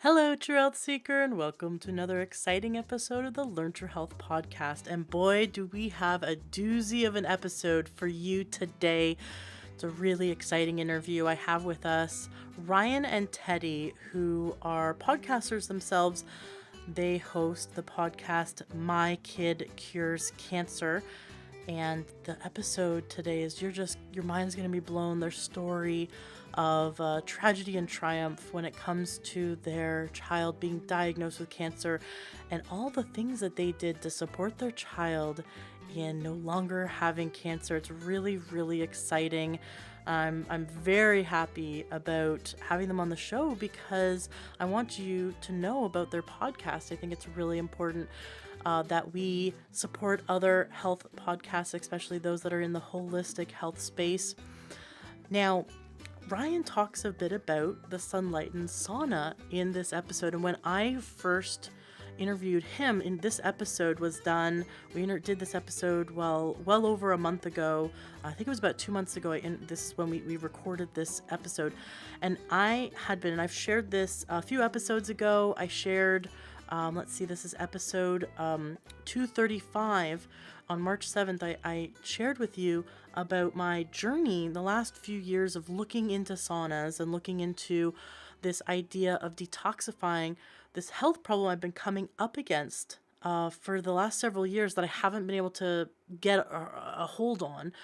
Hello, True Health Seeker, and welcome to another exciting episode of the Learn True Health podcast. And boy, do we have a doozy of an episode for you today. It's a really exciting interview. I have with us Ryan and Teddy, who are podcasters themselves. They host the podcast My Kid Cures Cancer. And the episode today is your mind's going to be blown. Their story of tragedy and triumph when it comes to their child being diagnosed with cancer and all the things that they did to support their child in no longer having cancer. It's really, really exciting. I'm very happy about having them on the show because I want you to know about their podcast. I think it's really important that we support other health podcasts, especially those that are in the holistic health space. Now, Ryan talks a bit about the sunlight and sauna in this episode, and when I first interviewed him, in this episode was done. We did this episode well over a month ago. I think it was about 2 months ago. This is when we recorded this episode, and I've shared this a few episodes ago. I shared. This is episode 235. On March 7th, I shared with you about my journey the last few years of looking into saunas and looking into this idea of detoxifying this health problem I've been coming up against for the last several years that I haven't been able to get a hold on,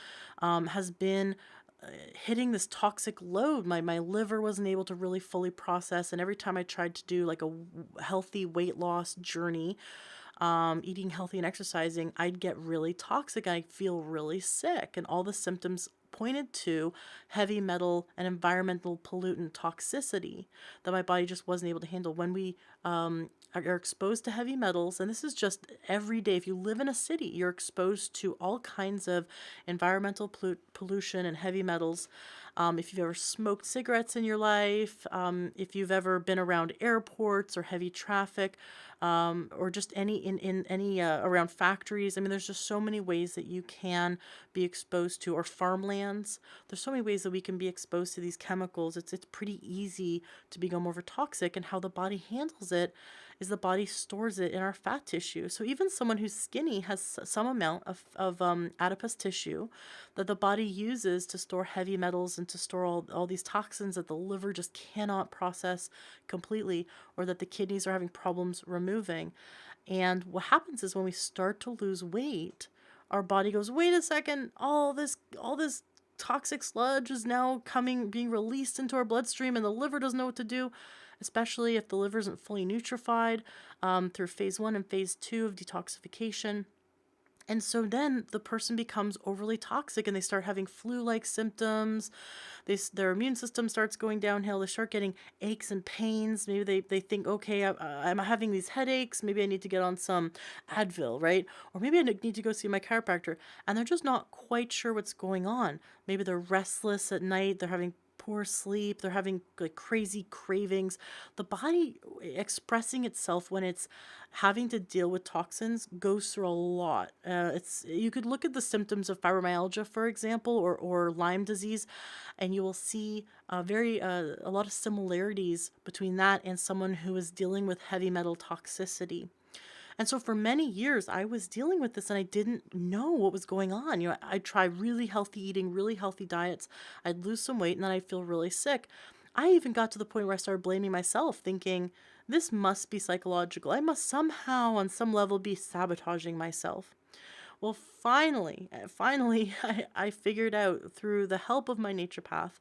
has been hitting this toxic load. My liver wasn't able to really fully process, and every time I tried to do like a healthy weight loss journey, eating healthy and exercising, I'd get really toxic. I'd feel really sick, and all the symptoms pointed to heavy metal and environmental pollutant toxicity that my body just wasn't able to handle. When we are exposed to heavy metals, and this is just every day. If you live in a city, you're exposed to all kinds of environmental pollution and heavy metals. If you've ever smoked cigarettes in your life, if you've ever been around airports or heavy traffic, or just any around factories. I mean, there's just so many ways that you can be exposed to, or farmlands. There's so many ways that we can be exposed to these chemicals. It's pretty easy to become over toxic, and how the body handles it is the body stores it in our fat tissue. So even someone who's skinny has some amount of adipose tissue that the body uses to store heavy metals and to store all these toxins that the liver just cannot process completely, or that the kidneys are having problems removing. And what happens is when we start to lose weight, our body goes, wait a second, all this toxic sludge is now being released into our bloodstream, and the liver doesn't know what to do, especially if the liver isn't fully nutrified through phase 1 and phase 2 of detoxification. And so then the person becomes overly toxic, and they start having flu-like symptoms. Their immune system starts going downhill. They start getting aches and pains. Maybe they think, okay, I'm having these headaches. Maybe I need to get on some Advil, right? Or maybe I need to go see my chiropractor. And they're just not quite sure what's going on. Maybe they're restless at night. They're having poor sleep. They're having like crazy cravings. The body expressing itself when it's having to deal with toxins goes through a lot. You could look at the symptoms of fibromyalgia, for example, or Lyme disease, and you will see a lot of similarities between that and someone who is dealing with heavy metal toxicity. And so for many years, I was dealing with this and I didn't know what was going on. I'd try really healthy eating, really healthy diets. I'd lose some weight and then I'd feel really sick. I even got to the point where I started blaming myself, thinking, this must be psychological. I must somehow, on some level, be sabotaging myself. Well, finally, I figured out through the help of my naturopath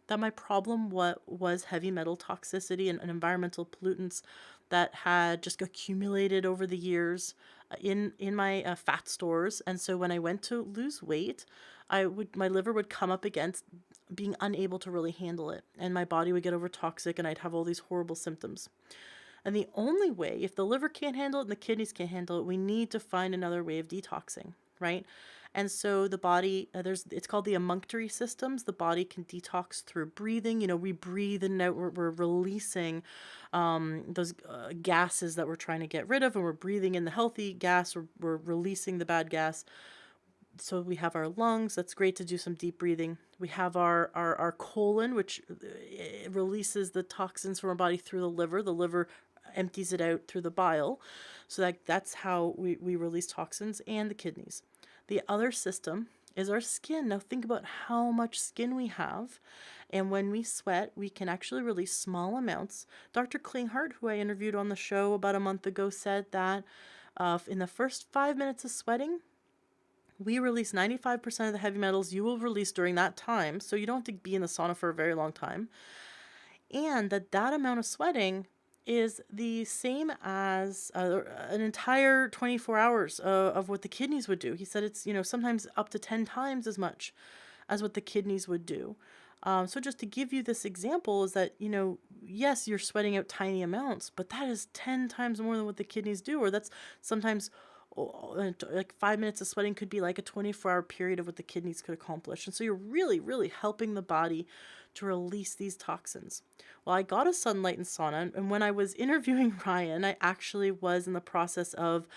that my problem was heavy metal toxicity and environmental pollutants that had just accumulated over the years in my fat stores. And so when I went to lose weight, my liver would come up against being unable to really handle it, and my body would get over toxic, and I'd have all these horrible symptoms. And the only way, if the liver can't handle it and the kidneys can't handle it, we need to find another way of detoxing, right? And so the body, it's called the emunctory systems. The body can detox through breathing. We breathe in and out. We're releasing those gases that we're trying to get rid of, and we're breathing in the healthy gas. We're releasing the bad gas. So we have our lungs. That's great to do some deep breathing. We have our colon, which releases the toxins from our body through the liver. The liver empties it out through the bile. So that's how we release toxins, and the kidneys. The other system is our skin. Now think about how much skin we have. And when we sweat, we can actually release small amounts. Dr. Klinghardt, who I interviewed on the show about a month ago, said that in the first 5 minutes of sweating, we release 95% of the heavy metals you will release during that time. So you don't have to be in the sauna for a very long time. And that amount of sweating is the same as an entire 24 hours of what the kidneys would do. He said it's, sometimes up to 10 times as much as what the kidneys would do. So just to give you this example is that, yes, you're sweating out tiny amounts, but that is 10 times more than what the kidneys do. Or that's sometimes like 5 minutes of sweating could be like a 24-hour period of what the kidneys could accomplish. And so you're really, really helping the body to release these toxins. Well, I got a sunlight and sauna, and when I was interviewing Ryan, I actually was in the process of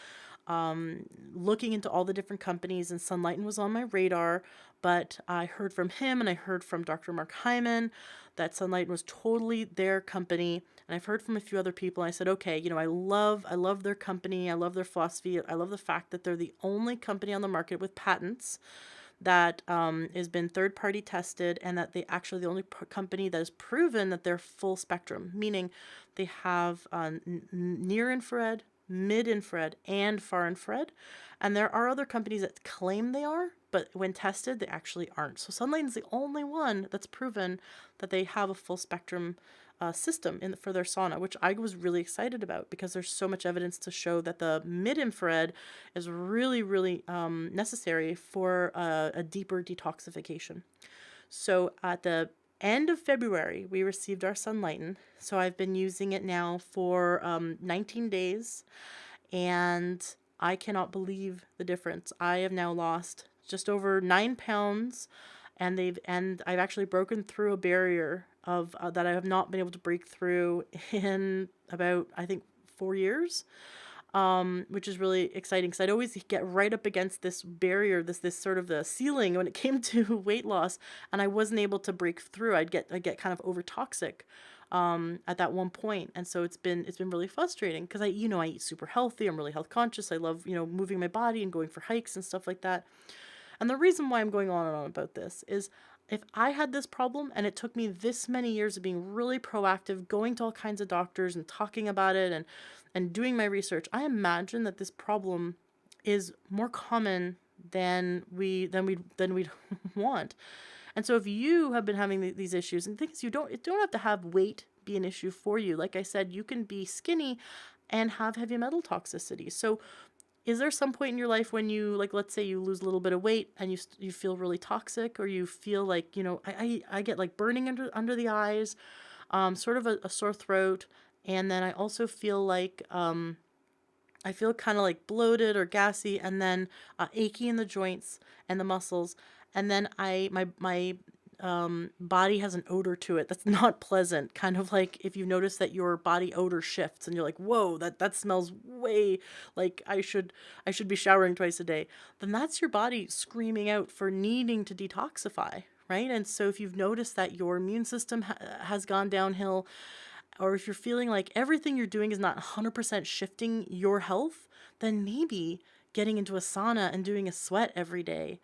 looking into all the different companies, and Sunlighten was on my radar, but I heard from him and I heard from Dr. Mark Hyman that Sunlighten was totally their company, and I've heard from a few other people, and I said, okay, I love their company, I love their philosophy, I love the fact that they're the only company on the market with patents that has been third-party tested, and that they actually the only company that has proven that they're full spectrum, meaning they have near infrared, mid-infrared, and far infrared. And there are other companies that claim they are, but when tested, they actually aren't. So Sunlight is the only one that's proven that they have a full spectrum system for their sauna, which I was really excited about because there's so much evidence to show that the mid-infrared is really, really necessary for a deeper detoxification. So at the end of February, we received our Sunlighten. So I've been using it now for 19 days, and I cannot believe the difference. I have now lost just over 9 pounds, and I've actually broken through a barrier of that I have not been able to break through in about, I think, 4 years. Which is really exciting because I'd always get right up against this barrier, this sort of the ceiling when it came to weight loss, and I wasn't able to break through. I'd get kind of over toxic at that one point, and so it's been really frustrating because I eat super healthy. I'm really health conscious. I love moving my body and going for hikes and stuff like that. And the reason why I'm going on and on about this is, if I had this problem and it took me this many years of being really proactive, going to all kinds of doctors and talking about it and doing my research, I imagine that this problem is more common than we'd want. And so if you have been having these issues, and the thing is, you don't have to have weight be an issue for you. Like I said, you can be skinny and have heavy metal toxicity. So is there some point in your life when you, like, let's say you lose a little bit of weight and you feel really toxic, or you feel like, I get like burning under the eyes, sort of a sore throat, and then I also feel like I feel kind of like bloated or gassy, and then achy in the joints and the muscles, and then my body has an odor to it that's not pleasant. Kind of like if you notice that your body odor shifts and you're like, whoa, that smells way like I should be showering twice a day. Then that's your body screaming out for needing to detoxify, right? And so if you've noticed that your immune system has gone downhill, or if you're feeling like everything you're doing is not 100% shifting your health, then maybe getting into a sauna and doing a sweat every day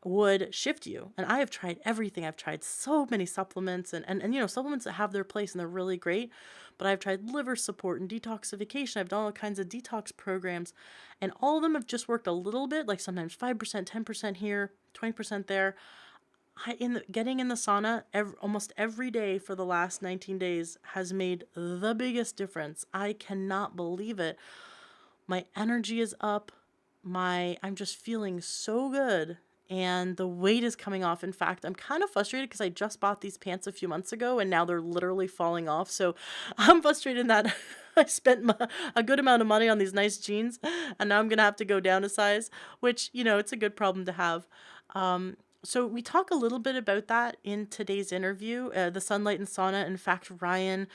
would shift you. And I have tried everything. I've tried so many supplements and supplements that have their place and they're really great, but I've tried liver support and detoxification. I've done all kinds of detox programs, and all of them have just worked a little bit, like sometimes 5%, 10% here, 20% there. Getting in the sauna almost every day for the last 19 days has made the biggest difference. I cannot believe it. My energy is up. I'm just feeling so good. And the weight is coming off. In fact, I'm kind of frustrated because I just bought these pants a few months ago and now they're literally falling off. So I'm frustrated that I spent a good amount of money on these nice jeans, and now I'm going to have to go down a size, which, it's a good problem to have. So we talk a little bit about that in today's interview, the sunlight and sauna. In fact, Ryan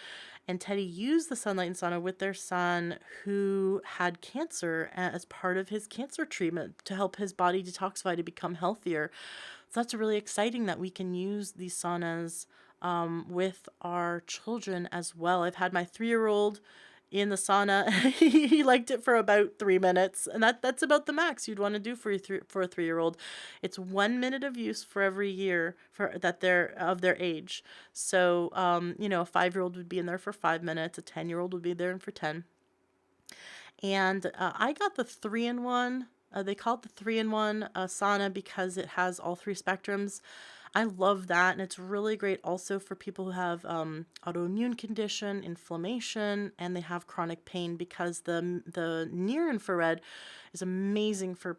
and Teddy used the sunlight and sauna with their son who had cancer as part of his cancer treatment to help his body detoxify to become healthier. So that's really exciting that we can use these saunas with our children as well. I've had my 3-year-old in the sauna. He liked it for about 3 minutes, and that's about the max you'd want to do for for a 3-year-old. It's 1 minute of use for every year for that they're of their age. So a 5-year-old would be in there for 5 minutes, a 10-year-old would be there for 10. And I got the 3-in-1. They call it the 3-in-1 sauna because it has all 3 spectrums. I love that, and it's really great also for people who have autoimmune condition, inflammation, and they have chronic pain, because the near infrared is amazing for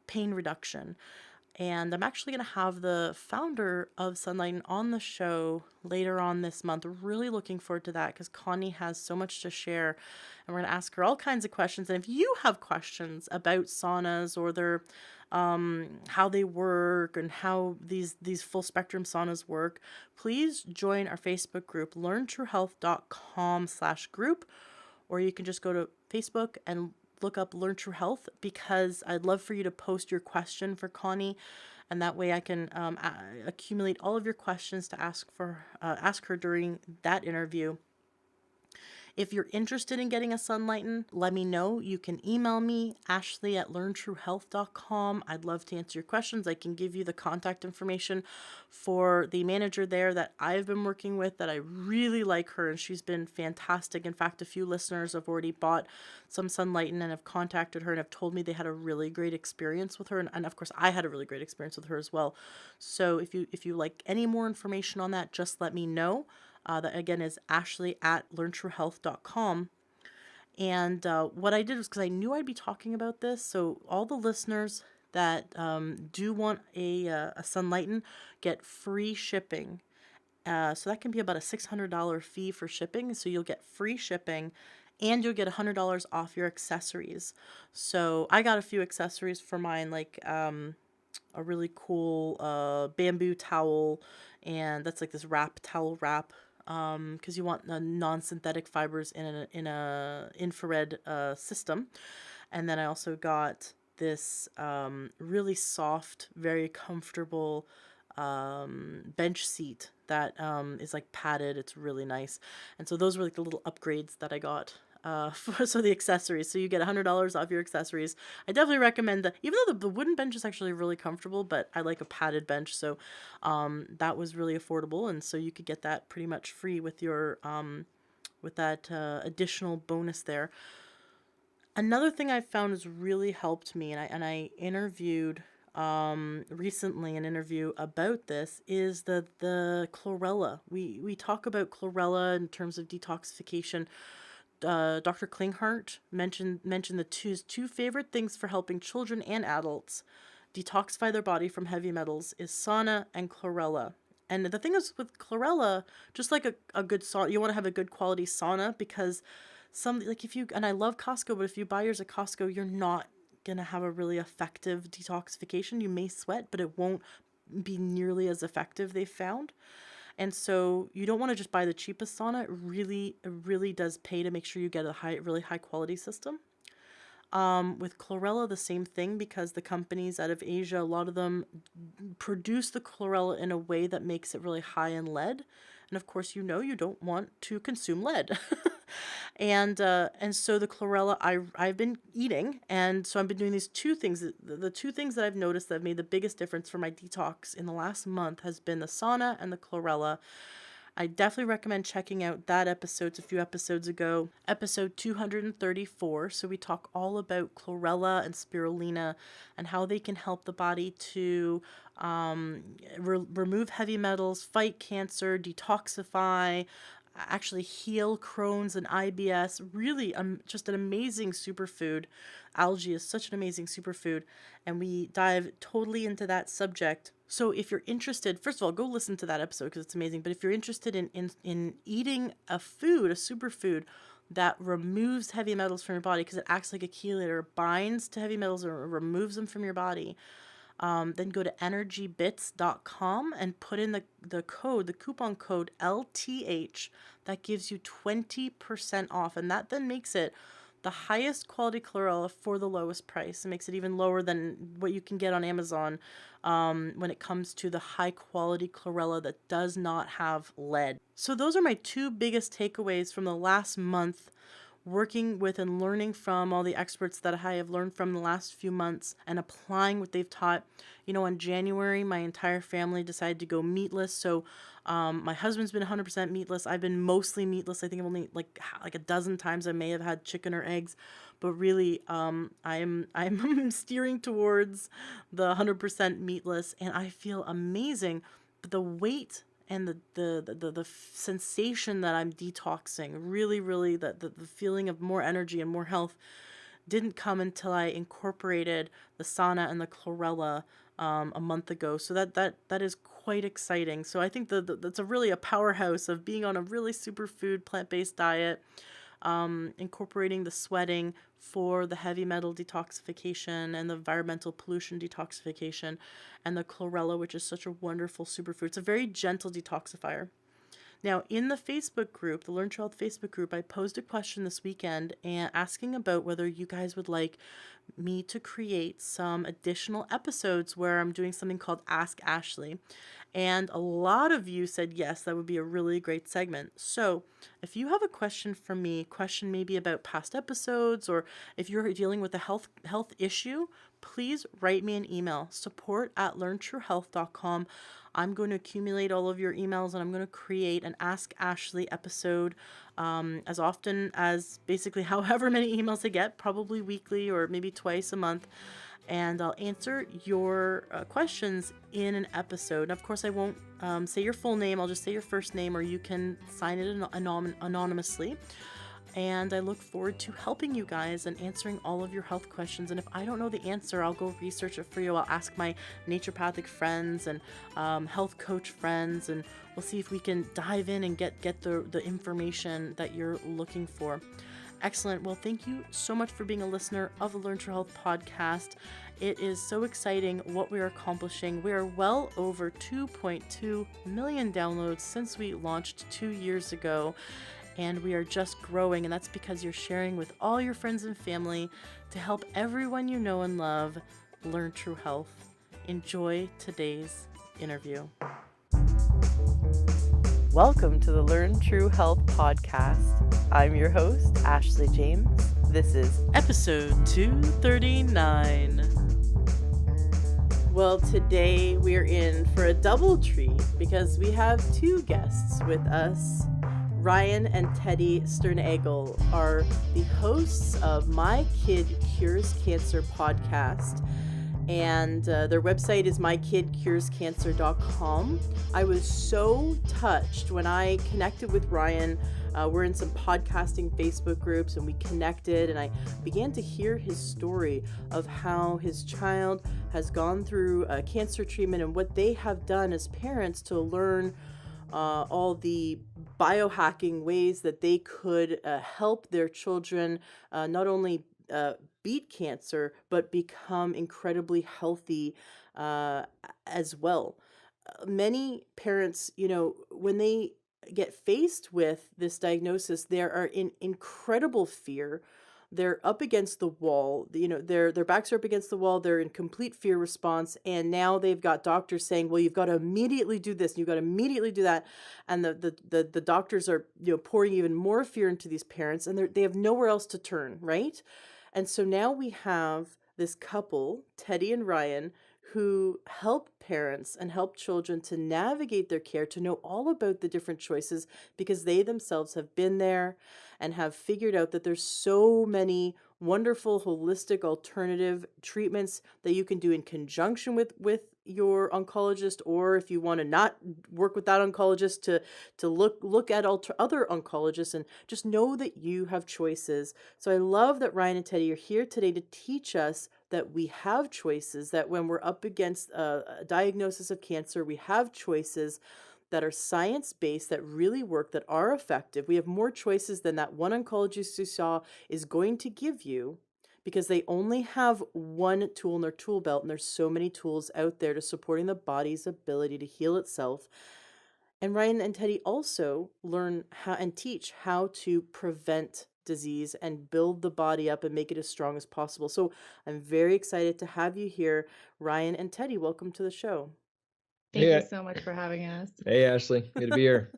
pain reduction. And I'm actually going to have the founder of Sunlight on the show later on this month. Really looking forward to that, because Connie has so much to share. And we're going to ask her all kinds of questions. And if you have questions about saunas or their how they work and how these full spectrum saunas work, please join our Facebook group, learntruehealth.com/group, or you can just go to Facebook and look up Learn True Health, because I'd love for you to post your question for Connie, and that way I can accumulate all of your questions to ask her during that interview. If you're interested in getting a Sunlighten, let me know. You can email me, ashley@learntruehealth.com. I'd love to answer your questions. I can give you the contact information for the manager there that I've been working with, that I really like her, and she's been fantastic. In fact, a few listeners have already bought some Sunlighten and have contacted her and have told me they had a really great experience with her. And of course, I had a really great experience with her as well. So if you like any more information on that, just let me know. That again is ashley@learntruehealth.com. And what I did was, because I knew I'd be talking about this, so all the listeners that do want a Sunlighten get free shipping. So that can be about a $600 fee for shipping. So you'll get free shipping, and you'll get $100 off your accessories. So I got a few accessories for mine, like a really cool bamboo towel, and that's like this towel wrap, because you want non-synthetic fibers in a infrared system. And then I also got this really soft, very comfortable bench seat that is like padded. It's really nice. And so those were like the little upgrades that I got so the accessories. So you get $100 off your accessories. I definitely recommend that, even though the wooden bench is actually really comfortable, but I like a padded bench. So that was really affordable. And so you could get that pretty much free with your with that additional bonus there. Another thing I found has really helped me, and I interviewed recently an interview about this, is the chlorella. We talk about chlorella in terms of detoxification. Dr. Klinghardt mentioned his two favorite things for helping children and adults detoxify their body from heavy metals is sauna and chlorella. And the thing is with chlorella, just like a good sauna, you want to have a good quality sauna, because and I love Costco, but if you buy yours at Costco, you're not gonna have a really effective detoxification. You may sweat, but it won't be nearly as effective, they've found. And so you don't want to just buy the cheapest sauna. It really does pay to make sure you get a really high quality system. With chlorella, the same thing, because the companies out of Asia, a lot of them produce the chlorella in a way that makes it really high in lead. And of course, you don't want to consume lead. And so the chlorella I've been eating, and so I've been doing these two things. The two things that I've noticed that have made the biggest difference for my detox in the last month has been the sauna and the chlorella. I definitely recommend checking out that episode. It's a few episodes ago, episode 234. So we talk all about chlorella and spirulina and how they can help the body to remove heavy metals, fight cancer, detoxify, actually heal Crohn's and IBS. Really, just an amazing superfood. Algae is such an amazing superfood, and we dive totally into that subject. So if you're interested, first of all, go listen to that episode because it's amazing. But if you're interested in eating a superfood that removes heavy metals from your body, because it acts like a chelator, binds to heavy metals or removes them from your body, Then go to energybits.com and put in the coupon code LTH. That gives you 20% off. And that then makes it the highest quality chlorella for the lowest price. It makes it even lower than what you can get on Amazon when it comes to the high quality chlorella that does not have lead. So those are my two biggest takeaways from the last month, working with and learning from all the experts that I have learned from the last few months and applying what they've taught. In January, my entire family decided to go meatless. So my husband's been 100% meatless. I've been mostly meatless. I think I've only like a dozen times I may have had chicken or eggs, but really I'm steering towards the 100% meatless, and I feel amazing. But the weight and the sensation that I'm detoxing, really the feeling of more energy and more health didn't come until I incorporated the sauna and the chlorella a month ago. So that is quite exciting. So I think that's really a powerhouse of being on a really superfood plant-based diet, incorporating the sweating for the heavy metal detoxification and the environmental pollution detoxification, and the chlorella, which is such a wonderful superfood. It's a very gentle detoxifier. Now, in the Facebook group, the Learn to Health Facebook group, I posed a question this weekend and asking about whether you guys would like me to create some additional episodes where I'm doing something called Ask Ashley. And a lot of you said yes, that would be a really great segment. So if you have a question for me, question maybe about past episodes, or if you're dealing with a health issue, please write me an email, support@learntruehealth.com. I'm going to accumulate all of your emails and I'm going to create an Ask Ashley episode as often as basically however many emails I get, probably weekly or maybe twice a month. And I'll answer your questions in an episode. And of course, I won't say your full name. I'll just say your first name, or you can sign it anonymously. And I look forward to helping you guys and answering all of your health questions. And if I don't know the answer, I'll go research it for you. I'll ask my naturopathic friends and health coach friends, and we'll see if we can dive in and get the information that you're looking for. Excellent. Well, thank you so much for being a listener of the Learn to Health podcast. It is so exciting what we are accomplishing. We are well over 2.2 million downloads since we launched 2 years ago. And we are just growing, and that's because you're sharing with all your friends and family to help everyone you know and love learn true health. Enjoy today's interview. Welcome to the Learn True Health podcast. I'm your host, Ashley James. This is episode 239. Well, today we're in for a double treat because we have two guests with us. Ryan and Teddy Sternagel are the hosts of My Kid Cures Cancer podcast, and their website is mykidcurescancer.com. I was so touched when I connected with Ryan. We're in some podcasting Facebook groups, and we connected, and I began to hear his story of how his child has gone through cancer treatment and what they have done as parents to learn all the biohacking ways that they could help their children not only beat cancer, but become incredibly healthy as well. Many parents, when they get faced with this diagnosis, they are in incredible fear. They're up against the wall, their backs are up against the wall. They're in complete fear response. And now they've got doctors saying, well, you've got to immediately do this. And you've got to immediately do that. And the doctors are, pouring even more fear into these parents, and they have nowhere else to turn. Right. And so now we have this couple, Teddy and Ryan, who help parents and help children to navigate their care, to know all about the different choices, because they themselves have been there and have figured out that there's so many wonderful holistic alternative treatments that you can do in conjunction with your oncologist, or if you want to not work with that oncologist, to look at other oncologists, and just know that you have choices. So I love that Ryan and Teddy are here today to teach us that we have choices, that when we're up against a diagnosis of cancer, we have choices that are science-based, that really work, that are effective. We have more choices than that one oncologist you saw is going to give you, because they only have one tool in their tool belt, and there's so many tools out there to supporting the body's ability to heal itself. And Ryan and Teddy also learn how and teach how to prevent disease and build the body up and make it as strong as possible. So I'm very excited to have you here, Ryan and Teddy. Welcome to the show. Thank you Hey, so much for having us. hey, Ashley, good to be here.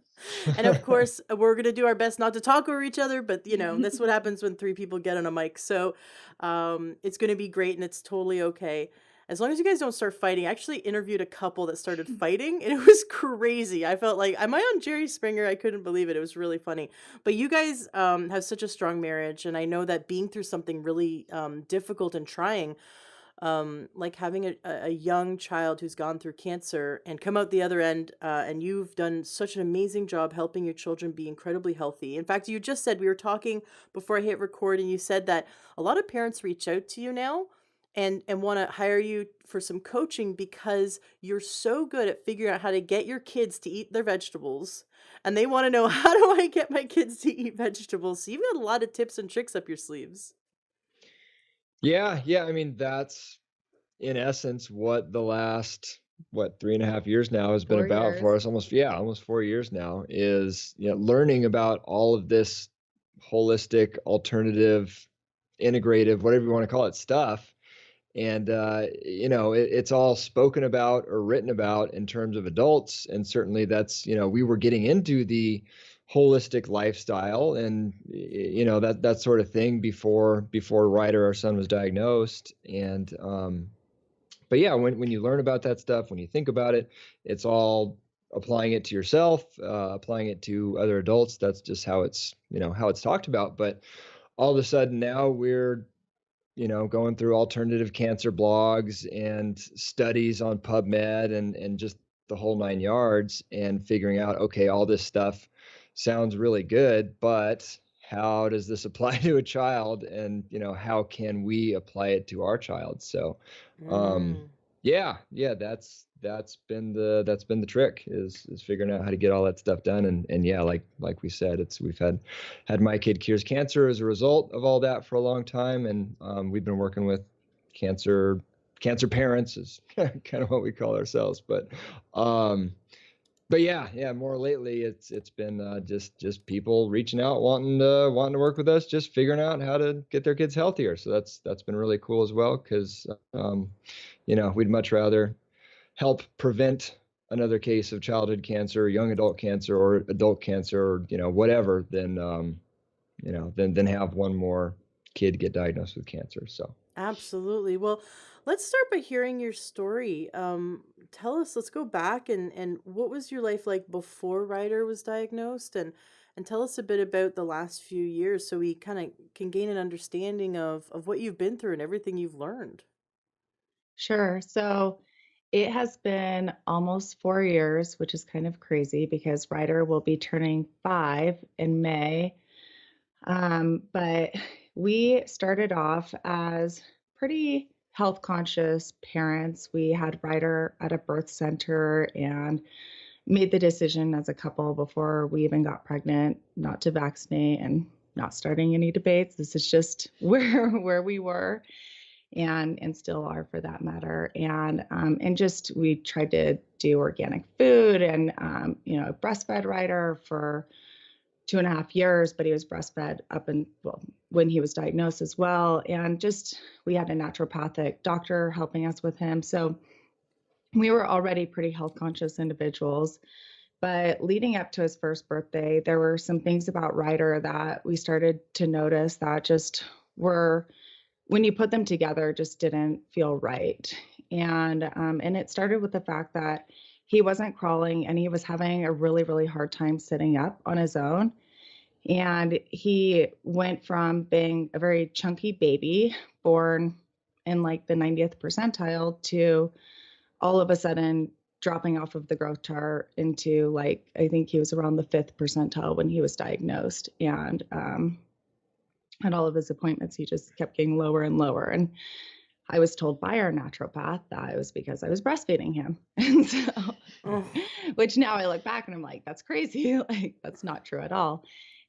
And of course, we're going to do our best not to talk over each other, but that's what happens when three people get on a mic. So it's going to be great and it's totally okay. As long as you guys don't start fighting. I actually interviewed a couple that started fighting and it was crazy. I felt like, am I on Jerry Springer? I couldn't believe it. It was really funny. But you guys have such a strong marriage. And I know that being through something really difficult and trying, like having a young child who's gone through cancer and come out the other end, and you've done such an amazing job helping your children be incredibly healthy. In fact, you just said, we were talking before I hit record, and you said that a lot of parents reach out to you now and want to hire you for some coaching because you're so good at figuring out how to get your kids to eat their vegetables, and they want to know, how do I get my kids to eat vegetables? So you've got a lot of tips and tricks up your sleeves. Yeah. I mean, that's in essence what the last 3.5 years now has been 4 years. about for us. Almost 4 years now is learning about all of this holistic, alternative, integrative, whatever you want to call it, stuff. And it's all spoken about or written about in terms of adults, and certainly that's we were getting into the holistic lifestyle and that sort of thing before Ryder, our son, was diagnosed. And but yeah, when you learn about that stuff, when you think about it, it's all applying it to yourself, applying it to other adults. That's just how it's talked about. But all of a sudden now we're going through alternative cancer blogs and studies on PubMed and just the whole nine yards, and figuring out, okay, all this stuff sounds really good, but how does this apply to a child? And, how can we apply it to our child? So, Mm. yeah, that's been the trick is figuring out how to get all that stuff done. And yeah, like we said, we've had my kid cures cancer as a result of all that for a long time. And we've been working with cancer parents is kind of what we call ourselves. But yeah, more lately it's been just people reaching out, wanting to work with us, just figuring out how to get their kids healthier. So that's been really cool as well, because we'd much rather help prevent another case of childhood cancer, young adult cancer, or adult cancer, or whatever, than have one more kid get diagnosed with cancer. So Absolutely. Well, let's start by hearing your story. Tell us, let's go back and what was your life like before Ryder was diagnosed, and tell us a bit about the last few years so we kind of can gain an understanding of what you've been through and everything you've learned. Sure. So it has been almost 4 years, which is kind of crazy because Ryder will be turning 5 in May. But we started off as pretty health conscious parents. We had Ryder at a birth center and made the decision as a couple before we even got pregnant not to vaccinate, and not starting any debates. This is just where we were, and still are for that matter. And just we tried to do organic food, and breastfed Ryder for 2.5 years, but he was breastfed up and well when he was diagnosed as well. And just we had a naturopathic doctor helping us with him, so we were already pretty health conscious individuals. But leading up to his first birthday, there were some things about Ryder that we started to notice that just were, when you put them together, just didn't feel right. And it started with the fact that he wasn't crawling, and he was having a really, really hard time sitting up on his own. And he went from being a very chunky baby born in like the 90th percentile to all of a sudden dropping off of the growth chart into, like, I think he was around the 5th percentile when he was diagnosed. And at all of his appointments, he just kept getting lower and lower. And I was told by our naturopath that it was because I was breastfeeding him. And so, Oh. which now I look back and I'm like, that's crazy. Like, that's not true at all.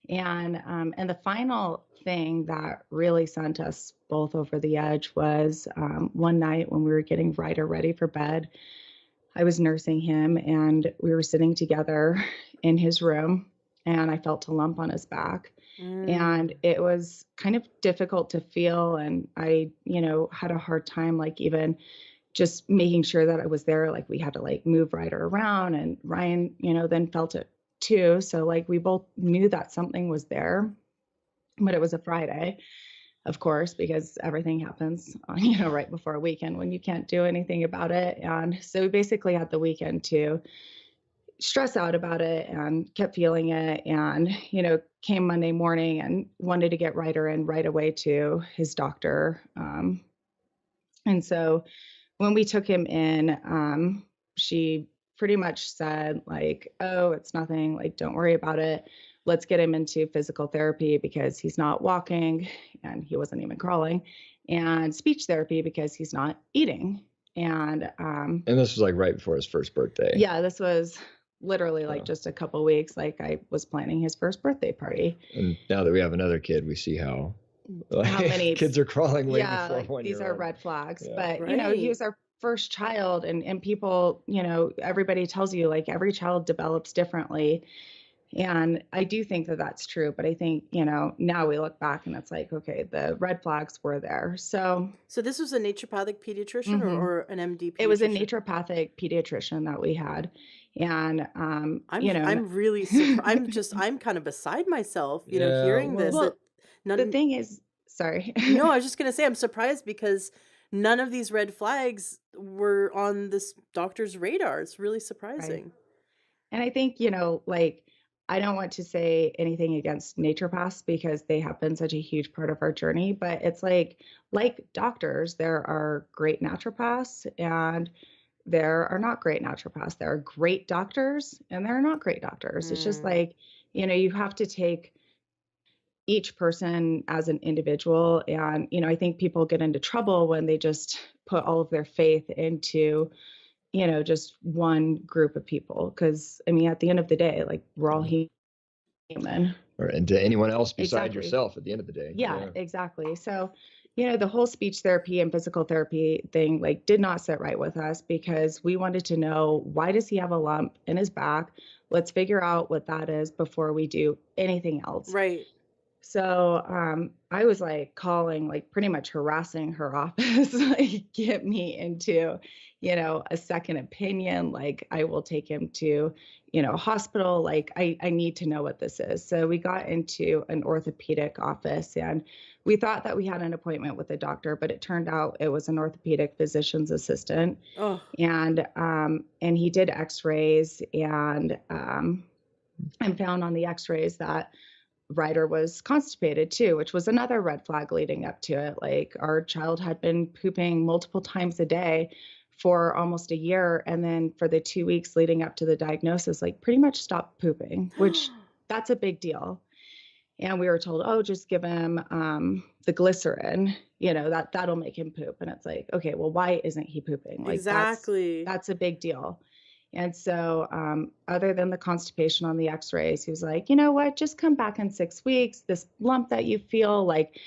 And the final thing that really sent us both over the edge was one night when we were getting Ryder ready for bed. I was nursing him and we were sitting together in his room, and I felt a lump on his back. And it was kind of difficult to feel. And I, had a hard time, like even just making sure that I was there. Like we had to like move Ryder around, and Ryan, then felt it too. So like we both knew that something was there, but it was a Friday, of course, because everything happens on, right before a weekend when you can't do anything about it. And so we basically had the weekend to stress out about it and kept feeling it. And, came Monday morning and wanted to get Ryder in right away to his doctor. And so when we took him in, she pretty much said like, oh, it's nothing, like, don't worry about it. Let's get him into physical therapy because he's not walking and he wasn't even crawling, and speech therapy because he's not eating. And this was like right before his first birthday. Yeah, this was literally like just a couple weeks. Like I was planning his first birthday party. And now that we have another kid, we see how many kids are crawling way before 1 year these are old. red flags. Yeah. But he was our first child, and people, everybody tells you like every child develops differently. And I do think that that's true, but I think, now we look back and it's like, okay, the red flags were there. So this was a naturopathic pediatrician or an MD pediatrician? It was a naturopathic pediatrician that we had. And, I'm really surprised. I'm kind of beside myself, hearing this. Well, the thing is, sorry. No, I was just going to say, I'm surprised because none of these red flags were on this doctor's radar. It's really surprising. Right. And I think, like, I don't want to say anything against naturopaths because they have been such a huge part of our journey, but it's like doctors, there are great naturopaths and there are not great naturopaths. There are great doctors and there are not great doctors. It's just like, you have to take each person as an individual. And, I think people get into trouble when they just put all of their faith into, just one group of people. Because, at the end of the day, like we're all human. And to anyone else beside yourself at the end of the day. Yeah, exactly. So, the whole speech therapy and physical therapy thing like did not sit right with us because we wanted to know, why does he have a lump in his back? Let's figure out what that is before we do anything else. Right. So I was like calling, like pretty much harassing her office, like get me into, a second opinion. Like I will take him to, a hospital. Like I need to know what this is. So we got into an orthopedic office and we thought that we had an appointment with a doctor, but it turned out it was an orthopedic physician's assistant. Oh. And he did x-rays and found on the x-rays that Ryder was constipated too, which was another red flag leading up to it. Like our child had been pooping multiple times a day for almost a year. And then for the 2 weeks leading up to the diagnosis, like pretty much stopped pooping, which that's a big deal. And we were told, oh, just give him the glycerin, that'll make him poop. And it's like, okay, well, why isn't he pooping? Like exactly. That's a big deal. And so other than the constipation on the x-rays, he was like, you know what, just come back in 6 weeks. This lump that you feel, like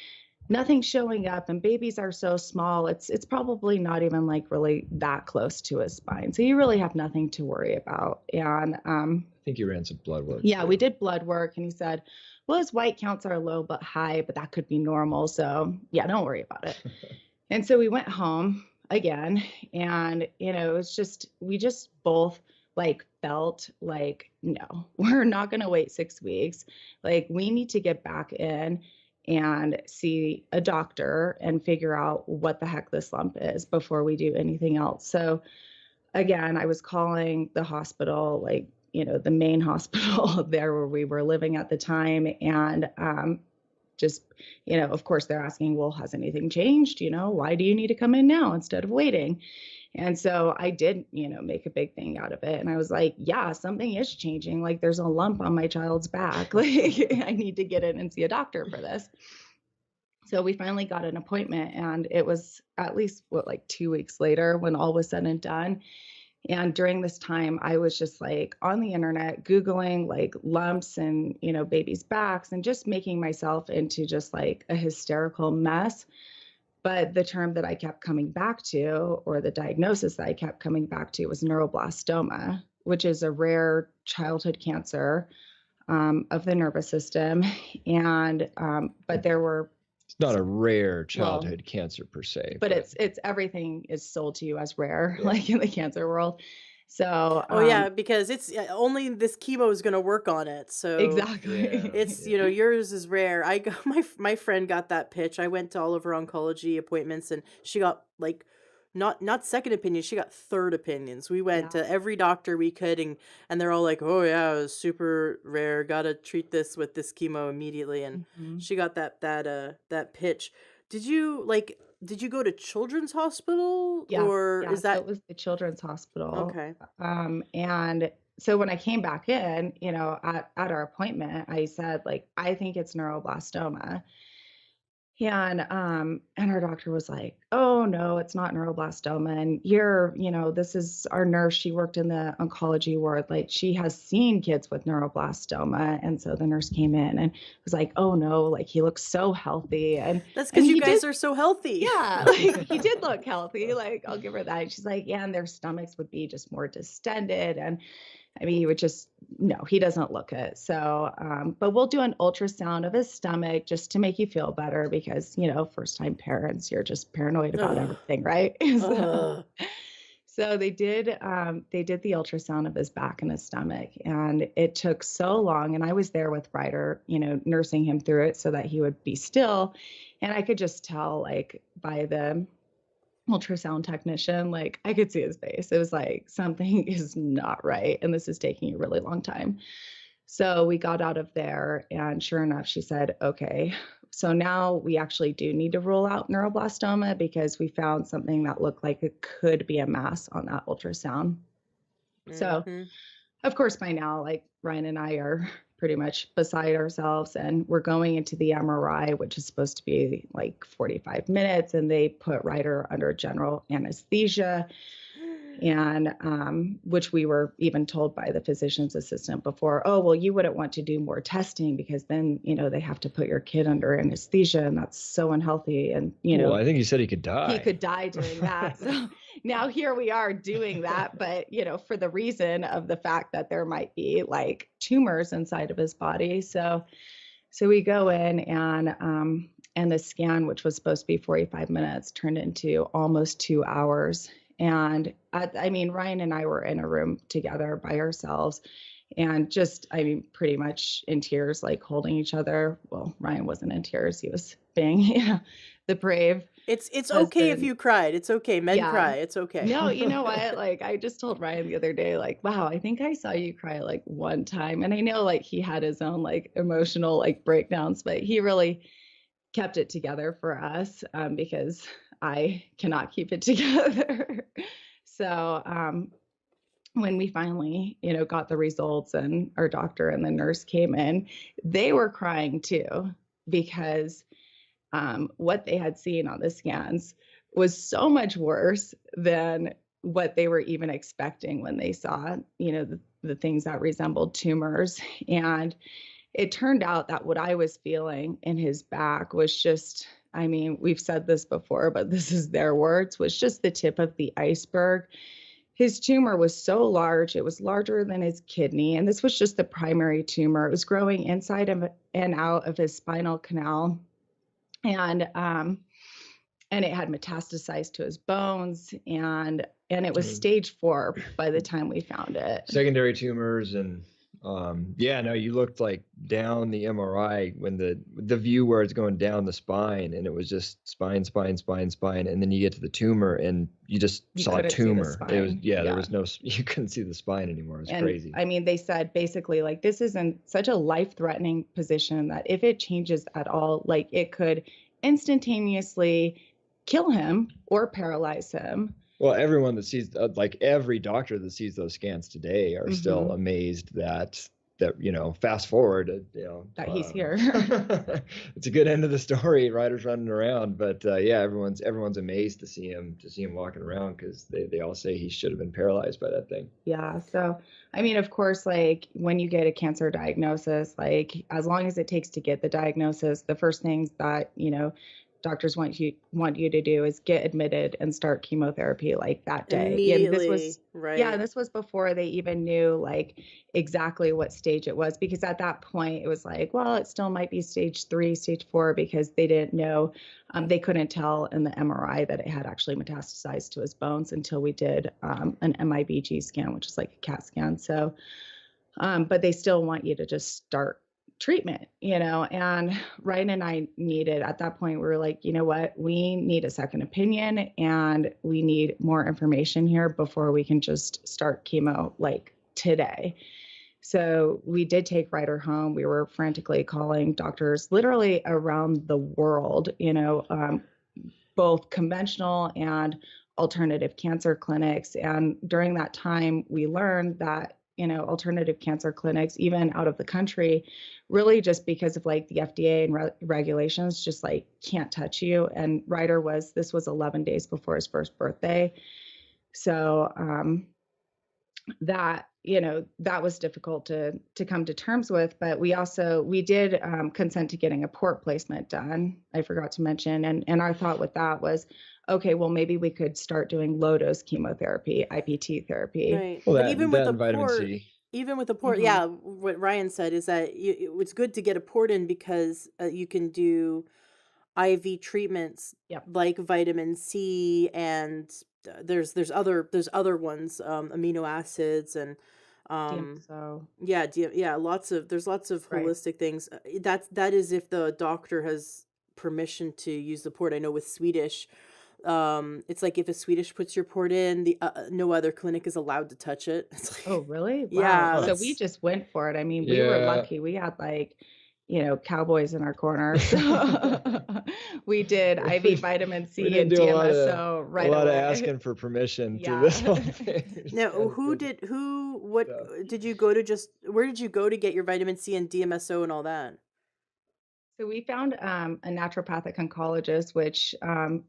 nothing's showing up and babies are so small. It's probably not even like really that close to his spine. So you really have nothing to worry about. And I think you ran some blood work. Yeah, we did blood work. And he said, well, his white counts are low but high, but that could be normal. So yeah, don't worry about it. And so we went home again, and it was just, we just both like felt like, no, we're not going to wait 6 weeks. Like we need to get back in and see a doctor and figure out what the heck this lump is before we do anything else. So again, I was calling the hospital, like, the main hospital there where we were living at the time. And just, of course they're asking, well, has anything changed? Why do you need to come in now instead of waiting? And so I did, make a big thing out of it. And I was like, yeah, something is changing. Like there's a lump on my child's back. Like I need to get in and see a doctor for this. So we finally got an appointment, and it was at least like 2 weeks later when all was said and done. And during this time, I was just like on the internet, Googling like lumps and, babies' backs and just making myself into just like a hysterical mess. But the term that I kept coming back to, or the diagnosis that I kept coming back to, was neuroblastoma, which is a rare childhood cancer of the nervous system. And, but there were, It's not a rare well, childhood cancer per se, but it's everything is sold to you as rare, Yeah. like in the cancer world. So, Oh yeah, because it's only this chemo is going to work on it. So exactly. Yeah. it's, yours is rare. I got my friend got that pitch. I went to all of her oncology appointments and she got like not second opinions, she got third opinions. We went Yeah. to every doctor we could and they're all like, "Oh yeah, it was super rare. Got to treat this with this chemo immediately." And Mhm. she got that pitch. Did you go to Children's Hospital Yeah. or Yeah. is So it that was the Children's Hospital. okay? And so when I came back in, at our appointment, I said, like, I think it's neuroblastoma. And our doctor was like, "Oh no, it's not neuroblastoma. And this is our nurse. She worked in the oncology ward. Like she has seen kids with neuroblastoma." And so the nurse came in and was like, "Oh no, like he looks so healthy." That's And because you he did, guys are so healthy. yeah, like he did look healthy. Like I'll give her that. And she's like, "Yeah, and their stomachs would be just more distended." And I mean, he would just, no, he doesn't look it. So, but we'll do an ultrasound of his stomach just to make you feel better because, first time parents, you're just paranoid about Ugh. everything, right? So, Ugh. so they did the ultrasound of his back and his stomach, and it took so long. And I was there with Ryder, nursing him through it so that he would be still. And I could just tell, like, by the ultrasound technician, like I could see his face. It was like something is not right and this is taking a really long time. So we got out of there and sure enough she said, "Okay, so now we actually do need to rule out neuroblastoma because we found something that looked like it could be a mass on that ultrasound." So Hmm. of course, by now, like Ryan and I are pretty much beside ourselves, and we're going into the MRI, which is supposed to be like 45 minutes, and they put Ryder under general anesthesia, and which we were even told by the physician's assistant before, "Oh, well, you wouldn't want to do more testing because then, they have to put your kid under anesthesia, and that's so unhealthy." And, Well, I think you said he could he die. could die doing that. So now here we are doing that, but for the reason of the fact that there might be like tumors inside of his body. So we go in and the scan, which was supposed to be 45 minutes, turned into almost 2 hours. And I mean, Ryan and I were in a room together by ourselves and just, I mean, pretty much in tears, like holding each other. Well, Ryan wasn't in tears. He was being, the brave It's okay if husband. you cried. It's okay. Men Yeah. cry. It's okay. No, you know what? Like, I just told Ryan the other day, like, wow, I think I saw you cry like one time. And I know like he had his own like emotional like breakdowns, but he really kept it together for us because I cannot keep it together. So when we finally, got the results and our doctor and the nurse came in, they were crying too because what they had seen on the scans was so much worse than what they were even expecting when they saw, the things that resembled tumors. And it turned out that what I was feeling in his back was just, I mean, we've said this before, but this is their words, was just the tip of the iceberg. His tumor was so large, it was larger than his kidney. And this was just the primary tumor. It was growing inside of and out of his spinal canal. And it had metastasized to his bones, and it was stage 4 by the time we found it. Secondary tumors and yeah, no, you looked like down the MRI when the view where it's going down the spine, and it was just spine, and then you get to the tumor and you just saw a tumor. It was there was no, you couldn't see the spine anymore. It was crazy. I mean, they said basically like this isn't such a life-threatening position that if it changes at all, like it could instantaneously kill him or paralyze him. Well, everyone that sees, like every doctor that sees those scans today are still amazed that that, fast forward, that he's here. it's a good end of the story. Ryder's running around, but yeah, everyone's amazed to see him walking around, because they all say he should have been paralyzed by that thing. Yeah. So, I mean, of course, like when you get a cancer diagnosis, like as long as it takes to get the diagnosis, the first things that, doctors want you to do is get admitted and start chemotherapy like that day. Immediately, Yeah, right? this was before they even knew like exactly what stage it was, because at that point it was like, well, it still might be stage 3, stage 4, because they didn't know, they couldn't tell in the MRI that it had actually metastasized to his bones until we did an MIBG scan, which is like a CAT scan. So, but they still want you to just start treatment, and Ryan and I needed, at that point, we were like, you know what, we need a second opinion and we need more information here before we can just start chemo like today. So we did take Ryder home. We were frantically calling doctors literally around the world, both conventional and alternative cancer clinics. And during that time, we learned that, alternative cancer clinics, even out of the country, really just because of like the FDA and regulations, just like can't touch you. And Ryder this was 11 days before his first birthday. So that, that was difficult to come to terms with. But we did consent to getting a port placement done. I forgot to mention. And our thought with that was, okay, well, maybe we could start doing low dose chemotherapy, IPT therapy. Right. Well, But that, even that with the and vitamin port, C. yeah, what Ryan said is that it's good to get a port in because you can do IV treatments Yep. like vitamin C, and there's other ones, amino acids, and So there's lots of Right. holistic things. That is if the doctor has permission to use the port. I know with Swedish, it's like if a Swedish puts your port in, the no other clinic is allowed to touch it. It's like, Oh, really? yeah, Wow. Huh. So we just went for it. I mean, we were Yeah. lucky. We had like, cowboys in our corner. So we did IV vitamin We C didn't and do a lot of DMSO right a lot of away. asking for permission through Yeah. this whole thing. It's now kind of who good did what stuff. did you go to? Just where did you go to get your vitamin C and DMSO and all that? So we found a naturopathic oncologist, which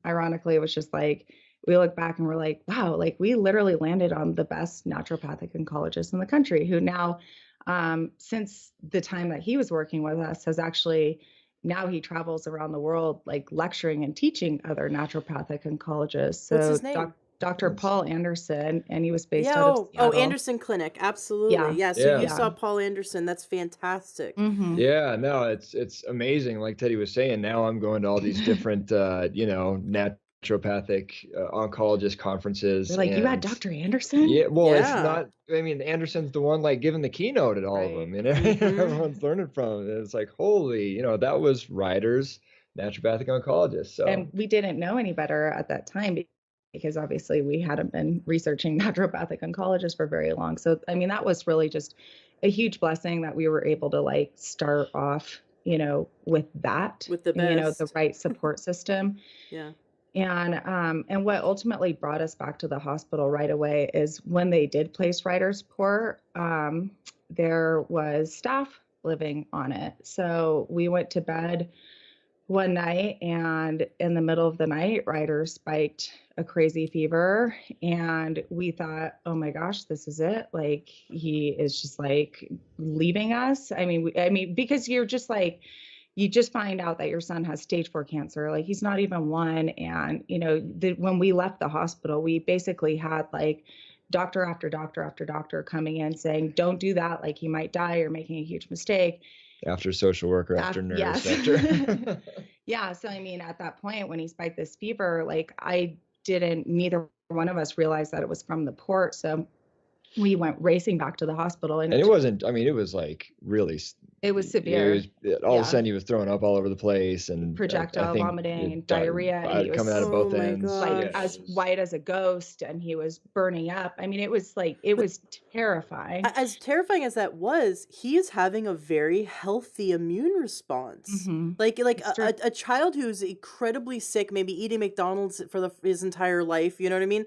ironically was just like, we look back and we're like, wow, like we literally landed on the best naturopathic oncologist in the country, who now, since the time that he was working with us, has actually, now he travels around the world, like lecturing and teaching other naturopathic oncologists. What's So his name? Dr. Nice. Paul Anderson, and he was based Yeah, out of oh, Seattle. Anderson Clinic. Absolutely. Yeah. Yeah, so you Yeah. saw Paul Anderson. That's fantastic. Mm-hmm. Yeah, no, it's amazing. Like Teddy was saying, now I'm going to all these different, naturopathic oncologist conferences. They're like, you had And Dr. Anderson? yeah, well, it's Yeah. not. I mean, Anderson's the one like giving the keynote at all of Right. them, Mhm. everyone's learning from him. And it's like, holy, that was Ryder's naturopathic oncologist. So And we didn't know any better at that time because obviously we hadn't been researching naturopathic oncologists for very long. So, I mean, that was really just a huge blessing that we were able to like start off, with that, With the the best. right support system. Yeah. And what ultimately brought us back to the hospital right away is when they did place Ryder's port, there was staff living on it. So we went to bed one night, and in the middle of the night, Ryder spiked a crazy fever, and we thought, oh my gosh, this is it. Like he is just like leaving us. I mean, because you're just like, you just find out that your son has stage 4 cancer. Like he's not even 1. And, when we left the hospital, we basically had like doctor after doctor after doctor coming in saying, don't do that. Like he might die. You're making a huge mistake. after social worker, after nurse, Yes. after. Yeah. So, I mean, at that point when he spiked this fever, like neither one of us realized that it was from the port. So we went racing back to the hospital, And it wasn't, I mean, it was like really, it was it severe. was all of Yeah. a sudden he was throwing up all over the place, and I Projectile think vomiting it and diarrhea, and he was coming out of both Oh my ends. like gosh. as white as a ghost, and he was burning up. I mean, it was terrifying. As terrifying as that was, he is having a very healthy immune response. Mhm. Like It's true. a child who's incredibly sick, maybe eating McDonald's for his entire life, you know what I mean?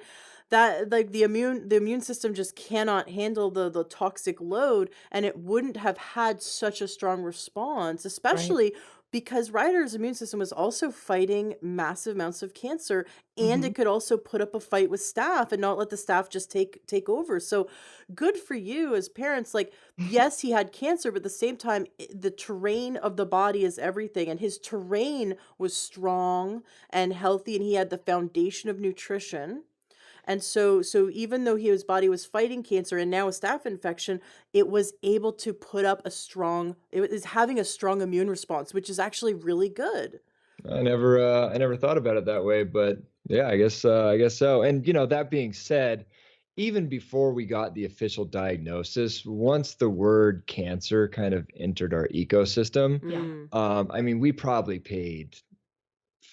that like the immune system just cannot handle the toxic load, and it wouldn't have had such a strong response, Right. especially because Ryder's immune system was also fighting massive amounts of cancer, and Hmm. it could also put up a fight with staff and not let the staff just take over. So good for you as parents. Like, yes, he had cancer, but at the same time, the terrain of the body is everything, and his terrain was strong and healthy, and he had the foundation of nutrition. And so even though his body was fighting cancer and now a staph infection, it was able to put up it is having a strong immune response, which is actually really good. I never thought about it that way, but yeah, I guess so. And that being said, even before we got the official diagnosis, once the word cancer kind of entered our ecosystem, Yeah. Mm. I mean, we probably paid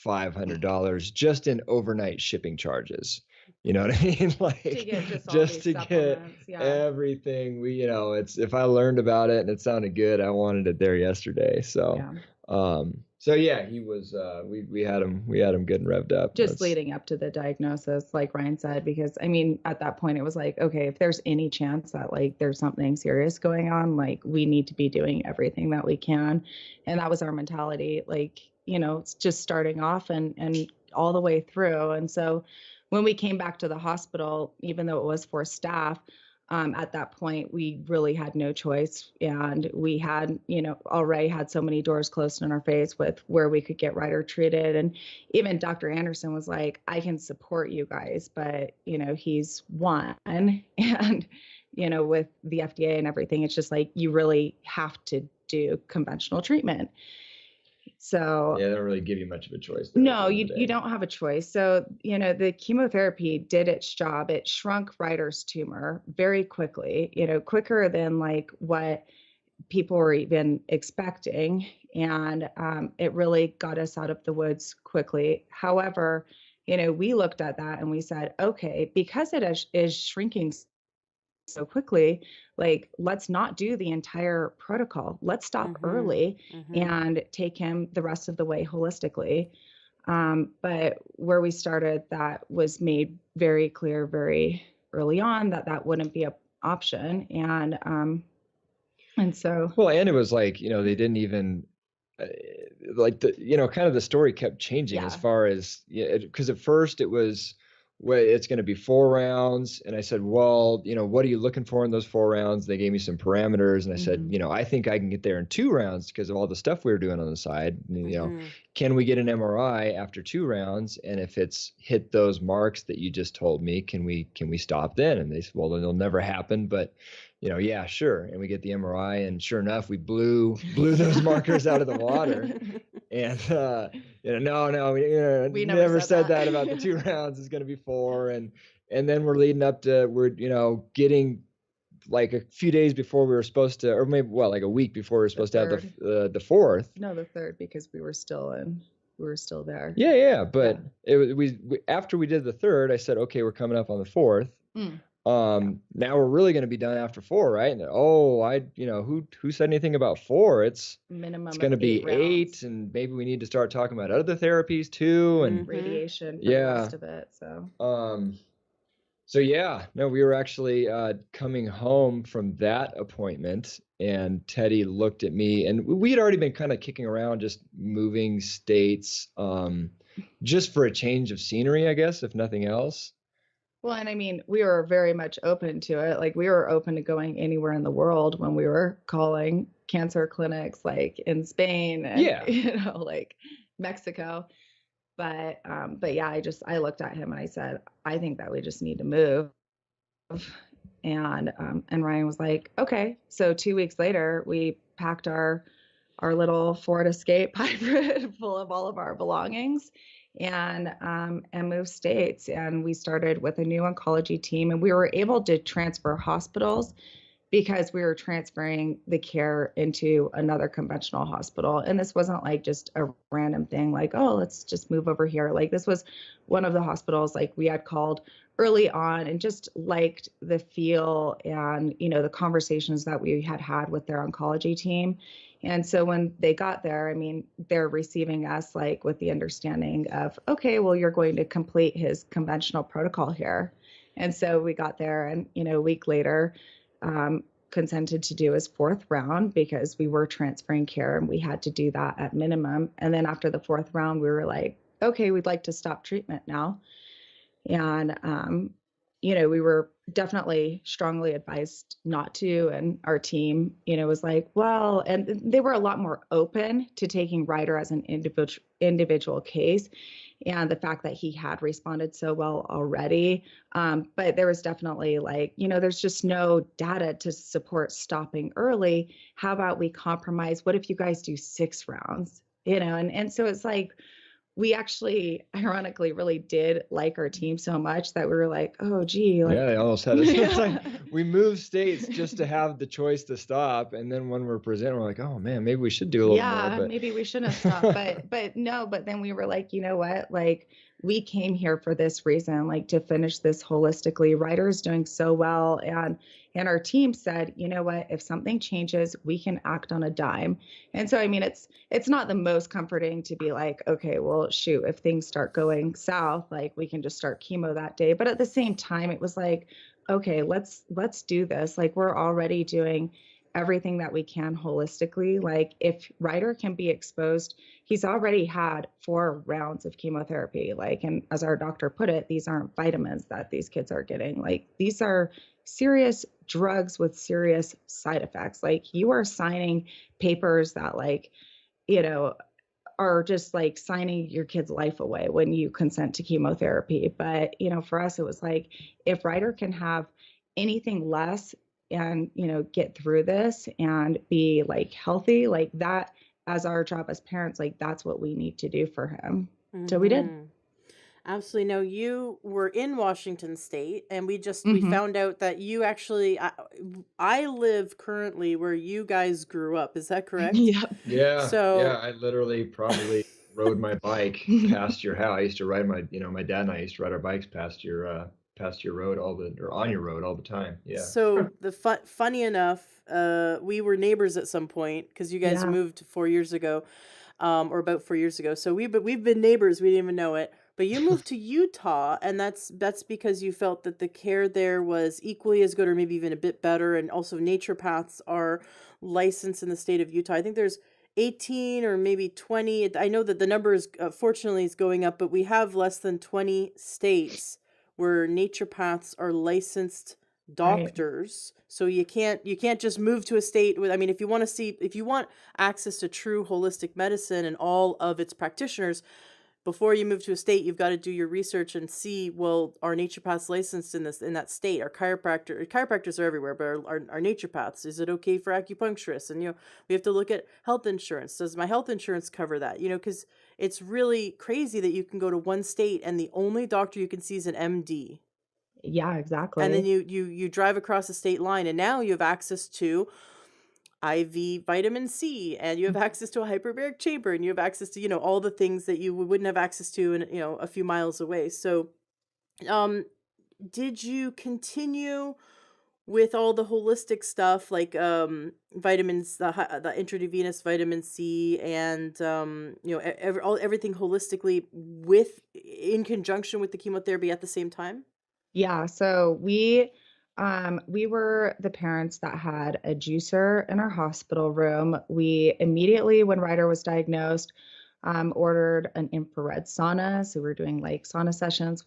$500 just in overnight shipping charges. You know what I mean? To get Like, just all just these to get supplements. Yeah. everything it's if I learned about it and it sounded good, I wanted it there yesterday. So, Yeah. so yeah, he was, we had him getting revved up. Just leading up to the diagnosis, like Ryan said, because I mean, at that point it was like, okay, if there's any chance that like there's something serious going on, like we need to be doing everything that we can. And that was our mentality, like, it's just starting off and all the way through. And so when we came back to the hospital, even though it was for staff, at that point, we really had no choice. And we had, already had so many doors closed in our face with where we could get Ryder treated. And even Dr. Anderson was like, I can support you guys, but, he's one. And, with the FDA and everything, it's just like, you really have to do conventional treatment. So yeah, they don't really give you much of a choice there at the no, end of you the you day. don't have a choice. So, the chemotherapy did its job. It shrunk Ryder's tumor very quickly, quicker than like what people were even expecting. And it really got us out of the woods quickly. However, we looked at that and we said, okay, because is shrinking so quickly, like, let's not do the entire protocol. Let's stop Mhm. early Mhm. and take him the rest of the way holistically. But where we started, that was made very clear very early on that that wouldn't be an option. And so, Well, and it was like, they didn't even uh, like kind of the story kept changing as yeah. far as, yeah, because at first it was, well, it's going to be 4 rounds. And I said, well, what are you looking for in those 4 rounds? They gave me some parameters and I said, Hmm. I think I can get there in 2 rounds because of all the stuff we were doing on the side. Mhm. Can we get an MRI after 2 rounds? And if it's hit those marks that you just told me, can we stop then? And they said, well, then it'll never happen. But yeah, sure. And we get the MRI, and sure enough, we blew those Yeah. markers out of the water. And no, we We never never said said that. that about the 2 rounds. It's going to be 4, and then we're leading up to getting like a few days before we were supposed to, or maybe like a week before we were The supposed to have third. the fourth. No, the third, because we were still there. Yeah, but Yeah. we after we did the third, I said, okay, we're coming up on the fourth. Mm. Yeah. Now we're really going to be done after 4, right? And who said anything about 4? It's Minimum going of to be 8, rounds, and maybe we need to start talking about other therapies too. And Mhm. radiation for the yeah, rest of it. So, um, so yeah, no, we were actually coming home from that appointment, and Teddy looked at me, and we had already been kind of kicking around, just moving states, just for a change of scenery, I guess, if nothing else. well, and I mean, we were very much open to it. Like, we were open to going anywhere in the world when we were calling cancer clinics, like in Spain and, Yeah. like Mexico. But yeah, I looked at him and I said, I think that we just need to move. And Ryan was like, okay. So 2 weeks later, we packed our little Ford Escape hybrid full of all of our belongings and moved states. And we started with a new oncology team, and we were able to transfer hospitals because we were transferring the care into another conventional hospital. And this wasn't like just a random thing, like, oh, let's just move over here. Like, this was one of the hospitals like we had called early on and just liked the feel and, the conversations that we had had with their oncology team. And so when they got there, I mean, they're receiving us like with the understanding of, okay, well, you're going to complete his conventional protocol here. And so we got there, and, a week later, consented to do his fourth round because we were transferring care and we had to do that at minimum. And then after the fourth round, we were like, okay, we'd like to stop treatment now. And, we were definitely strongly advised not to. And our team, was like, well, and they were a lot more open to taking Ryder as an individual case. And the fact that he had responded so well already. But there was definitely like, there's just no data to support stopping early. How about we compromise? What if you guys do 6 rounds? And so it's like, we actually ironically really did like our team so much that we were like, oh gee, like, yeah, they almost had us. It's like we moved states just to have the choice to stop, and then when we're presented, we're like, oh man, maybe we should do a little more. But maybe we shouldn't have stopped. But then we were like, you know what, like, we came here for this reason, like, to finish this holistically. Ryder's doing so well, and our team said, you know what, if something changes, we can act on a dime. And so, I mean, it's not the most comforting to be like, okay, well, shoot, if things start going south, like, we can just start chemo that day. But at the same time, it was like, okay, let's do this. Like, we're already doing everything that we can holistically. Like, if Ryder can be exposed, he's already had 4 rounds of chemotherapy. Like, and as our doctor put it, these aren't vitamins that these kids are getting. Like, these are serious drugs with serious side effects. Like, you are signing papers that, like, are just like signing your kid's life away when you consent to chemotherapy. But, for us, it was like, if Ryder can have anything less and, get through this and be like healthy, like that, as our job as parents, like, that's what we need to do for him. Mm-hmm. So we did. Absolutely. No, you were in Washington State, and we found out that you actually, I live currently where you guys grew up. Is that correct? Yeah. So yeah, I literally probably rode my bike past your house. I used to ride my dad and I used to ride our bikes past your road or on your road all the time. Yeah. So funny enough, we were neighbors at some point because you guys moved 4 years ago, or about 4 years ago. So we've been neighbors. We didn't even know it. But you moved to Utah, and that's because you felt that the care there was equally as good, or maybe even a bit better. And also, naturopaths are licensed in the state of Utah. I think there's 18 or maybe 20. I know that the number is fortunately is going up, but we have less than 20 states where naturopaths are licensed doctors. Right. So you can't just move to a state with, I mean, if you want access to true holistic medicine and all of its practitioners, before you move to a state, you've got to do your research and see, well, are naturopaths licensed in that state? Are chiropractors are everywhere, but are naturopaths? Is it okay for acupuncturists? And, we have to look at health insurance. Does my health insurance cover that? Because it's really crazy that you can go to one state and the only doctor you can see is an MD. Yeah, exactly. And then you drive across the state line, and now you have access to IV vitamin C, and you have access to a hyperbaric chamber, and you have access to, all the things that you wouldn't have access to in, a few miles away. So, did you continue with all the holistic stuff, like, vitamins, the intravenous vitamin C, and, everything holistically in conjunction with the chemotherapy at the same time? Yeah. So we were the parents that had a juicer in our hospital room. We immediately, when Ryder was diagnosed, ordered an infrared sauna. So we were doing like sauna sessions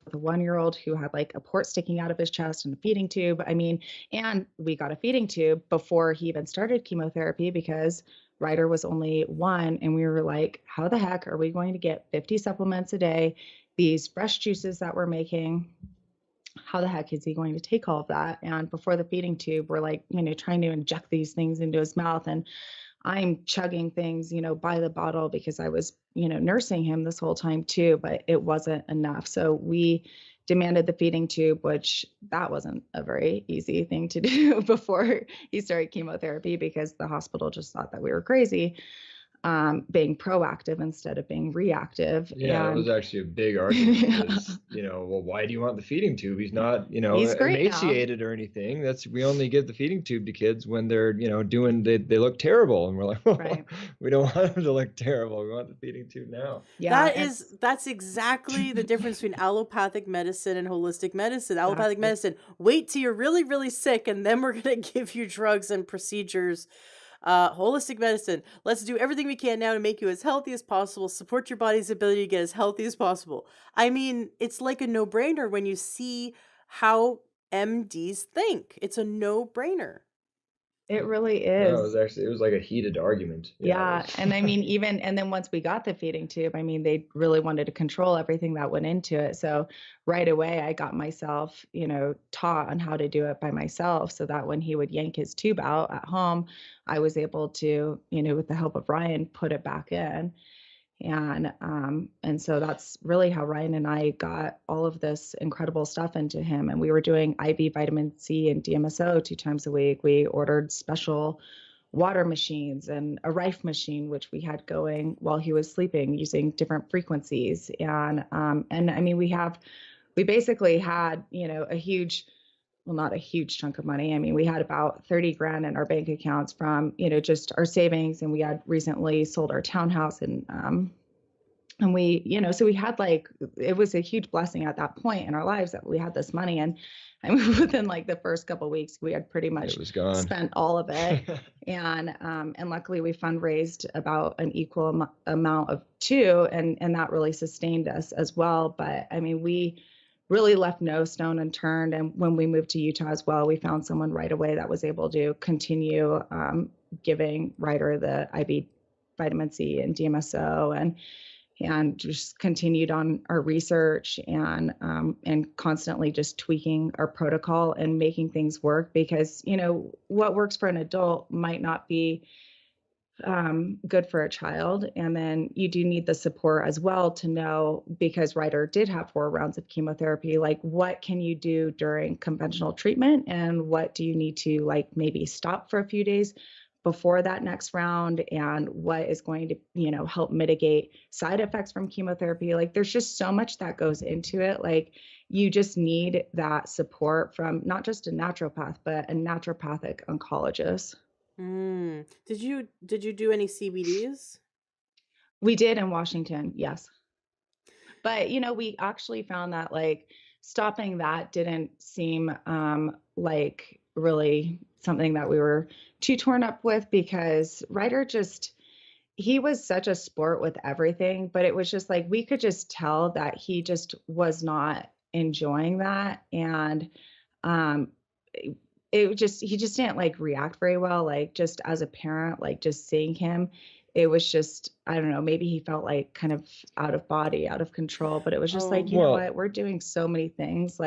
with a 1-year-old who had like a port sticking out of his chest and a feeding tube. I mean, and we got a feeding tube before he even started chemotherapy because Ryder was only 1. And we were like, how the heck are we going to get 50 supplements a day? These fresh juices that we're making, how the heck is he going to take all of that? And before the feeding tube, we're like, trying to inject these things into his mouth. And I'm chugging things, by the bottle because I was, nursing him this whole time too, but it wasn't enough. So we demanded the feeding tube, which that wasn't a very easy thing to do before he started chemotherapy because the hospital just thought that we were crazy. being proactive instead of being reactive. Yeah, that was And actually a big argument is, well, why do you want the feeding tube? He's not, he's great now. emaciated or anything. We only give the feeding tube to kids when they're, they look terrible. And we're like, well, Right. we don't want them to look terrible. We want the feeding tube now. Yeah. And That's exactly the difference between allopathic medicine and holistic medicine. Allopathic exactly. medicine, wait till you're really, really sick, and then we're gonna give you drugs and procedures. Holistic medicine, let's do everything we can now to make you as healthy as possible, support your body's ability to get as healthy as possible. I mean, it's like a no-brainer when you see how MDs think. It's a no-brainer. It really No, is. it was like a heated argument. Yeah, it Yeah. was. And I mean, and then once we got the feeding tube, I mean, they really wanted to control everything that went into it. So right away, I got myself, taught on how to do it by myself so that when he would yank his tube out at home, I was able to, with the help of Ryan, put it back in. And so that's really how Ryan and I got all of this incredible stuff into him. And we were doing IV vitamin C and DMSO 2 times a week. We ordered special water machines and a Rife machine, which we had going while he was sleeping using different frequencies. And I mean, we basically had, a huge, well, not a huge chunk of money. I mean, we had about 30 grand in our bank accounts from, just our savings. And we had recently sold our townhouse and we, so we had it was a huge blessing at that point in our lives that we had this money. And I mean, within the first couple of weeks, we had pretty much It was gone. spent all of it. And luckily we fundraised about an equal amount of two, and that really sustained us as well. But I mean, we really left no stone unturned. And when we moved to Utah as well, we found someone right away that was able to continue giving Ryder the IV vitamin C and DMSO and just continued on our research and constantly just tweaking our protocol and making things work, because what works for an adult might not be good for a child. And then you do need the support as well to know, because Ryder did have 4 rounds of chemotherapy, what can you do during conventional treatment, and what do you need to maybe stop for a few days before that next round, and what is going to help mitigate side effects from chemotherapy. There's just so much that goes into it. You just need that support from not just a naturopath, but a naturopathic oncologist. Did you do any CBDs? We did in Washington, yes. But we actually found that stopping that didn't seem like really something that we were too torn up with, because Ryder he was such a sport with everything, but it was just we could just tell that he just was not enjoying that. And he just didn't react very well, just as a parent, just seeing him, it was just, I don't know, maybe he felt kind of out of body, out of control. But it was just you know what, we're doing so many things.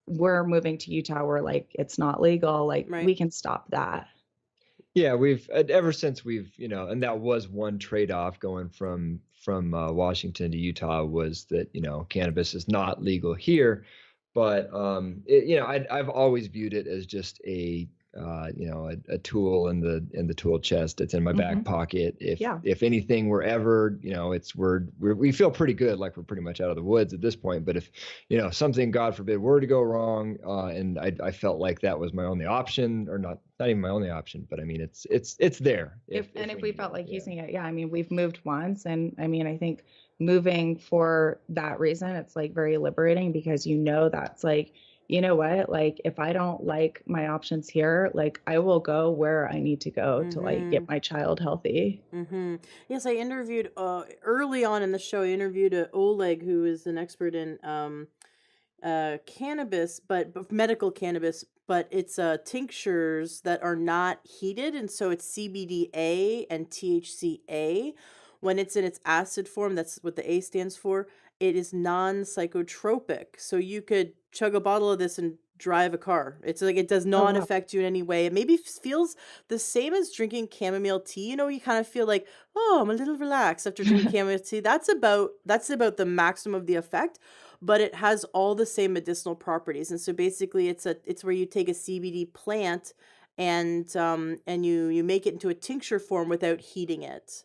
We're moving to Utah where it's not legal. Right. We can stop that. Yeah, we've ever since we've, and that was one trade-off going from Washington to Utah, was that, cannabis is not legal here. But I've always viewed it as just a tool in the tool chest. It's in my back pocket. If anything were ever, we feel pretty good, we're pretty much out of the woods at this point. But if something, God forbid, were to go wrong, and I felt like that was my only option, or not even my only option, but I mean it's there. If we felt like using it, yeah. I mean, we've moved once, and I mean, I think moving for that reason, it's very liberating, because that's you know what, if I don't like my options here, I will go where I need to go to get my child healthy. Yes, I interviewed early on in the show. I interviewed Oleg, who is an expert in cannabis, but medical cannabis, but it's tinctures that are not heated, and so it's CBDA and THCA. When it's in its acid form, that's what the A stands for, it is non-psychotropic. So you could chug a bottle of this and drive a car. It's it does not affect you in any way. It maybe feels the same as drinking chamomile tea. You kind of feel oh, I'm a little relaxed after drinking chamomile tea. That's about the maximum of the effect, but it has all the same medicinal properties. And so basically it's where you take a CBD plant and you make it into a tincture form without heating it.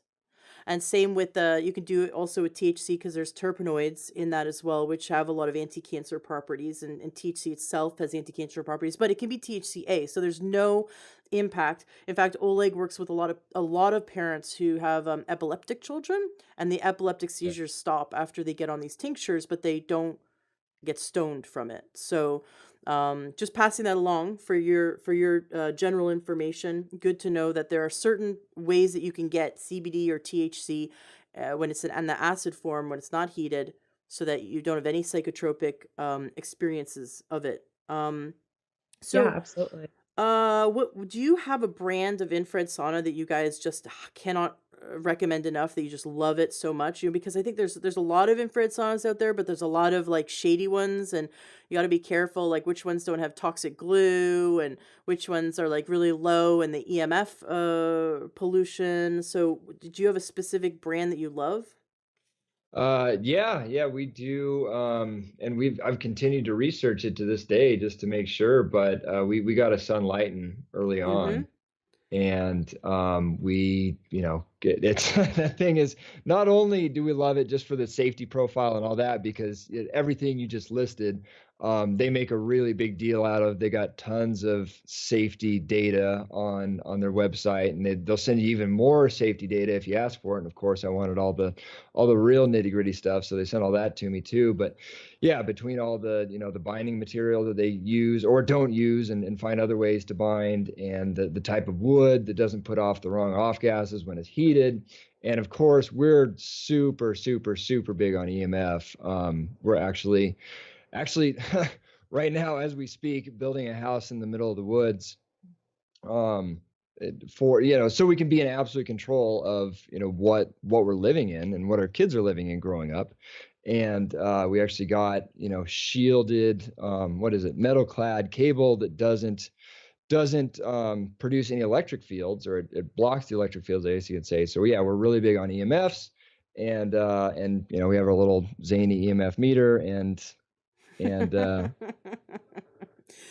And same with the, you can do it also with THC because there's terpenoids in that as well, which have a lot of anti-cancer properties, and THC itself has anti-cancer properties, but it can be THCA. So there's no impact. In fact, Oleg works with a lot of parents who have epileptic children, and the epileptic seizures stop after they get on these tinctures, but they don't get stoned from it. So just passing that along for your general information. Good to know that there are certain ways that you can get CBD or THC when it's in the acid form, when it's not heated, so that you don't have any psychotropic experiences of it. Yeah, So absolutely. what do you have a brand of infrared sauna that you guys just cannot recommend enough, that you just love it so much? You know, because I think there's a lot of infrared saunas out there, but there's a lot of like shady ones, and you got to be careful like which ones don't have toxic glue and which ones are like really low in the EMF pollution. So did you have a specific brand that you love? Yeah, we do. And I've continued to research it to this day just to make sure, but we got a Sunlighten early Mm-hmm. on. And we, it's that thing is, not only do we love it just for the safety profile and all that, because everything you just listed, they make a really big deal out of. They got tons of safety data on their website, and they'll send you even more safety data if you ask for it. And of course, I wanted all the real nitty gritty stuff, so they sent all that to me too. But yeah, between all the the binding material that they use or don't use, and find other ways to bind, and the type of wood that doesn't put off the wrong off gases when it's heated. And of course, we're super super super big on EMF. We're actually right now as we speak building a house in the middle of the woods, um for so we can be in absolute control of what we're living in and what our kids are living in growing up. And we actually got shielded, what is it, metal clad cable that doesn't produce any electric fields, or it blocks the electric fields, I guess you could say. So yeah, we're really big on EMFs. And we have our little zany EMF meter, and yeah.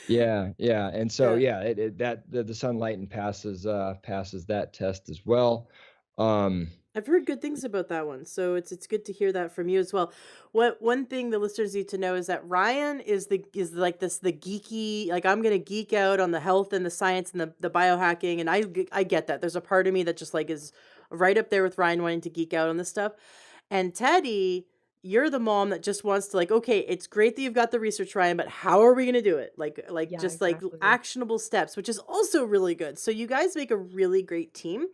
And so Yeah. yeah, the Sunlighten passes that test as well. Um, I've heard good things about that one, so it's good to hear that from you as well. What one thing the listeners need to know is that Ryan is like this, the geeky, like I'm gonna geek out on the health and the science and the biohacking, and I get that. There's a part of me that just like is right up there with Ryan wanting to geek out on this stuff. And Teddy, you're the mom that just wants to like, okay, it's great that you've got the research, Ryan, but how are we gonna do it? Like Yeah, just like exactly. actionable steps, which is also really good. So you guys make a really great team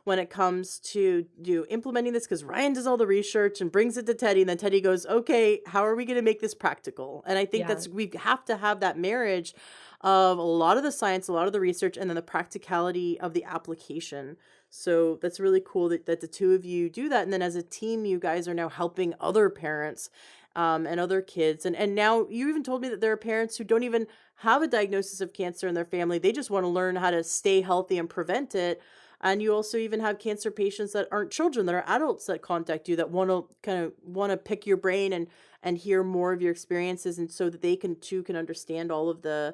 when it comes to do implementing this, because Ryan does all the research and brings it to Teddy, and then Teddy goes, okay, how are we going to make this practical? And I think Yeah. that's, we have to have that marriage of a lot of the science, a lot of the research, and then the practicality of the application. So that's really cool that the two of you do that. And then as a team, you guys are now helping other parents and other kids. And now you even told me that there are parents who don't even have a diagnosis of cancer in their family. They just want to learn how to stay healthy and prevent it. And you also even have cancer patients that aren't children, that are adults, that contact you, that want to pick your brain and hear more of your experiences, and so that they can understand all of the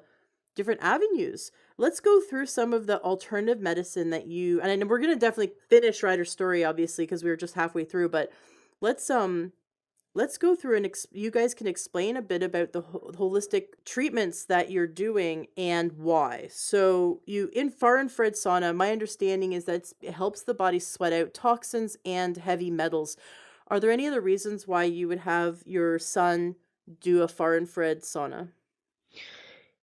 different avenues. Let's go through some of the alternative medicine that you, and we're going to definitely finish Ryder's story obviously because we were just halfway through, but let's let's go through and you guys can explain a bit about the holistic treatments that you're doing and why. So, you in far infrared sauna, my understanding is that it helps the body sweat out toxins and heavy metals. Are there any other reasons why you would have your son do a far infrared sauna?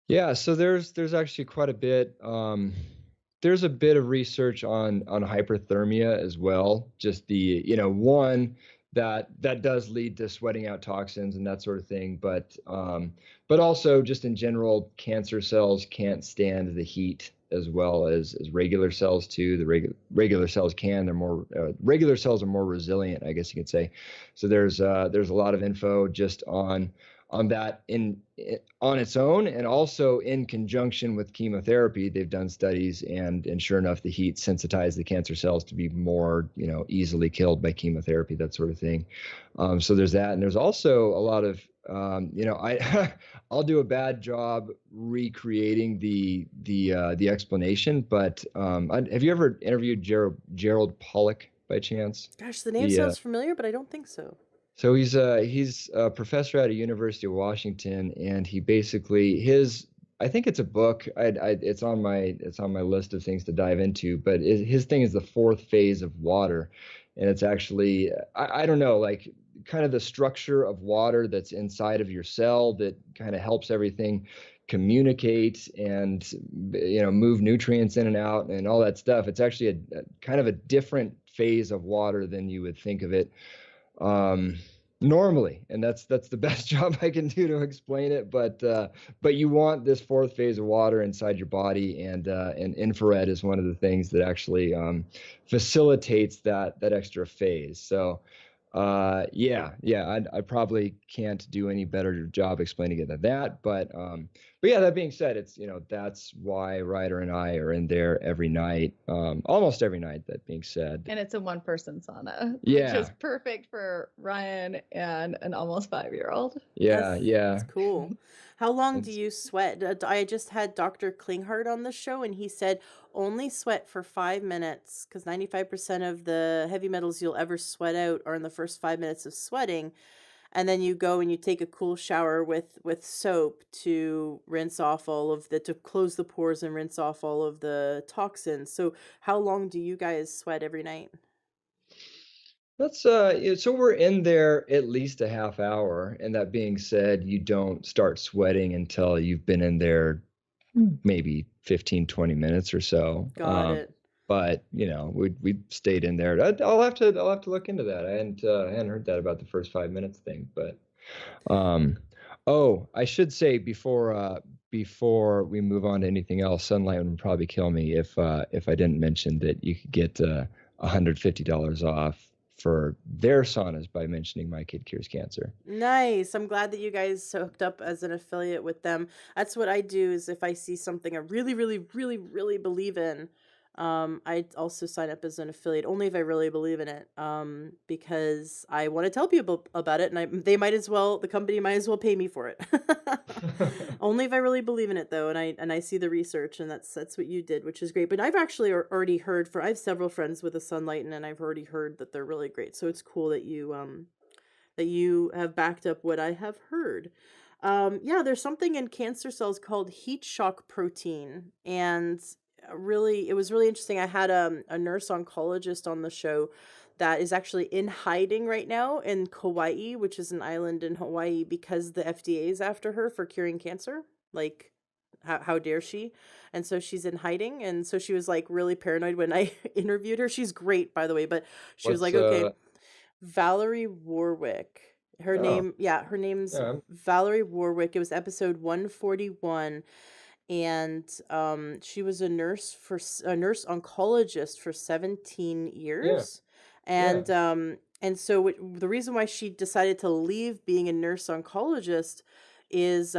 Yeah, so there's actually quite a bit. There's a bit of research on hyperthermia as well. Just the one that does lead to sweating out toxins and that sort of thing. But also just in general, cancer cells can't stand the heat as well as regular cells too. The regular cells can. They're more regular cells are more resilient, I guess you could say. So there's a lot of info just on that on its own, and also in conjunction with chemotherapy. They've done studies, and sure enough, the heat sensitized the cancer cells to be more easily killed by chemotherapy, that sort of thing. So there's that, and there's also a lot of I I'll do a bad job recreating the explanation, but have you ever interviewed Gerald Pollack? by chance? Gosh, the name The sounds familiar, but I don't think so. So he's a professor at a University of Washington, and he basically his I think it's a book. It's on my list of things to dive into. But his thing is the fourth phase of water, and it's actually I don't know, like kind of the structure of water that's inside of your cell that kind of helps everything communicate and move nutrients in and out and all that stuff. It's actually a kind of a different phase of water than you would think of it um normally, and that's the best job I can do to explain it. But you want this fourth phase of water inside your body, and infrared is one of the things that actually facilitates that extra phase. So I probably can't do any better job explaining it than that, but yeah, that being said, it's that's why Ryder and I are in there every night, almost every night, that being said. And it's a one-person sauna, which Yeah. is perfect for Ryan and an almost 5-year-old. Yeah, That's cool. How long do It's- you sweat? I just had Dr. Klinghardt on the show, and he said only sweat for 5 minutes because 95% of the heavy metals you'll ever sweat out are in the first 5 minutes of sweating. And then you go and you take a cool shower with soap to rinse off to close the pores and rinse off all of the toxins. So how long do you guys sweat every night? That's so we're in there at least a half hour, and that being said, you don't start sweating until you've been in there maybe 15-20 minutes or so. Got it. But we stayed in there. I'll have to look into that. I hadn't heard that about the first 5 minutes thing. But oh, I should say before we move on to anything else, Sunlight would probably kill me if I didn't mention that you could get $150 off for their saunas by mentioning My Kid Cures Cancer. Nice. I'm glad that you guys hooked up as an affiliate with them. That's what I do is if I see something I really, really, really, really believe in, I also sign up as an affiliate only if I really believe in it. Because I want to tell people about it, and the company might as well pay me for it. Only if I really believe in it though, and I see the research, and that's what you did, which is great. But I've actually already heard I have several friends with a Sunlight, and I've already heard that they're really great. So it's cool that you have backed up what I have heard. Yeah, there's something in cancer cells called heat shock protein, and it was really interesting. I had a nurse oncologist on the show that is actually in hiding right now in Kauai, which is an island in Hawaii, because the FDA is after her for curing cancer. Like, how dare she? And so she's in hiding, and so she was like really paranoid when I interviewed her. She's great, by the way, but she was like, okay. Valerie Warwick. Her name's Yeah. Valerie Warwick. It was episode 141, and she was a nurse oncologist for 17 years. And so the reason why she decided to leave being a nurse oncologist is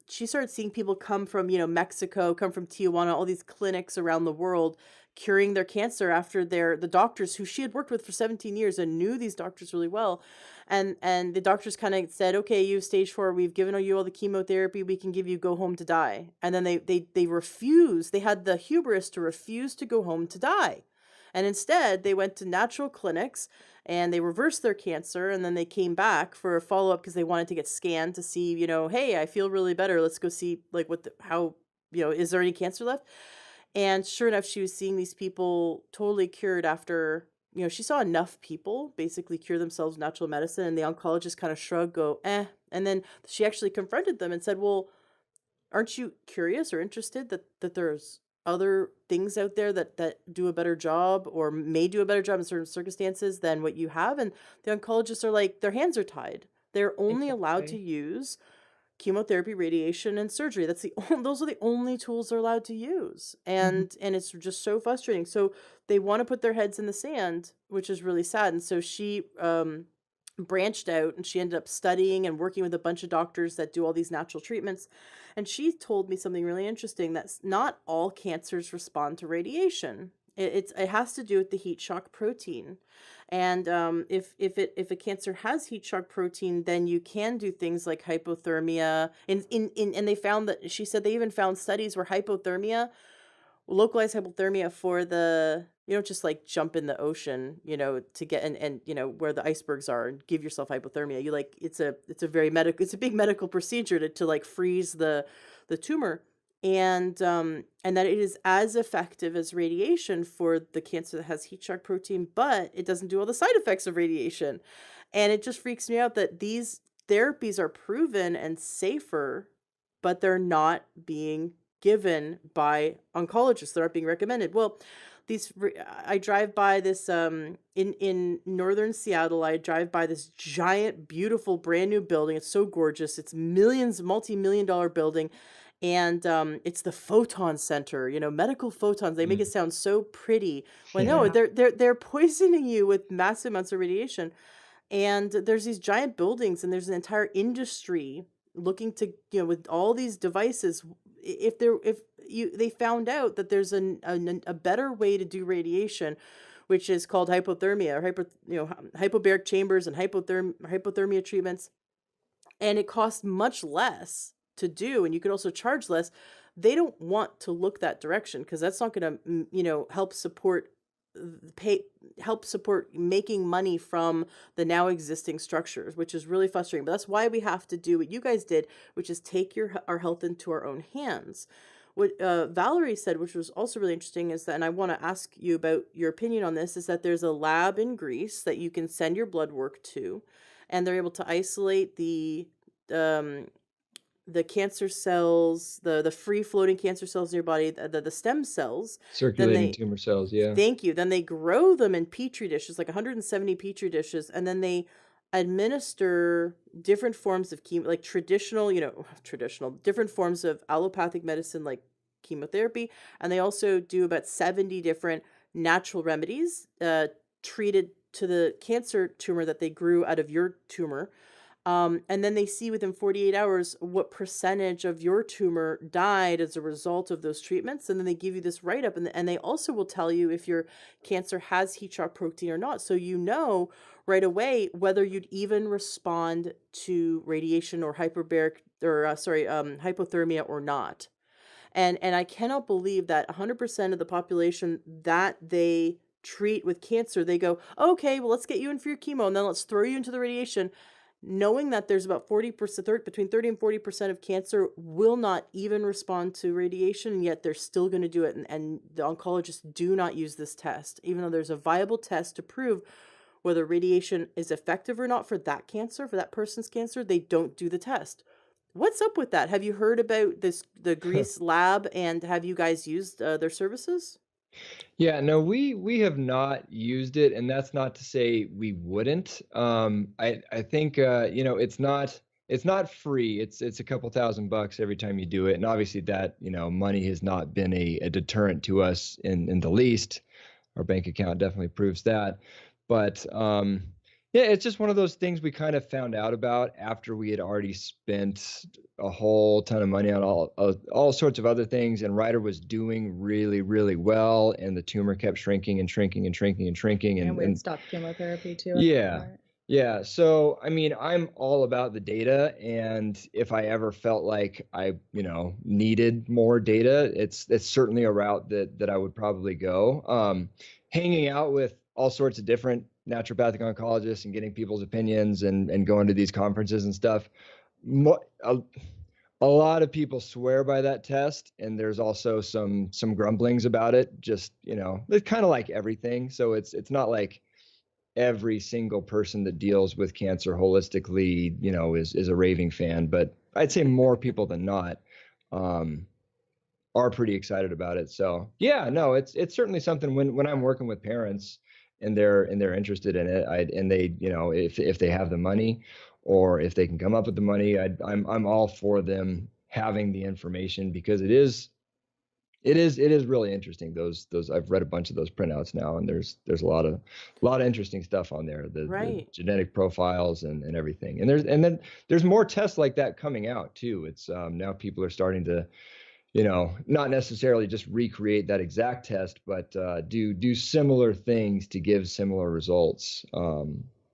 she started seeing people come from Mexico, come from Tijuana, all these clinics around the world curing their cancer after the doctors who she had worked with for 17 years and knew these doctors really well, and the doctors kind of said, okay, you have stage 4, we've given you all the chemotherapy, we can give you, go home to die. And then they refused. They had the hubris to refuse to go home to die, and instead they went to natural clinics and they reversed their cancer, and then they came back for a follow-up because they wanted to get scanned to see, hey, I feel really better, let's go see like is there any cancer left. And sure enough, she was seeing these people totally cured after, she saw enough people basically cure themselves with natural medicine, and the oncologist kind of shrugged, go, eh. And then she actually confronted them and said, well, aren't you curious or interested that there's other things out there that do a better job or may do a better job in certain circumstances than what you have? And the oncologists are like, their hands are tied. They're only allowed to use chemotherapy, radiation, and surgery. Those are the only tools they're allowed to use. And it's just so frustrating. So they want to put their heads in the sand, which is really sad. And so she branched out, and she ended up studying and working with a bunch of doctors that do all these natural treatments. And she told me something really interesting, that not all cancers respond to radiation. It has to do with the heat shock protein. And if a cancer has heat shock protein, then you can do things like hypothermia. And they found that, she said they even found studies where localized hypothermia for the You don't just like jump in the ocean, to get and where the icebergs are and give yourself hypothermia. You like it's a very medical it's a big medical procedure to like freeze the tumor, and that it is as effective as radiation for the cancer that has heat shock protein, but it doesn't do all the side effects of radiation. And it just freaks me out that these therapies are proven and safer, but they're not being given by oncologists. They're not being recommended. Well, I drive by this in northern Seattle. I drive by this giant, beautiful, brand new building. It's so gorgeous. It's millions, multi-million dollar building, and it's the photon center. Medical photons. They make it Mm. sound so pretty. Well, no, Yeah. they're poisoning you with massive amounts of radiation. And there's these giant buildings, and there's an entire industry looking to, with all these devices. If they found out that there's a better way to do radiation, which is called hypothermia or hypobaric chambers and hypothermia treatments, and it costs much less to do, and you could also charge less. They don't want to look that direction because that's not going to, pay help support making money from the now existing structures, which is really frustrating. But that's why we have to do what you guys did, which is take our health into our own hands. What Valerie said, which was also really interesting, is that, and I want to ask you about your opinion on this, is that there's a lab in Greece that you can send your blood work to, and they're able to isolate um, the cancer cells, the free floating cancer cells in your body, the stem cells. Then Circulating they tumor cells, yeah. Thank you. Then they grow them in petri dishes, like 170 petri dishes, and then they administer different forms of chemo, like traditional, different forms of allopathic medicine, like chemotherapy, and they also do about 70 different natural remedies, treated to the cancer tumor that they grew out of your tumor. And then they see within 48 hours what percentage of your tumor died as a result of those treatments. And then they give you this write up. And they also will tell you if your cancer has heat shock protein or not. So you know right away whether you'd even respond to radiation or hypothermia or not. And I cannot believe that 100% of the population that they treat with cancer, they go, okay, well, let's get you in for your chemo and then let's throw you into the radiation, knowing that there's about 40%, between 30 and 40% of cancer will not even respond to radiation, and yet they're still going to do it. And the oncologists do not use this test, even though there's a viable test to prove whether radiation is effective or not for that cancer, for that person's cancer. They don't do the test. What's up with that? Have you heard about the Greece lab, and have you guys used their services? Yeah, no, we have not used it, and that's not to say we wouldn't. I think it's not free. It's a couple $1,000 every time you do it, and obviously that money has not been a deterrent to us in the least. Our bank account definitely proves that. But yeah, it's just one of those things we kind of found out about after we had already spent a whole ton of money on all sorts of other things, and Ryder was doing really, really well, and the tumor kept shrinking and shrinking and shrinking and shrinking, And we had and stopped chemotherapy too at that yeah. point. Yeah. So, I mean, I'm all about the data. And if I ever felt like I, needed more data, it's certainly a route that I would probably go. Hanging out with all sorts of different naturopathic oncologists and getting people's opinions and going to these conferences and stuff. A lot of people swear by that test, and there's also some grumblings about it. Just, it's kind of like everything. So it's not like every single person that deals with cancer holistically, is a raving fan, but I'd say more people than not are pretty excited about it. So yeah, no, it's certainly something when I'm working with parents and they're interested in it, and they, if they have the money or if they can come up with the money, I'm all for them having the information, because it is really interesting. Those I've read a bunch of those printouts now, and there's a lot of interesting stuff on there. The Right. genetic profiles and everything. And then there's more tests like that coming out too. It's now people are starting to, not necessarily just recreate that exact test, but do similar things to give similar results.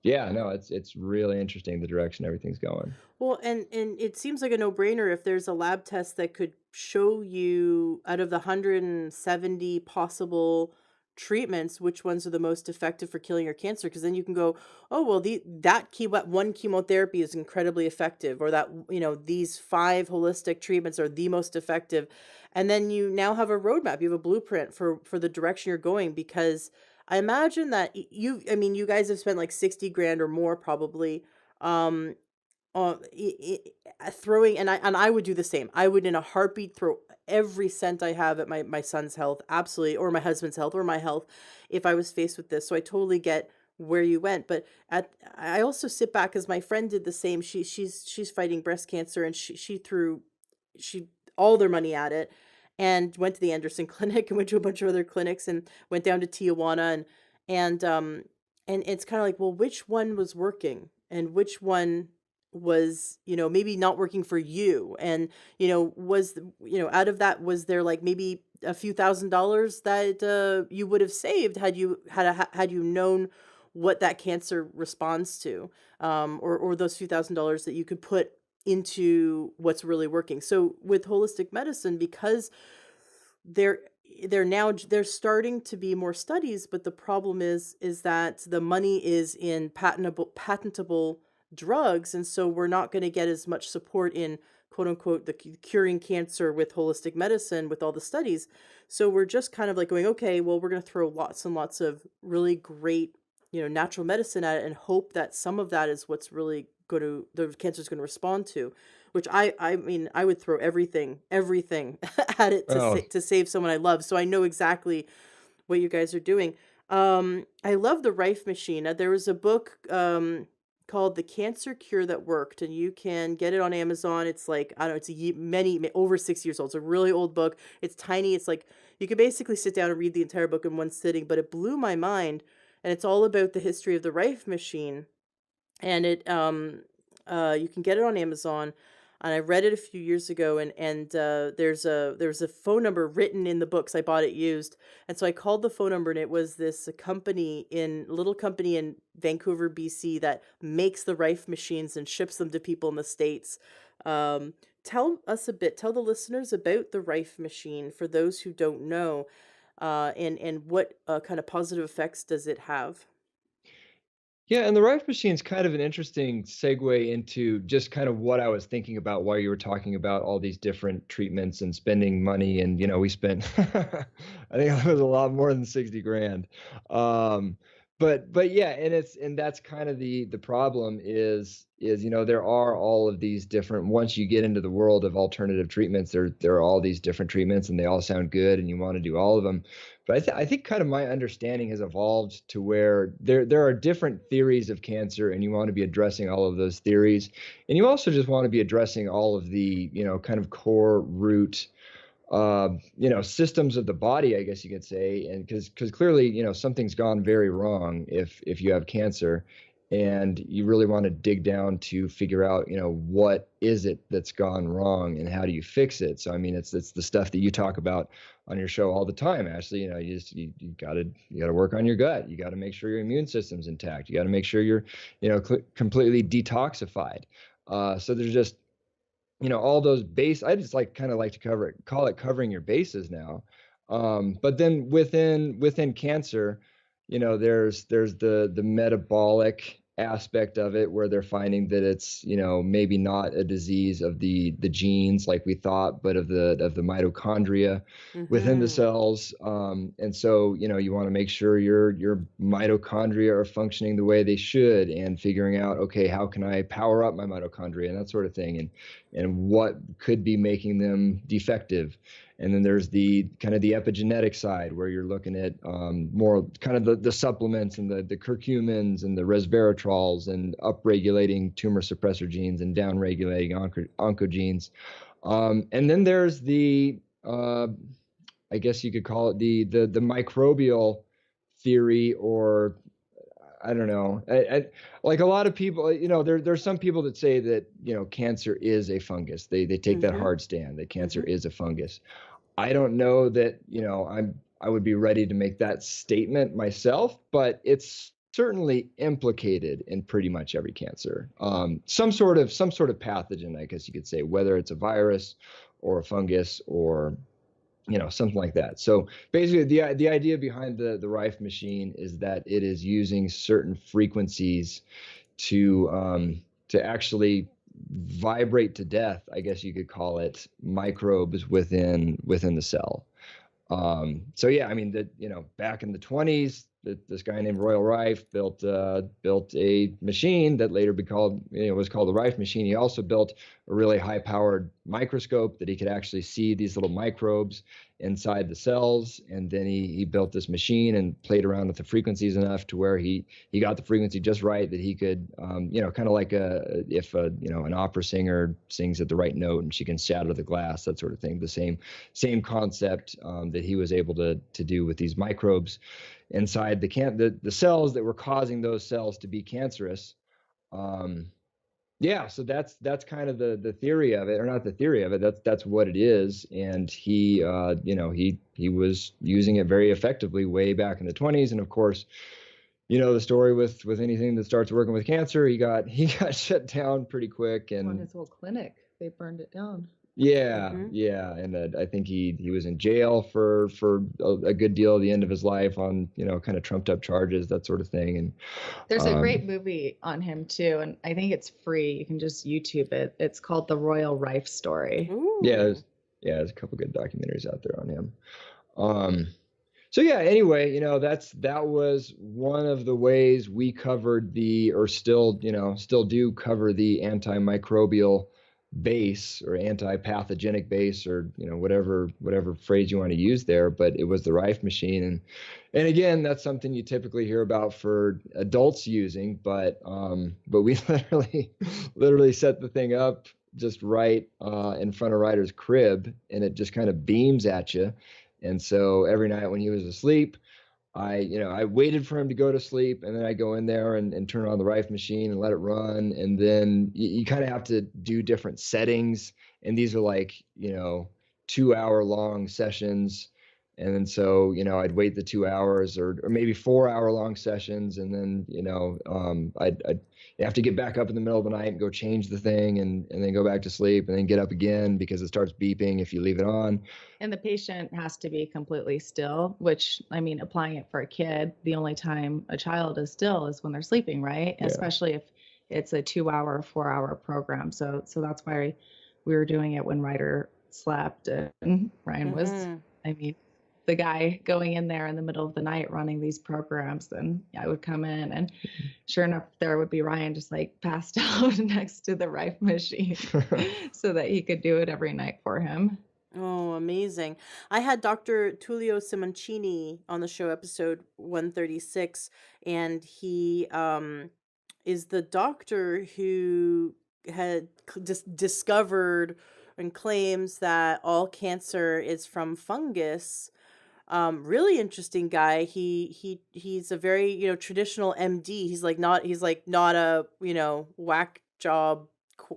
Yeah, no, it's really interesting the direction everything's going. Well, and it seems like a no-brainer if there's a lab test that could show you out of the 170 possible treatments, which ones are the most effective for killing your cancer, because then you can go, oh well, that one chemotherapy is incredibly effective, or that, these 5 holistic treatments are the most effective. And then you now have a roadmap, you have a blueprint for the direction you're going. Because I imagine that you guys have spent like 60 grand or more probably, um throwing, and I would do the same. I would in a heartbeat throw every cent I have at my son's health, absolutely, or my husband's health, or my health, if I was faced with this. So I totally get where you went. But I also sit back, as my friend did the same. She's fighting breast cancer, and she threw she all their money at it, and went to the Anderson Clinic, and went to a bunch of other clinics, and went down to Tijuana, and it's kind of like, well, which one was working, and which one was, maybe not working for you? And, out of that, was there like maybe a few $1,000s that you would have saved had you known what that cancer responds to, or those few $1,000s that you could put into what's really working. So with holistic medicine, because they're they're starting to be more studies, but the problem is that the money is in patentable drugs, and so we're not going to get as much support in, quote unquote, the curing cancer with holistic medicine, with all the studies. So we're just kind of like going, okay, well, we're going to throw lots and lots of really great, natural medicine at it, and hope that some of that is what's really going to the cancer is going to respond to. Which I mean, I would throw everything at it Oh, to save someone I love. So I know exactly what you guys are doing. I love the Rife machine. There was a book called The Cancer Cure That Worked, and you can get it on Amazon. It's like, I don't know, it's over 6 years old. It's a really old book. It's tiny. It's like you could basically sit down and read the entire book in one sitting, but it blew my mind. And it's all about the history of the Rife machine. And you can get it on Amazon. And I read it a few years ago, and there's a phone number written in the books. I bought it used, and so I called the phone number, and it was this little company in Vancouver, BC, that makes the Rife machines and ships them to people in the States. Tell the listeners about the Rife machine, for those who don't know, and what kind of positive effects does it have? yeah, and the Rife machine is kind of an interesting segue into just kind of what I was thinking about while you were talking about all these different treatments and spending money. And, we spent, I think it was a lot more than 60 grand. Um, but yeah, and that's kind of the problem is, there are all of these different, once you get into the world of alternative treatments, there are all these different treatments, and they all sound good, and you want to do all of them. But I think kind of my understanding has evolved to where there are different theories of cancer, and you want to be addressing all of those theories. And you also just want to be addressing all of the, kind of core root, systems of the body, I guess you could say. And because clearly, something's gone very wrong if you have cancer, and you really want to dig down to figure out, what is it that's gone wrong, and how do you fix it? So, I mean, it's the stuff that you talk about on your show all the time, Ashley. You gotta work on your gut. You got to make sure your immune system's intact. You got to make sure you're, completely detoxified. So there's just, all those I just kind of like to call it covering your bases now. But then within cancer, there's the metabolic aspect of it, where they're finding that it's, maybe not a disease of the genes like we thought, but of the mitochondria within the Mm-hmm. cells. And so, you want to make sure your mitochondria are functioning the way they should, and figuring out, okay, how can I power up my mitochondria, and that sort of thing, and what could be making them defective. And then there's the kind of the epigenetic side, where you're looking at more kind of the supplements, and the curcumins and the resveratrols, and upregulating tumor suppressor genes and downregulating oncogenes. And then there's I guess you could call it the microbial theory, or I don't know. Like a lot of people, there's some people that say that, cancer is a fungus. They take that Mm-hmm. hard stand that cancer Mm-hmm. is a fungus. I don't know that, I would be ready to make that statement myself, but it's certainly implicated in pretty much every cancer. Some sort of pathogen, I guess you could say, whether it's a virus or a fungus, or something like that. So basically the idea behind the Rife machine is that it is using certain frequencies to actually vibrate to death, I guess you could call it, microbes within the cell. So yeah, I mean that, back in the 20s, this guy named Royal Rife built a machine that later was called the Rife machine. He also built a really high-powered microscope that he could actually see these little microbes inside the cells. And then he built this machine and played around with the frequencies enough to where he got the frequency just right that he could, kind of like if an opera singer sings at the right note and she can shatter the glass, that sort of thing. The same concept that he was able to do with these microbes inside the cells that were causing those cells to be cancerous. Yeah, so that's kind of the theory of it, or not the theory of it. That's what it is, and he was using it very effectively way back in the 20s, and of course, the story with anything that starts working with cancer, he got shut down pretty quick, On and his whole clinic, they burned it down. yeah, Mhm. yeah, and I think he was in jail for a good deal of the end of his life on kind of trumped up charges, that sort of thing, and There's a great um, movie on him too, and I think it's free. You can just YouTube it. It's called The Royal Rife Story. yeah, Ooh. there's a couple good documentaries out there on him. Um, so yeah, anyway, that was one of the ways we covered or still do cover the antimicrobial base or anti-pathogenic base, or whatever phrase you want to use there. But it was the Rife machine, and again, that's something you typically hear about for adults using, but we literally set the thing up just right in front of Ryder's crib, and it just kind of beams at you. And so every night when he was asleep, I waited for him to go to sleep, and then I go in there and turn on the Rife machine and let it run. And then you kind of have to do different settings. And these are like, 2-hour long sessions. And then so, I'd wait the 2 hours, or maybe 4-hour long sessions. And then, I'd have to get back up in the middle of the night and go change the thing, and then go back to sleep, and then get up again because it starts beeping if you leave it on. And the patient has to be completely still, which, I mean, applying it for a kid, the only time a child is still is when they're sleeping, right? Yeah. Especially if it's a 2-hour, 4-hour program. So that's why we were doing it when Ryder slept, and Ryan was, Mhm. I mean, the guy going in there in the middle of the night running these programs. And I would come in, and sure enough, there would be Ryan just like passed out next to the Rife machine so that he could do it every night for him. Oh, amazing. I had Dr. Tullio Simoncini on the show, episode 136, and he is the doctor who had discovered and claims that all cancer is from fungus. Really interesting guy. He's a very, traditional MD. He's like not a, whack job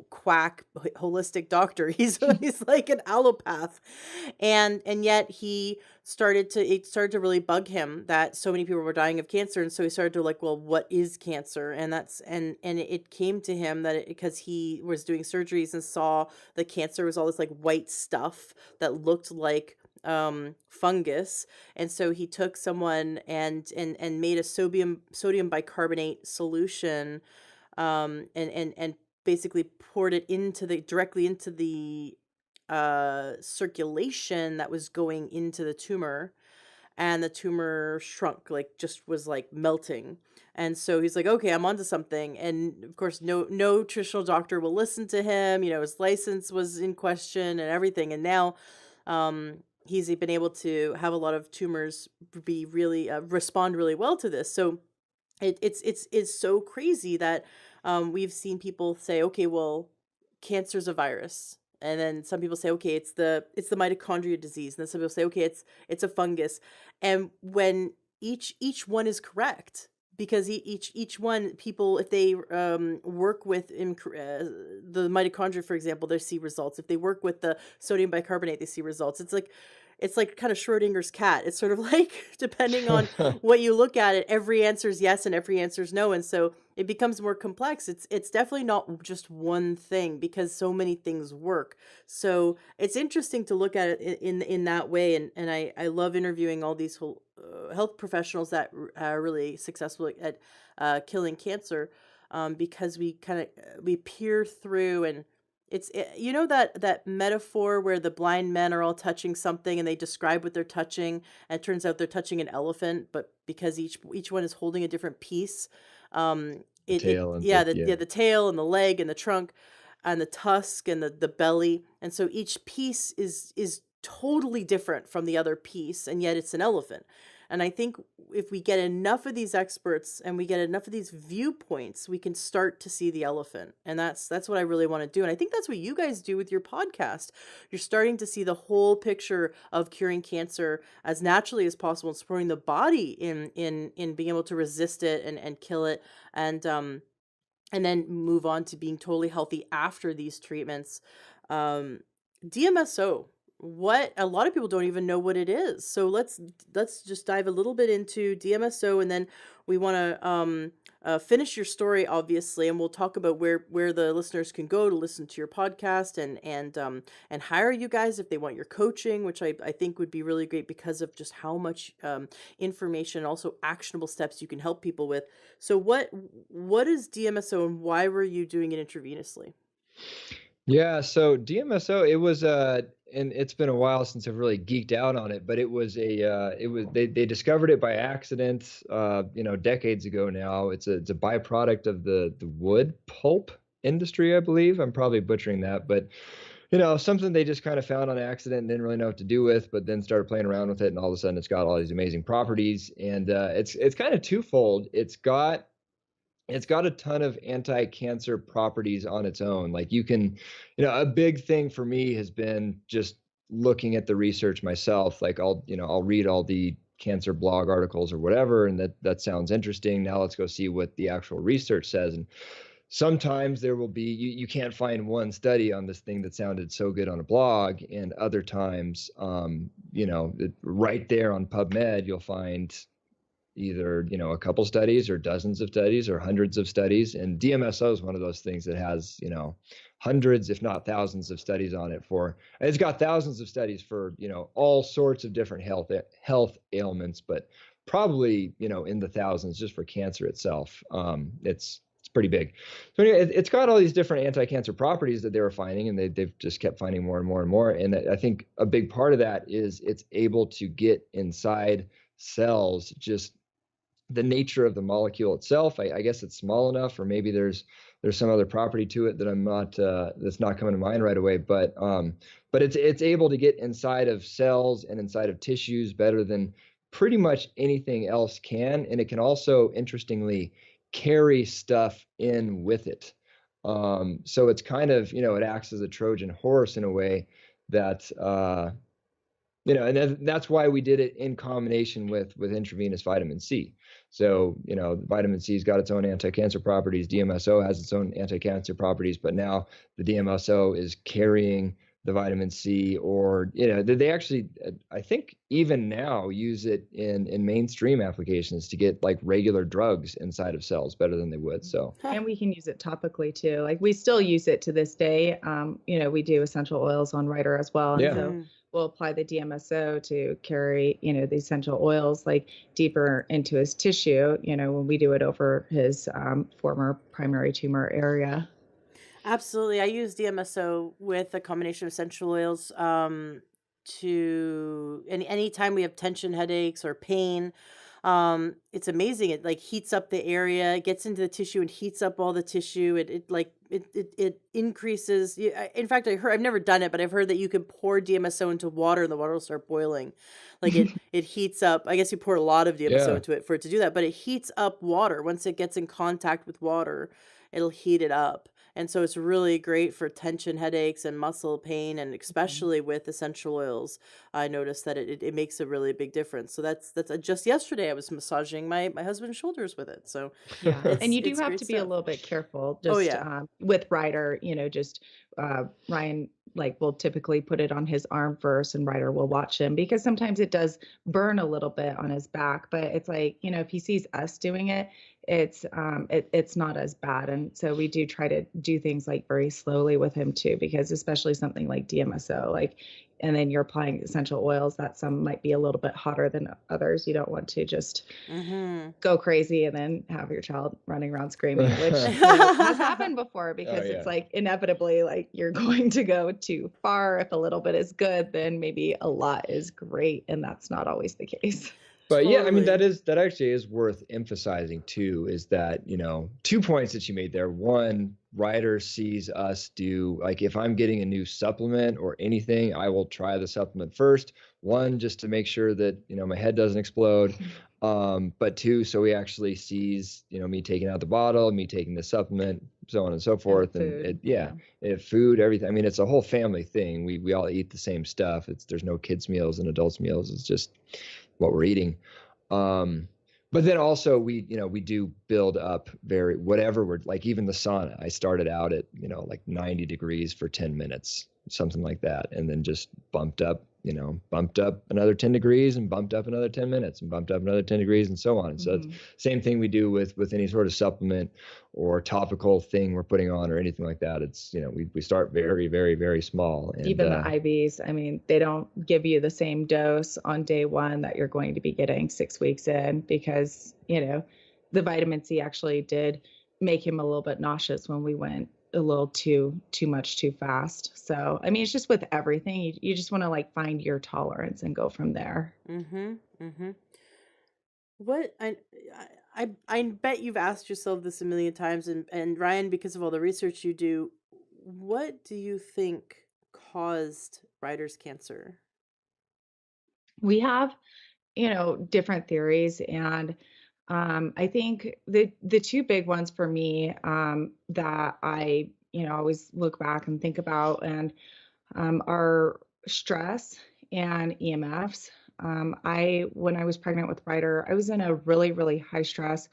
quack holistic doctor. He's like an allopath. And yet it started to really bug him that so many people were dying of cancer, and so he started to like, well, what is cancer? And it came to him that because he was doing surgeries and saw the cancer was all this like white stuff that looked like fungus. And so he took someone and made a sodium bicarbonate solution, and basically poured it directly into the circulation that was going into the tumor, and the tumor shrunk, like just was like melting. And so he's like, okay, I'm onto something. And of course, no traditional doctor will listen to him. His license was in question and everything. And now he's been able to have a lot of tumors be really respond really well to this. So it's so crazy that we've seen people say, okay, well, cancer's a virus. And then some people say, okay, it's the mitochondria disease. And then some people say, okay, it's a fungus. And when each one is correct, because each one, people, if they work with the mitochondria, for example, they see results. If they work with the sodium bicarbonate, they see results. It's like it's like kind of Schrodinger's cat. It's sort of like depending on what you look at it, every answer is yes and every answer is no. And so it becomes more complex. It's definitely not just one thing because so many things work. So it's interesting to look at it in that way. And I love interviewing all these whole, health professionals that are really successful at killing cancer, because we kind of we peer through, and you know that metaphor where the blind men are all touching something and they describe what they're touching, and it turns out they're touching an elephant, but because each one is holding a different piece. It Tail and yeah, the yeah. the tail and the leg and the trunk and the tusk and the belly, and so each piece is totally different from the other piece, and yet it's an elephant. And I think if we get enough of these experts and we get enough of these viewpoints, we can start to see the elephant. And that's what I really want to do. And I think that's what you guys do with your podcast. You're starting to see the whole picture of curing cancer as naturally as possible and supporting the body in being able to resist it and kill it, and then move on to being totally healthy after these treatments. Um, DMSO, what a lot of people don't even know what it is. So let's just dive a little bit into DMSO, and then we want to finish your story, obviously, and we'll talk about where the listeners can go to listen to your podcast and hire you guys if they want your coaching, which I think would be really great because of just how much information and also actionable steps you can help people with. So what is DMSO and why were you doing it intravenously? Yeah, so DMSO, it was and it's been a while since I've really geeked out on it, but it was they discovered it by accident, decades ago now. It's a byproduct of the wood pulp industry, I believe. I'm probably butchering that, but something they just kind of found on accident and didn't really know what to do with, but then started playing around with it, and all of a sudden it's got all these amazing properties, and it's kind of twofold. It's got a ton of anti-cancer properties on its own. Like you can, a big thing for me has been just looking at the research myself. Like I'll read all the cancer blog articles or whatever, and that sounds interesting. Now let's go see what the actual research says. And sometimes there will be, you can't find one study on this thing that sounded so good on a blog, and other times, right there on PubMed, you'll find either a couple studies or dozens of studies or hundreds of studies, and DMSO is one of those things that has hundreds if not thousands of studies on it. It's got thousands of studies for all sorts of different health ailments, but probably in the thousands just for cancer itself. It's pretty big. So anyway, it's got all these different anti-cancer properties that they were finding, and they've just kept finding more and more and more. And I think a big part of that is it's able to get inside cells. Just the nature of the molecule itself, I guess it's small enough, or maybe there's some other property to it that I'm not that's not coming to mind right away. But it's able to get inside of cells and inside of tissues better than pretty much anything else can, and it can also, interestingly, carry stuff in with it. So it's kind of it acts as a Trojan horse in a way that and that's why we did it in combination with intravenous vitamin C. So, vitamin C's got its own anti-cancer properties. DMSO has its own anti-cancer properties, but now the DMSO is carrying the vitamin C, or, they actually, I think even now use it in mainstream applications to get like regular drugs inside of cells better than they would. So, and we can use it topically too. Like we still use it to this day. We do essential oils on Ryder as well. And so we'll apply the DMSO to carry, the essential oils like deeper into his tissue, when we do it over his former primary tumor area. Absolutely. I use DMSO with a combination of essential oils to anytime we have tension headaches or pain. It's amazing. It like heats up the area, it gets into the tissue and heats up all the tissue. It increases. In fact, I've never done it, but I've heard that you can pour DMSO into water and the water will start boiling. Like it heats up. I guess you pour a lot of DMSO into it for it to do that, but it heats up water. Once it gets in contact with water, it'll heat it up. And so it's really great for tension headaches and muscle pain, and especially with essential oils. I noticed that it makes a really big difference. So that's just yesterday I was massaging my husband's shoulders with it. So and you do have to be a little bit careful just with Ryder, Ryan like we'll typically put it on his arm first and Ryder will watch him because sometimes it does burn a little bit on his back, but it's like, if he sees us doing it, it's not as bad. And so we do try to do things like very slowly with him too, because especially something like DMSO, like, and then you're applying essential oils that some might be a little bit hotter than others. You don't want to just go crazy and then have your child running around screaming, which has happened before because it's like inevitably like you're going to go too far. If a little bit is good, then maybe a lot is great. And that's not always the case. But yeah, I mean, that actually is worth emphasizing too, is that, 2 points that you made there. One, Ryder sees us do, like, if I'm getting a new supplement or anything, I will try the supplement first. One, just to make sure that, my head doesn't explode. But two, so he actually sees, me taking out the bottle, me taking the supplement, so on and so forth. And food, everything. I mean, it's a whole family thing. We all eat the same stuff. There's no kids' meals and adults' meals. It's just what we're eating. But then also we do build up whatever we're like, even the sauna, I started out at, like 90 degrees for 10 minutes, something like that. And then just bumped up another 10 degrees and bumped up another 10 minutes and bumped up another 10 degrees and so on. And so it's same thing we do with any sort of supplement or topical thing we're putting on or anything like that. It's, we start very, very, very small. And, even the IVs, I mean, they don't give you the same dose on day one that you're going to be getting 6 weeks in because, the vitamin C actually did make him a little bit nauseous when we went a little too much too fast. So, I mean, it's just with everything, you just want to like find your tolerance and go from there. What I bet you've asked yourself this a million times, and Ryan, because of all the research you do, what do you think caused Ryder's cancer? We have, different theories, and I think the two big ones for me that I always look back and think about and are stress and EMFs. When I was pregnant with Ryder, I was in a really, really high stress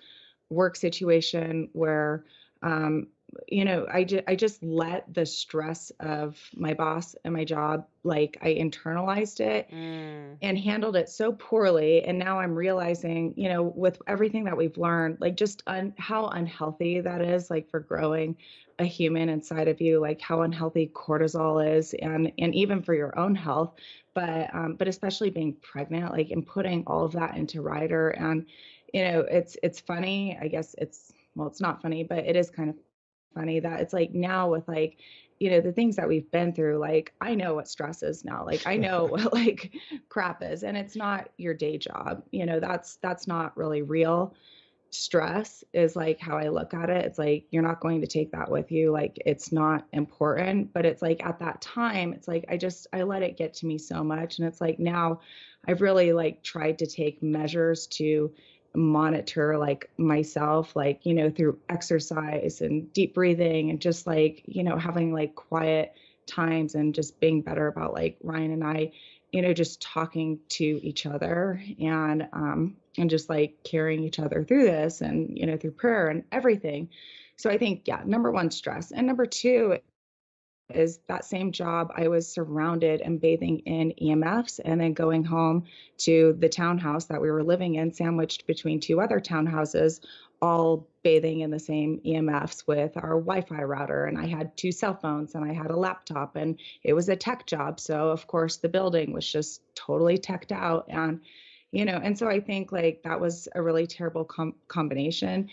work situation where I just let the stress of my boss and my job, like I internalized it and handled it so poorly. And now I'm realizing, with everything that we've learned, like just how unhealthy that is, like for growing a human inside of you, like how unhealthy cortisol is, and even for your own health, but especially being pregnant, like, and putting all of that into Ryder. And it's funny, I guess it's not funny, but it is kind of funny that it's like now with like the things that we've been through, like I know what stress is now, like I know what like crap is, and it's not your day job, that's not really real stress, is like how I look at it. It's like you're not going to take that with you, like it's not important. But it's like at that time, it's like I let it get to me so much, and it's like now I've really like tried to take measures to monitor like myself, like through exercise and deep breathing and just like having like quiet times and just being better about like Ryan and I just talking to each other and just like carrying each other through this and through prayer and everything. So I think number one, stress, and number two is that same job, I was surrounded and bathing in EMFs, and then going home to the townhouse that we were living in, sandwiched between two other townhouses, all bathing in the same EMFs with our Wi-Fi router. And I had 2 cell phones and I had a laptop, and it was a tech job. So of course the building was just totally teched out. And so I think like that was a really terrible combination.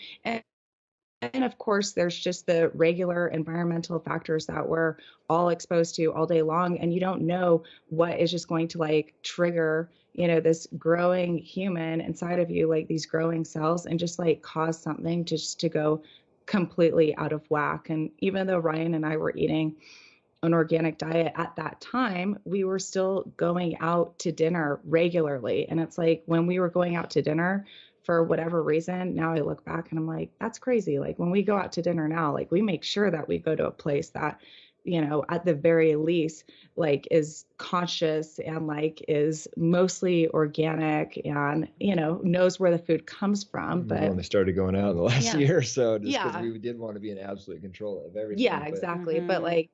And of course, there's just the regular environmental factors that we're all exposed to all day long. And you don't know what is just going to like trigger, this growing human inside of you, like these growing cells, and just like cause something just to go completely out of whack. And even though Ryan and I were eating an organic diet at that time, we were still going out to dinner regularly. And it's like when we were going out to dinner, for whatever reason, now I look back and I'm like, that's crazy. Like when we go out to dinner now, like we make sure that we go to a place that, at the very least, like is conscious and like is mostly organic and, knows where the food comes from. But we only started going out in the last year or so, just because we did want to be in absolute control of everything. Yeah, exactly. But like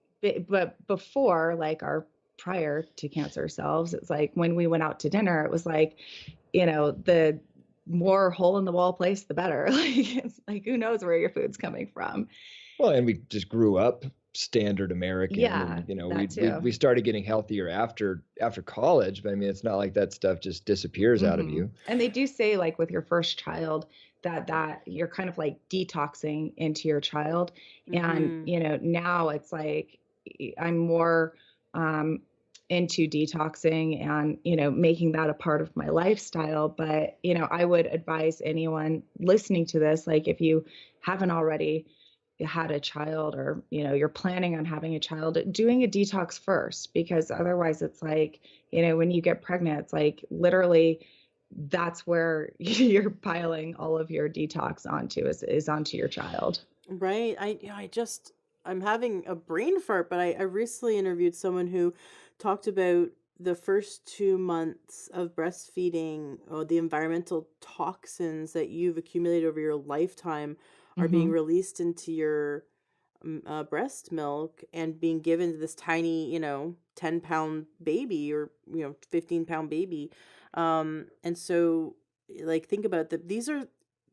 but before, like our prior to cancer selves, it's like when we went out to dinner, it was like, the more hole in the wall place, the better. Like, it's like, who knows where your food's coming from? Well, and we just grew up standard American, Yeah, and that we too. started getting healthier after college. But I mean, it's not like that stuff just disappears out of you. And they do say, like, with your first child, that you're kind of like detoxing into your child. And, Mm-hmm. now it's like I'm more um, into detoxing and, making that a part of my lifestyle. But, I would advise anyone listening to this, like, if you haven't already had a child, or you're planning on having a child, doing a detox first, because otherwise it's like, when you get pregnant, it's like literally that's where you're piling all of your detox onto, is onto your child. Right. I'm having a brain fart, but I recently interviewed someone who talked about the first 2 months of breastfeeding, or the environmental toxins that you've accumulated over your lifetime are being Hmm. released into your breast milk and being given to this tiny, 10-pound baby, or, 15-pound baby. And so, like, think about that. These are,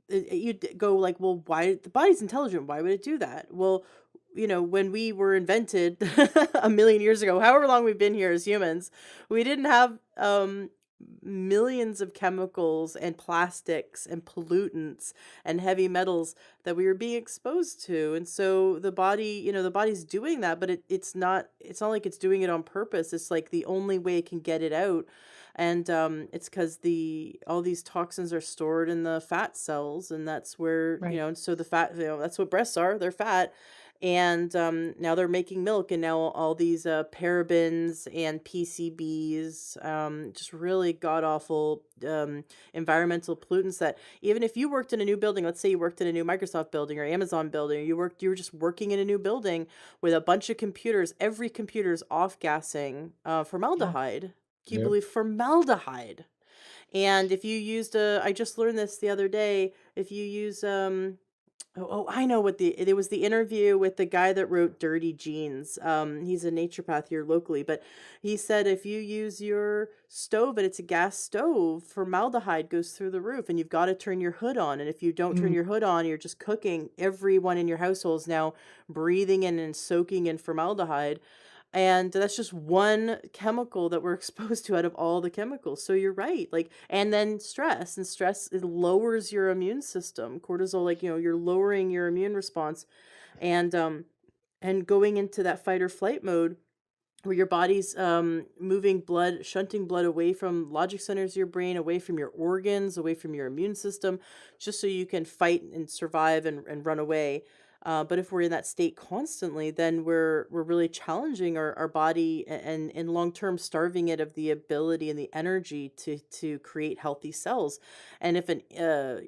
you'd go like, well, why, the body's intelligent, why would it do that? Well, when we were invented a million years ago, however long we've been here as humans, we didn't have millions of chemicals and plastics and pollutants and heavy metals that we were being exposed to. And so the body, the body's doing that, but it's not like it's doing it on purpose. It's like the only way it can get it out. And it's because all these toxins are stored in the fat cells, and that's where, Right. and so the fat, that's what breasts are, they're fat. And now they're making milk, and now all these parabens and PCBs, just really god awful environmental pollutants that, even if you worked in a new building, let's say you worked in a new Microsoft building or Amazon building, or you were just working in a new building with a bunch of computers, every computer's off gassing Yeah. formaldehyde. Can you Yep. believe formaldehyde? And if you used I just learned this the other day, if you use I know what it was, the interview with the guy that wrote Dirty Jeans. He's a naturopath here locally, but he said if you use your stove and it's a gas stove, formaldehyde goes through the roof, and you've got to turn your hood on. And if you don't turn Mm. your hood on, you're just cooking. Everyone in your household is now breathing in and soaking in formaldehyde. And that's just one chemical that we're exposed to out of all the chemicals. So you're right. Like, and then stress, it lowers your immune system. Cortisol, like, you're lowering your immune response, and going into that fight or flight mode, where your body's moving blood, shunting blood away from logic centers of your brain, away from your organs, away from your immune system, just so you can fight and survive and run away. But if we're in that state constantly, then we're really challenging our body, and in long term starving it of the ability and the energy to create healthy cells. And if an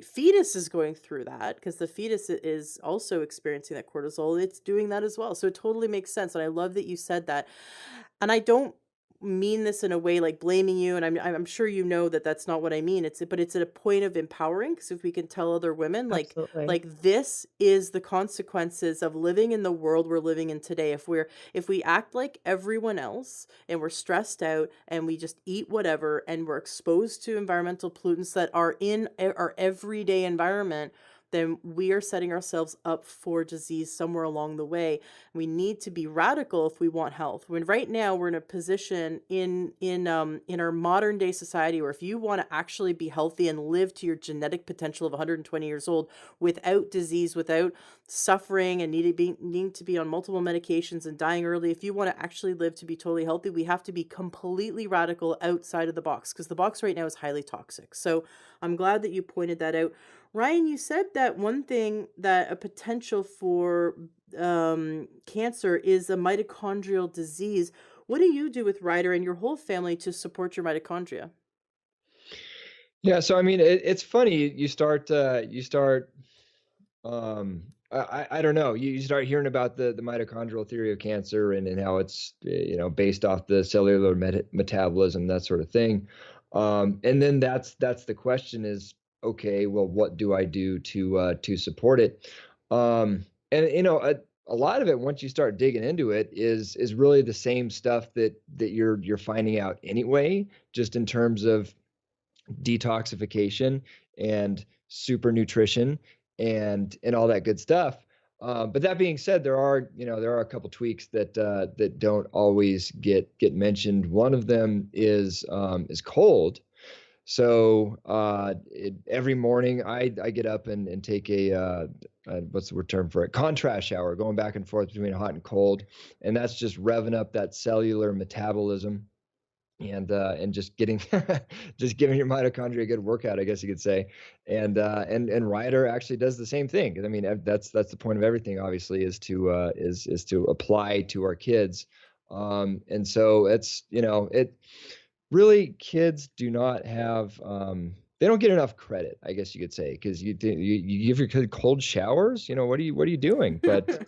fetus is going through that, because the fetus is also experiencing that cortisol, it's doing that as well. So it totally makes sense. And I love that you said that. And I don't mean this in a way like blaming you, and I'm sure you know that that's not what I mean. But it's at a point of empowering, because if we can tell other women, Absolutely. like this is the consequences of living in the world we're living in today. If we act like everyone else, and we're stressed out, and we just eat whatever, and we're exposed to environmental pollutants that are in our everyday environment, then we are setting ourselves up for disease somewhere along the way. We need to be radical if we want health. When right now we're in a position in our modern day society where, if you want to actually be healthy and live to your genetic potential of 120 years old without disease, without suffering, and needing to be on multiple medications and dying early, if you want to actually live to be totally healthy, we have to be completely radical outside of the box, because the box right now is highly toxic. So I'm glad that you pointed that out. Ryan, you said that one thing, that a potential for cancer is a mitochondrial disease. What do you do with Ryder and your whole family to support your mitochondria? Yeah. So I mean, it's funny. You start. I don't know. You start hearing about the mitochondrial theory of cancer, and how it's based off the cellular metabolism, that sort of thing. And then that's the question is, okay, well, what do I do to support it? And a lot of it, once you start digging into it, is really the same stuff that you're finding out anyway, just in terms of detoxification and super nutrition and all that good stuff. But that being said, there are a couple tweaks that don't always get mentioned. One of them is cold. So every morning I get up and take what's the word term for it? Contrast shower, going back and forth between hot and cold, and that's just revving up that cellular metabolism and just getting just giving your mitochondria a good workout, I guess you could say. And Ryder actually does the same thing. I mean, that's the point of everything, obviously, is to apply to our kids. And so it's, it really, kids do not have they don't get enough credit, I guess you could say, because you give your kid cold showers. What are you doing? But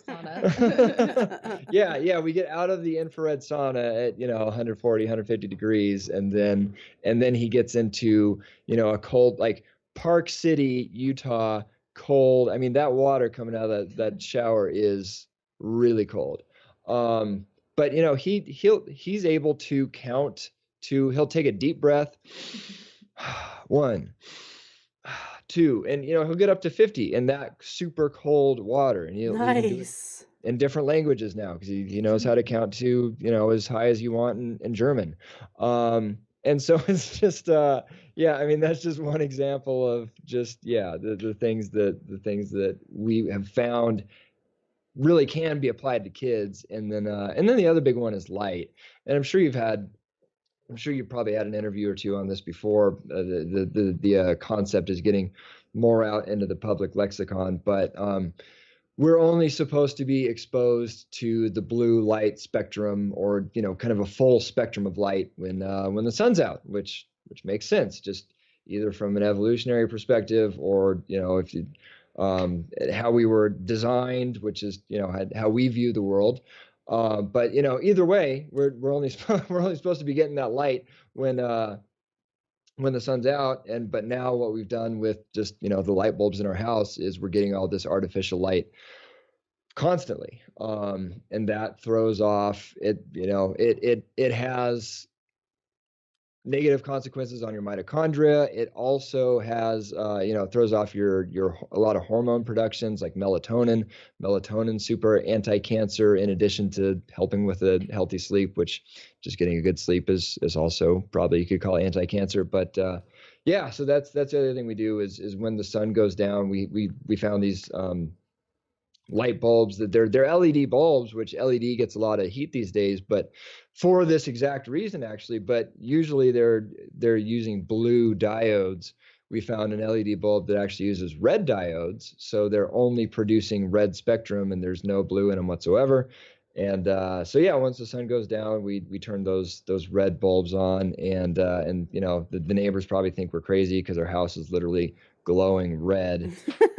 yeah, we get out of the infrared sauna at 140, 150 degrees, and then he gets into a cold, like Park City, Utah, cold. I mean, that water coming out of that shower is really cold. But he's able to count to. He'll take a deep breath. 1, 2, and he'll get up to 50 in that super cold water, and he'll even do it Nice. in different languages now, because he knows how to count to as high as you want in German. And so it's just yeah, I mean, that's just one example of just the things that we have found really can be applied to kids. And then the other big one is light. And I'm sure you've probably had an interview or two on this before. The concept is getting more out into the public lexicon, but we're only supposed to be exposed to the blue light spectrum, or kind of a full spectrum of light when the sun's out, which makes sense, just either from an evolutionary perspective, or if you how we were designed, which is how we view the world. But either way, we're only we're only supposed to be getting that light when the sun's out. But now what we've done with just the light bulbs in our house is we're getting all this artificial light constantly, and that throws off it. It has negative consequences on your mitochondria. It also has, throws off your a lot of hormone productions like melatonin. Melatonin super anti-cancer, in addition to helping with a healthy sleep, which just getting a good sleep is also probably you could call anti-cancer. But yeah, so that's the other thing we do is when the sun goes down, we found these light bulbs that they're LED bulbs, which LED gets a lot of heat these days, but for this exact reason, actually. But usually they're using blue diodes. We found an LED bulb that actually uses red diodes, so they're only producing red spectrum, and there's no blue in them whatsoever. And so yeah, once the sun goes down, we turn those red bulbs on, and the neighbors probably think we're crazy because our house is literally glowing red.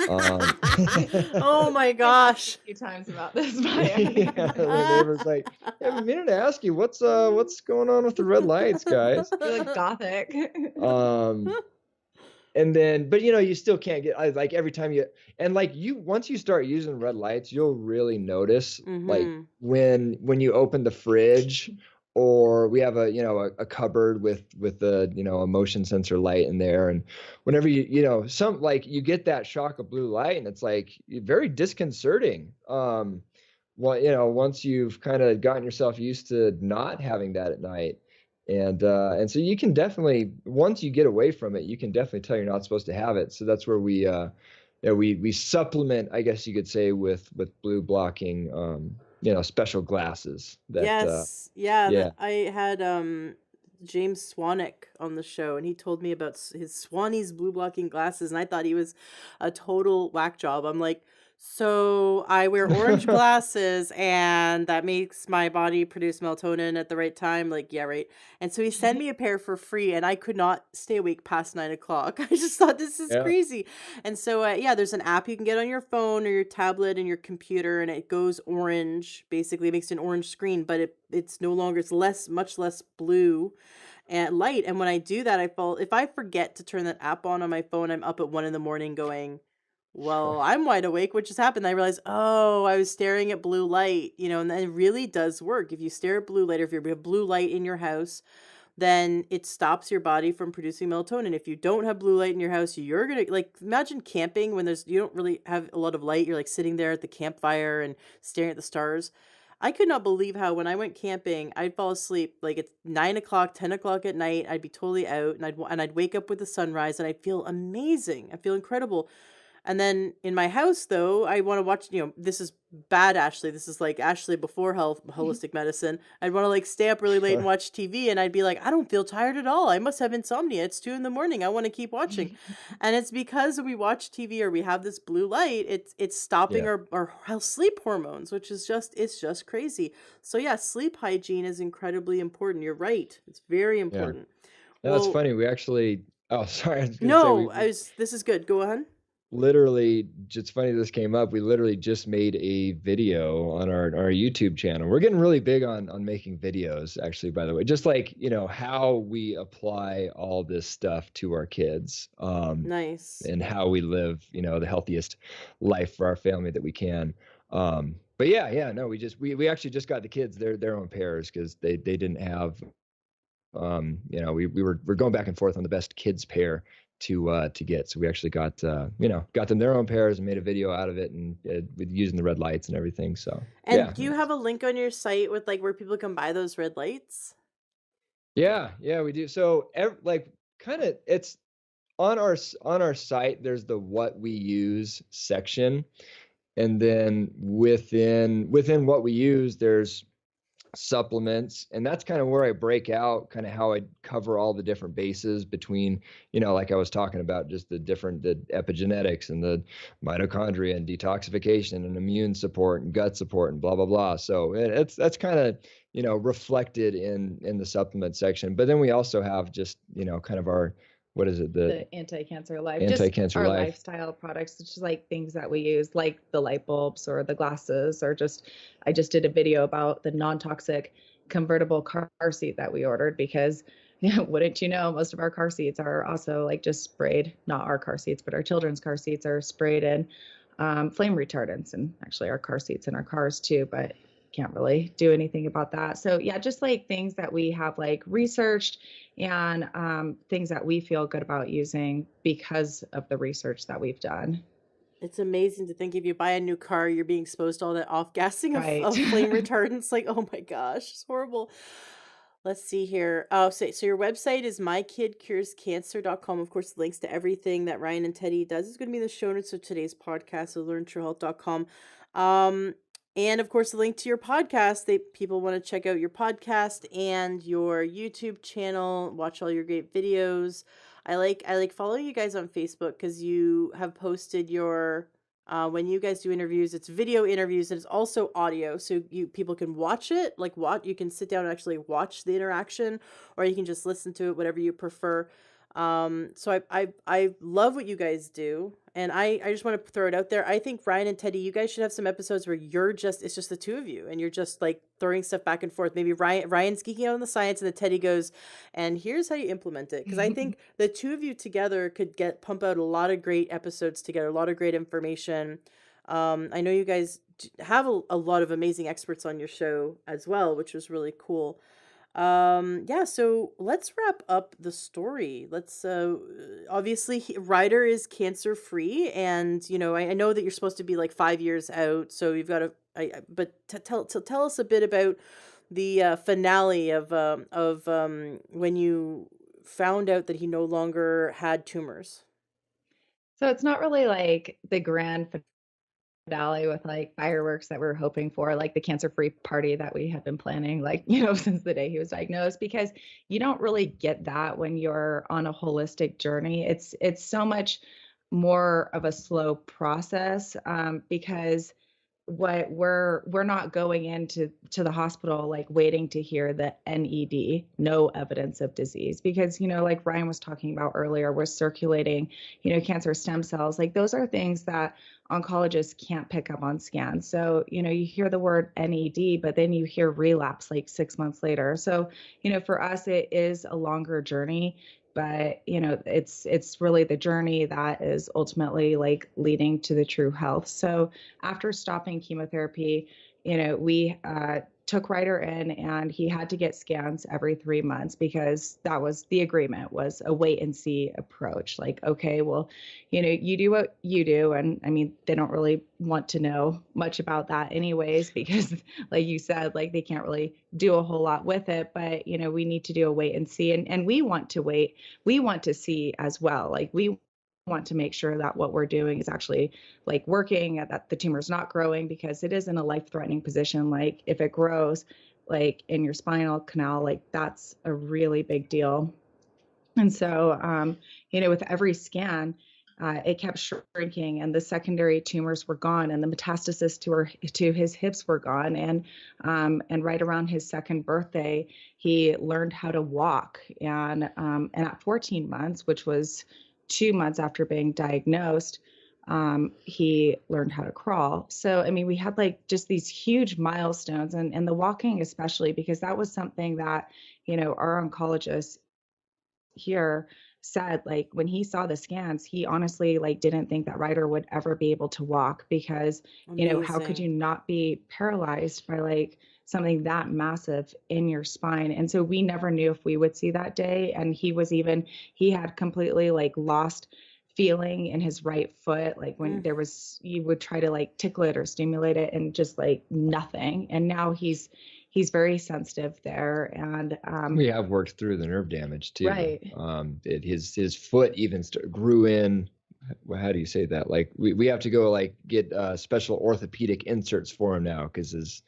Oh my gosh. A few times about this, Yeah, the neighbor's like, "Yeah, I've been meaning to ask you what's going on with the red lights, guys." You're like gothic. And then, but you still can't get, like, every time once you start using red lights, you'll really notice, like when you open the fridge, or we have a cupboard with a motion sensor light in there, and whenever you get that shock of blue light, and it's like very disconcerting. Once you've kind of gotten yourself used to not having that at night. And so you can definitely, once you get away from it, you can definitely tell you're not supposed to have it. So that's where we supplement, I guess you could say, with blue blocking, special glasses. Yes. Yeah. I had James Swanwick on the show, and he told me about his Swannies blue blocking glasses, and I thought he was a total whack job. I'm like, so I wear orange glasses, and that makes my body produce melatonin at the right time. Like, yeah, right. And so he sent me a pair for free, and I could not stay awake past 9 o'clock. I just thought, this is Yeah. crazy. And so, yeah, there's an app you can get on your phone or your tablet and your computer, and it goes orange. Basically, it makes an orange screen, but it's no longer, it's much less blue and light. And when I do that, if I forget to turn that app on my phone, I'm up at 1 a.m. going, Well, I'm wide awake. What just happened? I realized, oh, I was staring at blue light, and that it really does work. If you stare at blue light, or if you have blue light in your house, then it stops your body from producing melatonin. If you don't have blue light in your house, you're gonna, like, imagine camping when you don't really have a lot of light. You're like sitting there at the campfire and staring at the stars. I could not believe how when I went camping, I'd fall asleep like at 9 o'clock, 10 o'clock at night. I'd be totally out, and I'd wake up with the sunrise, and I'd feel amazing. I feel incredible. And then in my house, though, I want to watch, this is bad, Ashley. This is like Ashley before holistic medicine. I'd want to like stay up really late and watch TV, and I'd be like, I don't feel tired at all. I must have insomnia. It's 2 in the morning. I want to keep watching. And it's because we watch TV or we have this blue light, it's stopping Yeah. our sleep hormones, which is it's just crazy. So yeah, sleep hygiene is incredibly important. You're right. It's very Yeah. important. No, it's Well, funny. We actually, oh, sorry. I was going to say, no, this is good. Go on. literally, it's funny this came up. We literally just made a video on our YouTube channel. We're getting really big on making videos, actually, by the way, just like, how we apply all this stuff to our kids, Nice. and how we live, the healthiest life for our family that we can. But yeah, no, we actually just got the kids their own pairs because they didn't have, we're going back and forth on the best kids pair to get. So we actually got them their own pairs and made a video out of it, and with using the red lights and everything. So And yeah, do you have a link on your site with like where people can buy those red lights? yeah, we do. So like kind of it's on our site. There's the what we use section, and then within what we use, there's supplements, and that's kind of where I break out kind of how I cover all the different bases between, like I was talking about, just the epigenetics and the mitochondria and detoxification and immune support and gut support and blah blah blah. So that's kind of, reflected in the supplement section. But then we also have just, kind of our, what is it, The anti-cancer life, just anti-cancer our life. lifestyle products, which is like things that we use, like the light bulbs or the glasses, or I just did a video about the non-toxic convertible car seat that we ordered because, wouldn't you know, most of our car seats are also like just sprayed, not our car seats, but our children's car seats are sprayed in flame retardants, and actually our car seats in our cars too, but can't really do anything about that. So yeah, just like things that we have like researched, and things that we feel good about using because of the research that we've done. It's amazing to think if you buy a new car, you're being exposed to all that off gassing Right. of flame retardants. Like, oh my gosh, it's horrible. Let's see here. Oh, so your website is mykidcurescancer.com. Of course, links to everything that Ryan and Teddy does is going to be in the show notes of today's podcast, so learntruehealth.com. And of course, the link to your podcast. People want to check out your podcast and your YouTube channel, watch all your great videos. I like following you guys on Facebook because you have posted your when you guys do interviews, it's video interviews and it's also audio, so people can watch it, like you can sit down and actually watch the interaction, or you can just listen to it, whatever you prefer. So I love what you guys do, and I just want to throw it out there. I think Ryan and Teddy, you guys should have some episodes where it's just the two of you, and you're just like throwing stuff back and forth. Maybe Ryan's geeking out on the science, and then Teddy goes, and here's how you implement it. Because I think the two of you together could pump out a lot of great episodes together, a lot of great information. I know you guys have a lot of amazing experts on your show as well, which was really cool. Yeah, so let's wrap up the story. Let's obviously Ryder is cancer free, and I know that you're supposed to be like 5 years out, so you've got to but tell us a bit about the finale of when you found out that he no longer had tumors. So it's not really like the grand finale with like fireworks that we're hoping for, like the cancer-free party that we had been planning, like, since the day he was diagnosed, because you don't really get that when you're on a holistic journey. It's so much more of a slow process, because what we're not going into the hospital like waiting to hear the NED, no evidence of disease, because like Ryan was talking about earlier, we're circulating cancer stem cells. Like those are things that oncologists can't pick up on scans. So you hear the word NED, but then you hear relapse like 6 months later. So for us it is a longer journey, but it's really the journey that is ultimately like leading to the true health. So after stopping chemotherapy, we took Ryder in, and he had to get scans every 3 months because that was the agreement, was a wait and see approach. Like, okay, well, you do what you do. And I mean, they don't really want to know much about that anyways, because like you said, like they can't really do a whole lot with it, but we need to do a wait and see. And we want to wait. We want to see as well. Like we want to make sure that what we're doing is actually like working, that the tumor is not growing, because it is in a life-threatening position. Like if it grows like in your spinal canal, like that's a really big deal. And so with every scan, it kept shrinking, and the secondary tumors were gone, and the metastasis to his hips were gone. And right around his second birthday, he learned how to walk. And at 14 months, which was 2 months after being diagnosed, he learned how to crawl. So, I mean, we had like just these huge milestones, and the walking especially, because that was something that, our oncologist here said, like when he saw the scans, he honestly like didn't think that Ryder would ever be able to walk, because how could you Amazing. not be paralyzed by like something that massive in your spine? And so we never knew if we would see that day. And he had completely like lost feeling in his right foot, like when you would try to like tickle it or stimulate it, and just like nothing. And now he's very sensitive there. And We have worked through the nerve damage too. right. His foot even grew in. How do you say that? Like we have to go like get special orthopedic inserts for him now, because his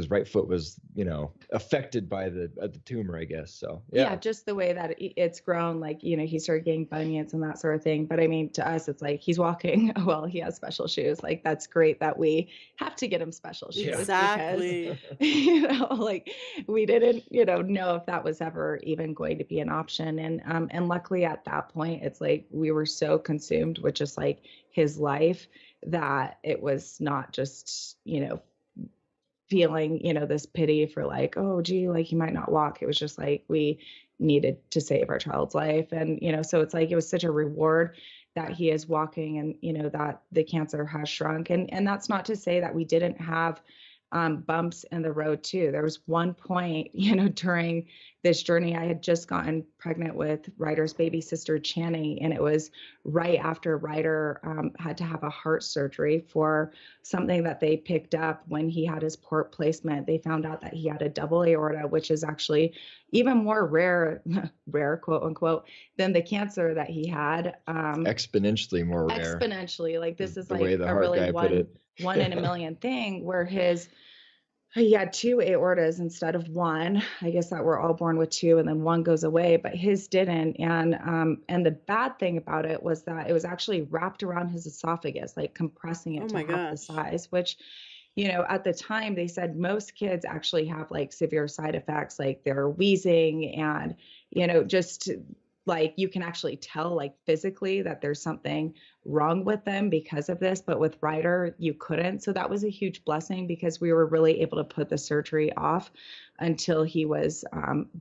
right foot was affected by the tumor, I guess. So Yeah, just the way that it's grown, like he started getting bunions and that sort of thing. But I mean, to us, it's like he's walking. Well, he has special shoes. Like that's great that we have to get him special shoes, because Exactly. like we didn't know if that was ever even going to be an option. And luckily at that point, it's like we were so consumed with just like his life that it was not just feeling, this pity for like, oh, gee, like he might not walk. It was just like we needed to save our child's life. And, so it's like it was such a reward that he is walking, and, that the cancer has shrunk. And that's not to say that we didn't have bumps in the road too. There was one point, during this journey, I had just gotten pregnant with Ryder's baby sister, Channing, and it was right after Ryder had to have a heart surgery for something that they picked up when he had his port placement. They found out that he had a double aorta, which is actually even more rare, quote unquote, than the cancer that he had. Exponentially more rare. Exponentially, like this is the like way the a heart really guy put it. one in a million thing, where he had two aortas instead of one. I guess that we're all born with two, and then one goes away, but his didn't. And the bad thing about it was that it was actually wrapped around his esophagus, like compressing it Oh to my half the gosh. size, which at the time they said most kids actually have like severe side effects, like they're wheezing, and just like you can actually tell like physically that there's something wrong with them because of this. But with Ryder, you couldn't. So that was a huge blessing, because we were really able to put the surgery off until he was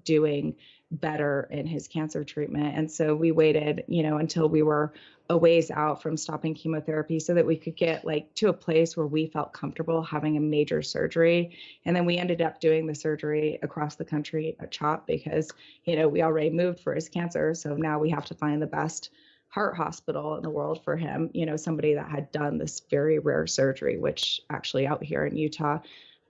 doing better in his cancer treatment. And so we waited, until we were a ways out from stopping chemotherapy, so that we could get like to a place where we felt comfortable having a major surgery. And then we ended up doing the surgery across the country at CHOP, because we already moved for his cancer. So now we have to find the best heart hospital in the world for him, somebody that had done this very rare surgery, which actually out here in Utah,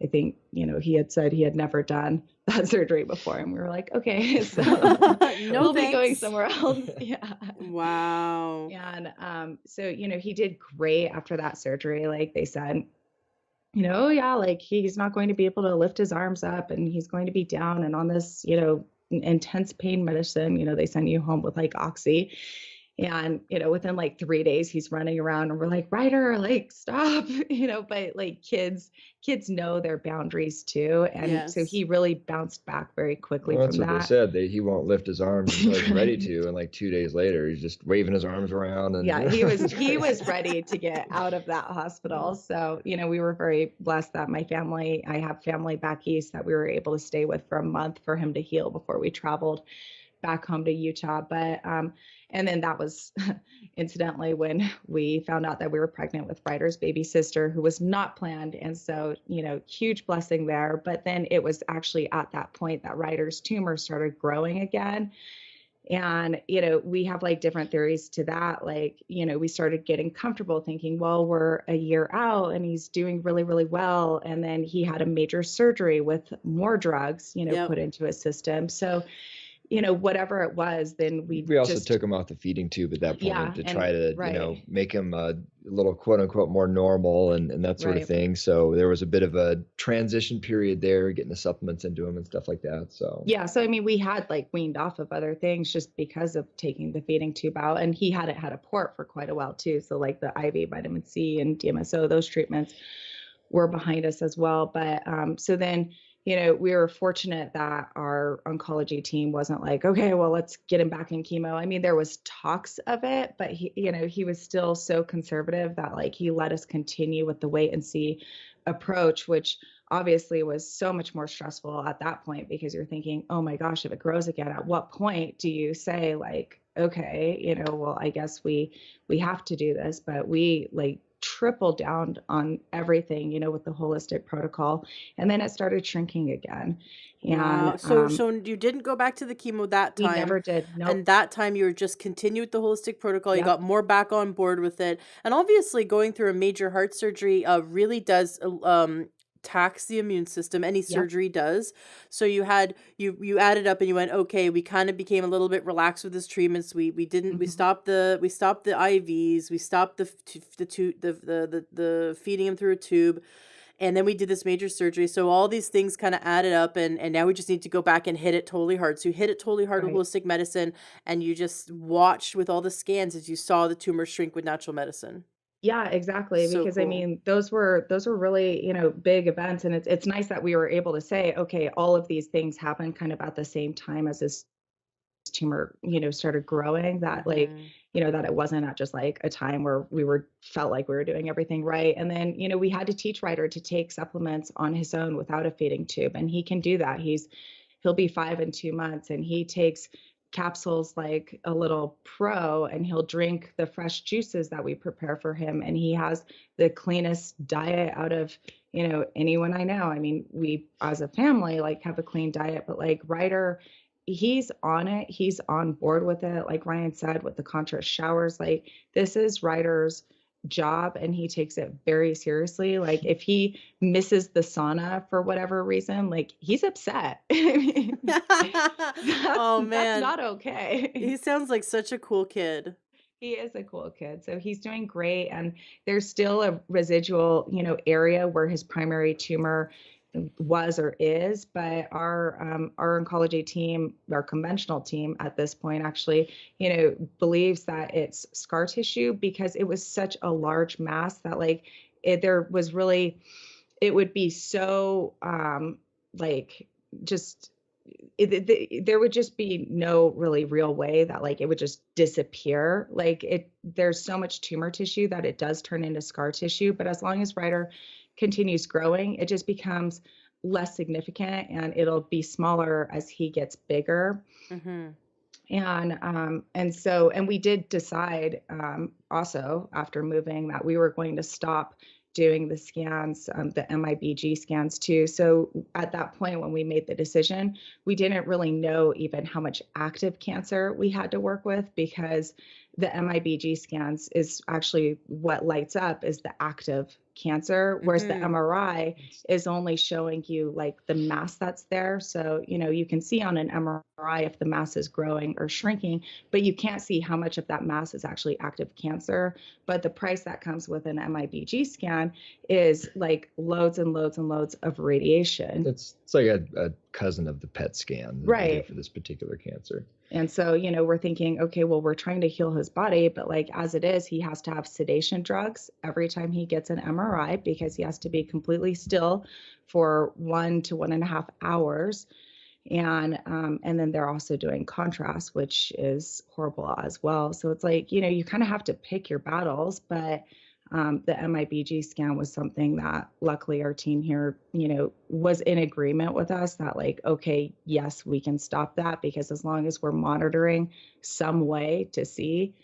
I think, he had said he had never done that surgery before. And we were like, okay, so No we'll be going thanks. somewhere else. Yeah. Wow. And so, he did great after that surgery. Like they said, yeah, like he's not going to be able to lift his arms up, and he's going to be down and on this, intense pain medicine. They send you home with like oxy. And, within like 3 days, he's running around, and we're like, Ryder, like, stop, but like kids know their boundaries too. And so Yes. he really bounced back very quickly Well, from that's what they that. said. He won't lift his arms until he's ready Right. to, and like 2 days later, he's just waving his arms around. And Yeah, he was ready to get out of that hospital. So, we were very blessed that I have family back east that we were able to stay with for a month for him to heal before we traveled back home to Utah. But and then that was incidentally when we found out that we were pregnant with Ryder's baby sister, who was not planned. And so, huge blessing there. But then it was actually at that point that Ryder's tumor started growing again. And, we have like different theories to that. Like, we started getting comfortable thinking, well, we're a year out and he's doing really, really well. And then he had a major surgery with more drugs, Yep. put into his system. So, whatever it was, then we also took him off the feeding tube at that point to try to, make him a little quote unquote more normal and that sort of thing. So there was a bit of a transition period there, getting the supplements into him and stuff like that. So yeah. So, I mean, we had like weaned off of other things just because of taking the feeding tube out, and he hadn't had a port for quite a while too. So like the IV vitamin C and DMSO, those treatments were behind us as well. But so then, we were fortunate that our oncology team wasn't like, okay, well, let's get him back in chemo. I mean, there was talks of it, but he was still so conservative that like he let us continue with the wait and see approach, which obviously was so much more stressful at that point, because you're thinking, oh my gosh, if it grows again, at what point do you say like, okay, well, I guess we have to do this. But we like tripled down on everything, with the holistic protocol. And then it started shrinking again. And wow. So you didn't go back to the chemo that time. We never did. Nope. And that time you were just continue with the holistic protocol. You Yep. got more back on board with it. And obviously going through a major heart surgery really does tax the immune system. Any surgery does. So you added up and you went, okay, we kind of became a little bit relaxed with this treatments. We stopped the IVs, we stopped the feeding him through a tube, and then we did this major surgery. So all these things kind of added up, and now we just need to go back and hit it totally hard. So you hit it totally hard with holistic medicine, and you just watched with all the scans as you saw the tumor shrink with natural medicine. Yeah, exactly. So Because cool. I mean, those were really, big events. And it's nice that we were able to say, okay, all of these things happened kind of at the same time as this tumor, started growing, that like, that it wasn't at just like a time where felt like we were doing everything right. And then, we had to teach Ryder to take supplements on his own without a feeding tube. And he can do that. He'll be 5 in 2 months, and he takes capsules like a little pro, and he'll drink the fresh juices that we prepare for him. And he has the cleanest diet out of, anyone I know. I mean, we as a family like have a clean diet, but like Ryder, he's on it. He's on board with it. Like Ryan said, with the contrast showers, like this is Ryder's job, and he takes it very seriously. Like if he misses the sauna for whatever reason, like he's upset. I mean, oh man, that's not okay. He sounds like such a cool kid. He is a cool kid. So he's doing great. And there's still a residual, area where his primary tumor was or is, but our oncology team, our conventional team at this point actually, believes that it's scar tissue, because it was such a large mass that like there was really, it would be so like just there would just be no really real way that like it would just disappear. Like there's so much tumor tissue that it does turn into scar tissue, but as long as Ryder continues growing, it just becomes less significant, and it'll be smaller as he gets bigger. And we did decide also after moving that we were going to stop doing the scans, the MIBG scans too. So at that point, when we made the decision, we didn't really know even how much active cancer we had to work with, because the MIBG scans is actually what lights up is the active cancer, whereas the MRI is only showing you like the mass that's there. So, you can see on an MRI if the mass is growing or shrinking, but you can't see how much of that mass is actually active cancer. But the price that comes with an MIBG scan is like loads and loads and loads of radiation. It's like a cousin of the PET scan right for this particular cancer. And so, we're thinking, okay, well, we're trying to heal his body, but like as it is, he has to have sedation drugs every time he gets an MRI, because he has to be completely still for 1 to 1.5 hours. And then they're also doing contrast, which is horrible as well. So it's like, you kind of have to pick your battles, but The MIBG scan was something that luckily our team here, was in agreement with us that like, okay, yes, we can stop that because as long as we're monitoring some way to see,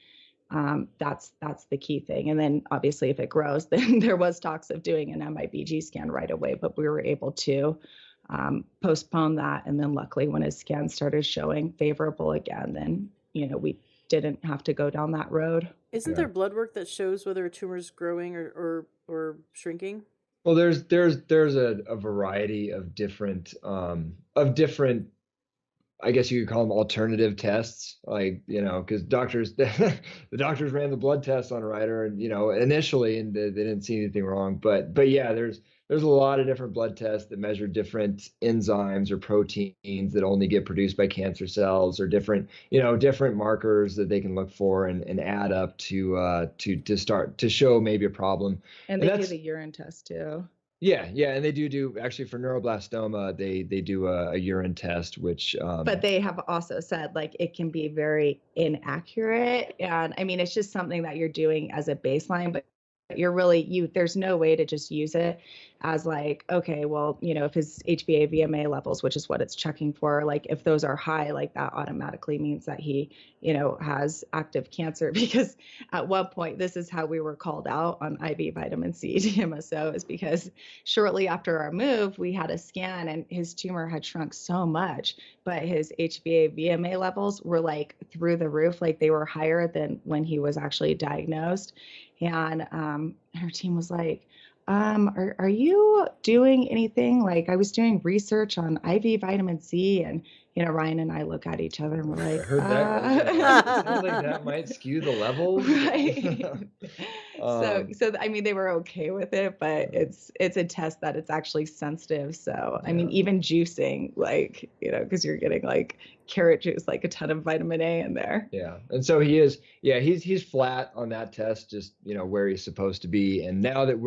that's the key thing. And then obviously if it grows, then there was talks of doing an MIBG scan right away, but we were able to postpone that. And then luckily when his scan started showing favorable again, then, we didn't have to go down that road. Isn't Yeah. there blood work that shows whether a tumor is growing or shrinking? Well, there's a variety of different, I guess you could call them alternative tests, like, because doctors, the doctors ran the blood tests on Ryder, and initially, and they didn't see anything wrong. But yeah, there's a lot of different blood tests that measure different enzymes or proteins that only get produced by cancer cells, or different markers that they can look for and add up to start to show maybe a problem. And And they do that's the urine test too. Yeah, and they do actually for neuroblastoma, they do a urine test, which But they have also said like it can be very inaccurate. And I mean, it's just something that you're doing as a baseline, but there's no way to just use it as like, okay, well, if his HbA VMA levels, which is what it's checking for, like if those are high, like that automatically means that he, has active cancer. Because at one point, this is how we were called out on IV vitamin C DMSO, is because shortly after our move, we had a scan and his tumor had shrunk so much, but his HbA VMA levels were like through the roof, like they were higher than when he was actually diagnosed. And her team was like, are you doing anything? Like I was doing research on IV vitamin C, and Ryan and I look at each other and we're I like, heard that. It sounds like that might skew the levels. right. Um, So I mean, they were okay with it, but it's a test that it's actually sensitive. So I mean, Yeah. even juicing, like because you're getting like carrot juice, like a ton of vitamin A in there. Yeah. And so he is, yeah, he's flat on that test, just, where he's supposed to be. And now that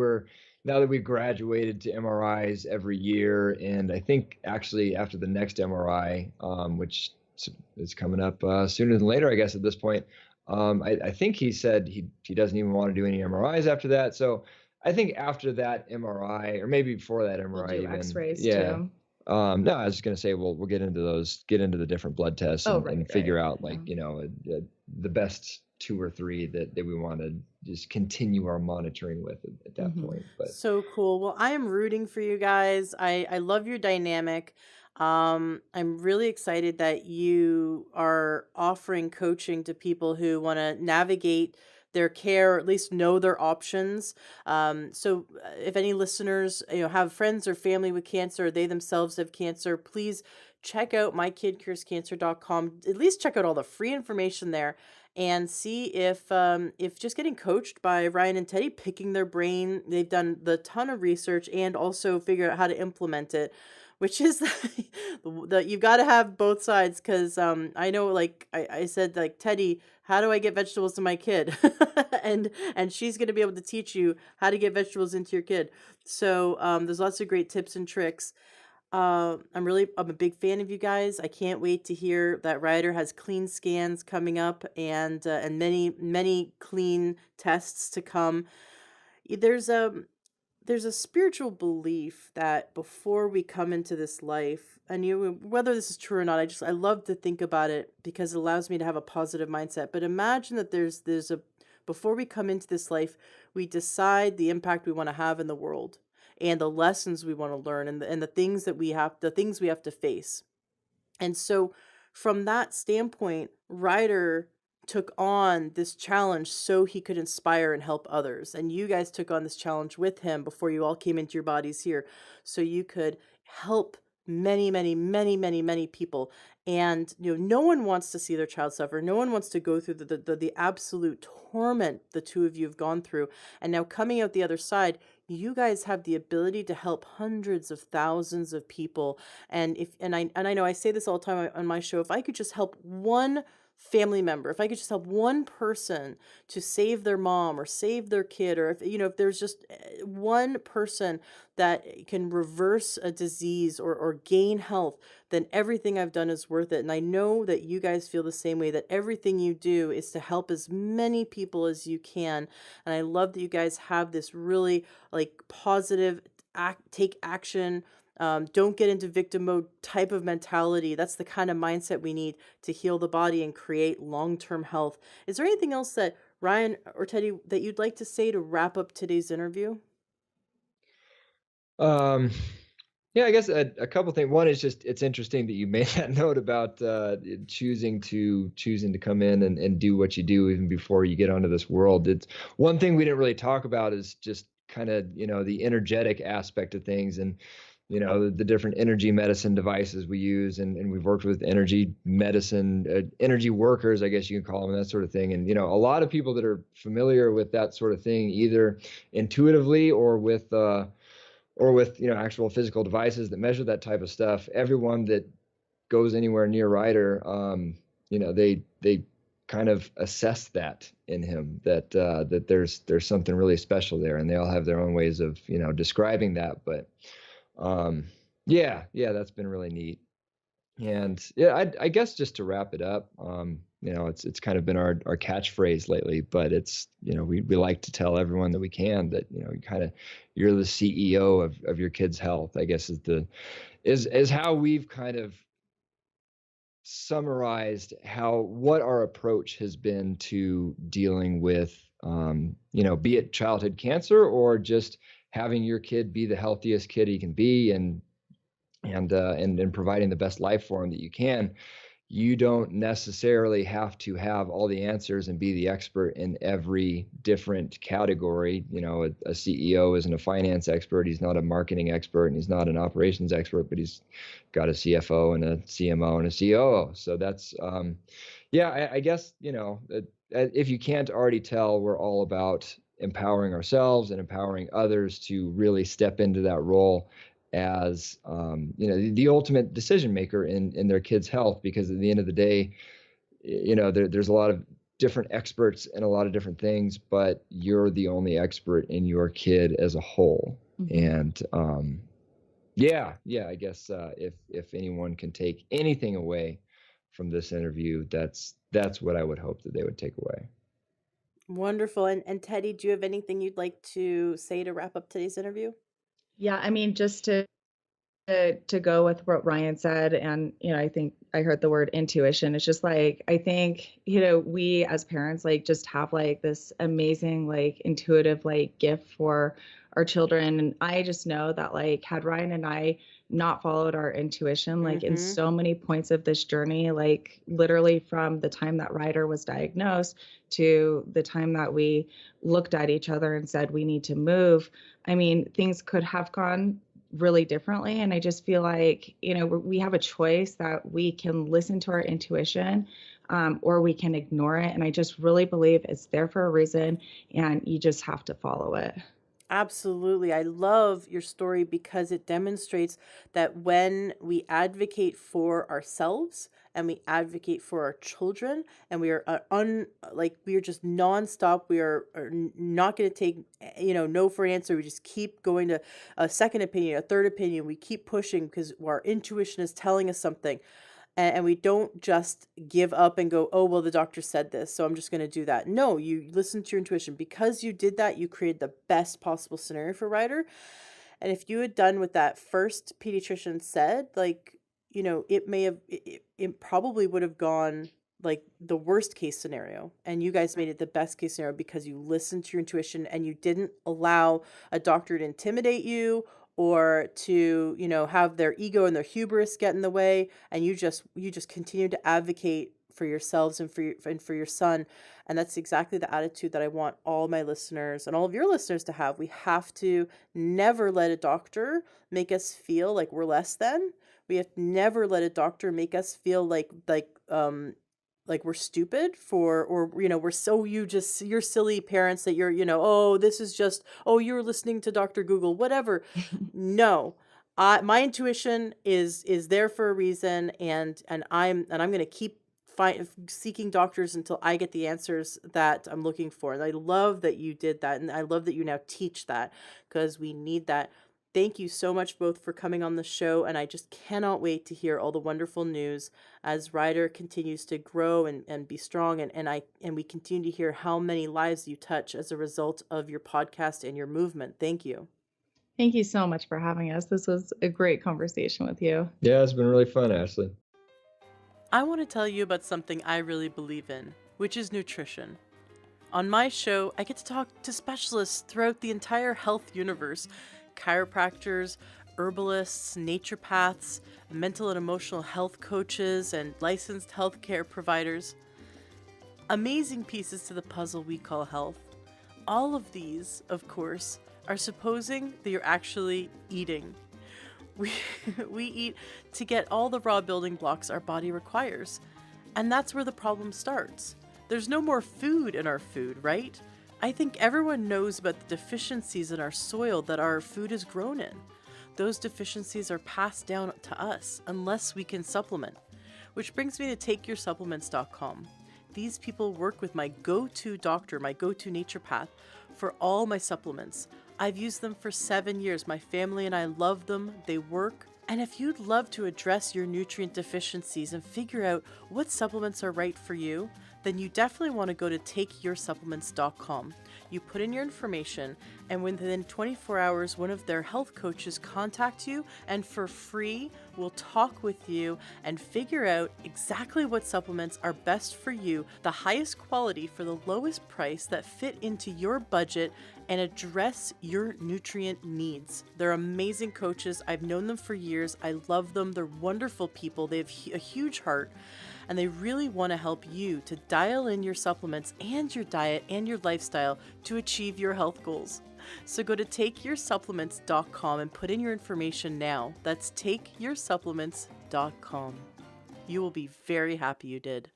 we've graduated to MRIs every year, and I think actually after the next MRI, which is coming up sooner than later, I guess at this point, I think he said he doesn't even want to do any MRIs after that. So I think after that MRI, or maybe before that We'll MRI do even, X-rays yeah. too. No, I was just gonna say, we'll get into the different blood tests Oh, and, right, figure right. out, like, the best two or three that we want to just continue our monitoring with at that point. But So cool. Well, I am rooting for you guys. I love your dynamic. I'm really excited that you are offering coaching to people who want to navigate their care, or at least know their options. So if any listeners, have friends or family with cancer, or they themselves have cancer, please check out mykidcurescancer.com. At least check out all the free information there, and see if just getting coached by Ryan and Teddy, picking their brain, they've done the ton of research and also figure out how to implement it, which is the you've got to have both sides. Because I know, like I said, like, Teddy, how do I get vegetables to my kid? And she's going to be able to teach you how to get vegetables into your kid. So there's lots of great tips and tricks. I'm a big fan of you guys. I can't wait to hear that Ryder has clean scans coming up, and many clean tests to come. There's a spiritual belief that before we come into this life, and whether this is true or not, I love to think about it because it allows me to have a positive mindset. But imagine that there's a before we come into this life, we decide the impact we want to have in the world, and the lessons we want to learn, and the things we have to face. And so from that standpoint, Ryder took on this challenge so he could inspire and help others. And you guys took on this challenge with him before you all came into your bodies here, so you could help many, many, many, many, many people. And no one wants to see their child suffer. No one wants to go through the absolute torment the two of you have gone through. And now coming out the other side, you guys have the ability to help hundreds of thousands of people. And I know I say this all the time on my show, if I could just help one family member, if I could just help one person to save their mom or save their kid, or if, if there's just one person that can reverse a disease or gain health, then everything I've done is worth it. And I know that you guys feel the same way, that everything you do is to help as many people as you can. And I love that you guys have this really like positive take action, don't get into victim mode type of mentality. That's the kind of mindset we need to heal the body and create long-term health. Is there anything else that Ryan or Teddy that you'd like to say to wrap up today's interview? Um, yeah, I guess a couple things. One is just it's interesting that you made that note about choosing to come in and do what you do even before you get onto this world. It's one thing we didn't really talk about is just kind of the energetic aspect of things, and the different energy medicine devices we use, and we've worked with energy medicine, energy workers, I guess you can call them, that sort of thing. And a lot of people that are familiar with that sort of thing, either intuitively or with actual physical devices that measure that type of stuff. Everyone that goes anywhere near Ryder, they kind of assess that in him, that there's something really special there, and they all have their own ways of describing that. But yeah, that's been really neat. And yeah, I guess just to wrap it up, it's kind of been our catchphrase lately, but it's, we like to tell everyone that we can that, you're the CEO of your kid's health, I guess is how we've kind of summarized what our approach has been to dealing with, be it childhood cancer or just having your kid be the healthiest kid he can be, and providing the best life for him that you can. You don't necessarily have to have all the answers and be the expert in every different category. A CEO isn't a finance expert. He's not a marketing expert, and he's not an operations expert, but he's got a CFO and a CMO and a COO. So that's, I guess, if you can't already tell, we're all about empowering ourselves and empowering others to really step into that role as the ultimate decision maker in their kids' health, because at the end of the day, there's a lot of different experts in a lot of different things, but you're the only expert in your kid as a whole. And I guess if anyone can take anything away from this interview, that's what I would hope that they would take away. Wonderful. And Teddy, do you have anything you'd like to say to wrap up today's interview? Yeah, I mean, just to go with what Ryan said, and I think I heard the word intuition. It's just like, I think we as parents like just have like this amazing like intuitive like gift for our children, and I just know that like had Ryan and I not followed our intuition like in so many points of this journey, like literally from the time that Ryder was diagnosed to the time that we looked at each other and said we need to move, I mean, things could have gone really differently. And I just feel like, we have a choice that we can listen to our intuition, or we can ignore it. And I just really believe it's there for a reason, and you just have to follow it. Absolutely. I love your story because it demonstrates that when we advocate for ourselves and we advocate for our children, and we are we are just nonstop, we are not going to take no for an answer. We just keep going to a second opinion, a third opinion. We keep pushing because our intuition is telling us something. And we don't just give up and go, oh, well, the doctor said this, so I'm just going to do that. No, you listen to your intuition. Because you did that, you created the best possible scenario for Ryder. And if you had done what that first pediatrician said, like, it probably would have gone like the worst case scenario. And you guys made it the best case scenario because you listened to your intuition and you didn't allow a doctor to intimidate you or to have their ego and their hubris get in the way, and you just continue to advocate for yourselves and for your son. And that's exactly the attitude that I want all my listeners and all of your listeners to have. We have to never let a doctor make us feel like we're less than. We have to never let a doctor make us feel like we're stupid or we're so you're silly parents that you're oh, this is just, oh, you're listening to Dr. Google, whatever. No, my intuition is there for a reason, and I'm going to keep seeking doctors until I get the answers that I'm looking for. And I love that you did that. And I love that you now teach that, because we need that. Thank you so much both for coming on the show. And I just cannot wait to hear all the wonderful news as Ryder continues to grow and be strong. And we continue to hear how many lives you touch as a result of your podcast and your movement. Thank you. Thank you so much for having us. This was a great conversation with you. Yeah, it's been really fun, Ashley. I want to tell you about something I really believe in, which is nutrition. On my show, I get to talk to specialists throughout the entire health universe: chiropractors, herbalists, naturopaths, mental and emotional health coaches, and licensed healthcare providers. Amazing pieces to the puzzle we call health. All of these, of course, are supposing that you're actually eating. We eat to get all the raw building blocks our body requires. And that's where the problem starts. There's no more food in our food, right? I think everyone knows about the deficiencies in our soil that our food is grown in. Those deficiencies are passed down to us unless we can supplement. Which brings me to takeyoursupplements.com. These people work with my go-to doctor, my go-to naturopath, for all my supplements. I've used them for 7 years. My family and I love them. They work. And if you'd love to address your nutrient deficiencies and figure out what supplements are right for you, then you definitely want to go to takeyoursupplements.com. You put in your information, and within 24 hours, one of their health coaches contact you, and for free, will talk with you and figure out exactly what supplements are best for you, the highest quality for the lowest price that fit into your budget and address your nutrient needs. They're amazing coaches. I've known them for years. I love them. They're wonderful people. They have a huge heart, and they really want to help you to dial in your supplements and your diet and your lifestyle to achieve your health goals. So go to takeyoursupplements.com and put in your information now. That's takeyoursupplements.com. You will be very happy you did.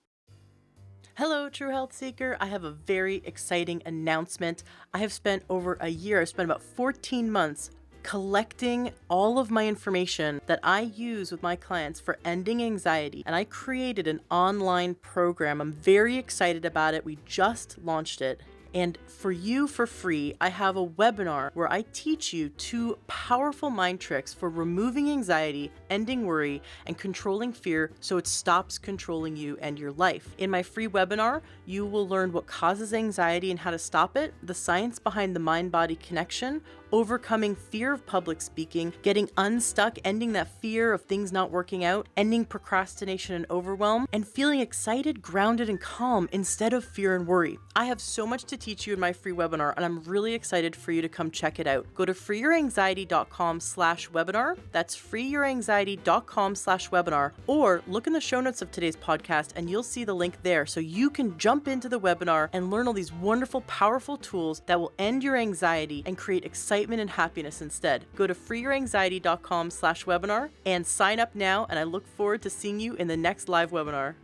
Hello, True Health Seeker. I have a very exciting announcement. I have spent over a year, I've spent about 14 months collecting all of my information that I use with my clients for ending anxiety, and I created an online program. I'm very excited about it. We just launched it. And for you, for free, I have a webinar where I teach you 2 powerful mind tricks for removing anxiety, ending worry, and controlling fear so it stops controlling you and your life. In my free webinar, you will learn what causes anxiety and how to stop it, the science behind the mind-body connection, overcoming fear of public speaking, getting unstuck, ending that fear of things not working out, ending procrastination and overwhelm, and feeling excited, grounded, and calm instead of fear and worry. I have so much to teach you in my free webinar, and I'm really excited for you to come check it out. Go to freeyouranxiety.com/webinar. That's freeyouranxiety.com/webinar, or look in the show notes of today's podcast and you'll see the link there, so you can jump into the webinar and learn all these wonderful, powerful tools that will end your anxiety and create excitement and happiness instead. Go to freeyouranxiety.com/webinar and sign up now, and I look forward to seeing you in the next live webinar.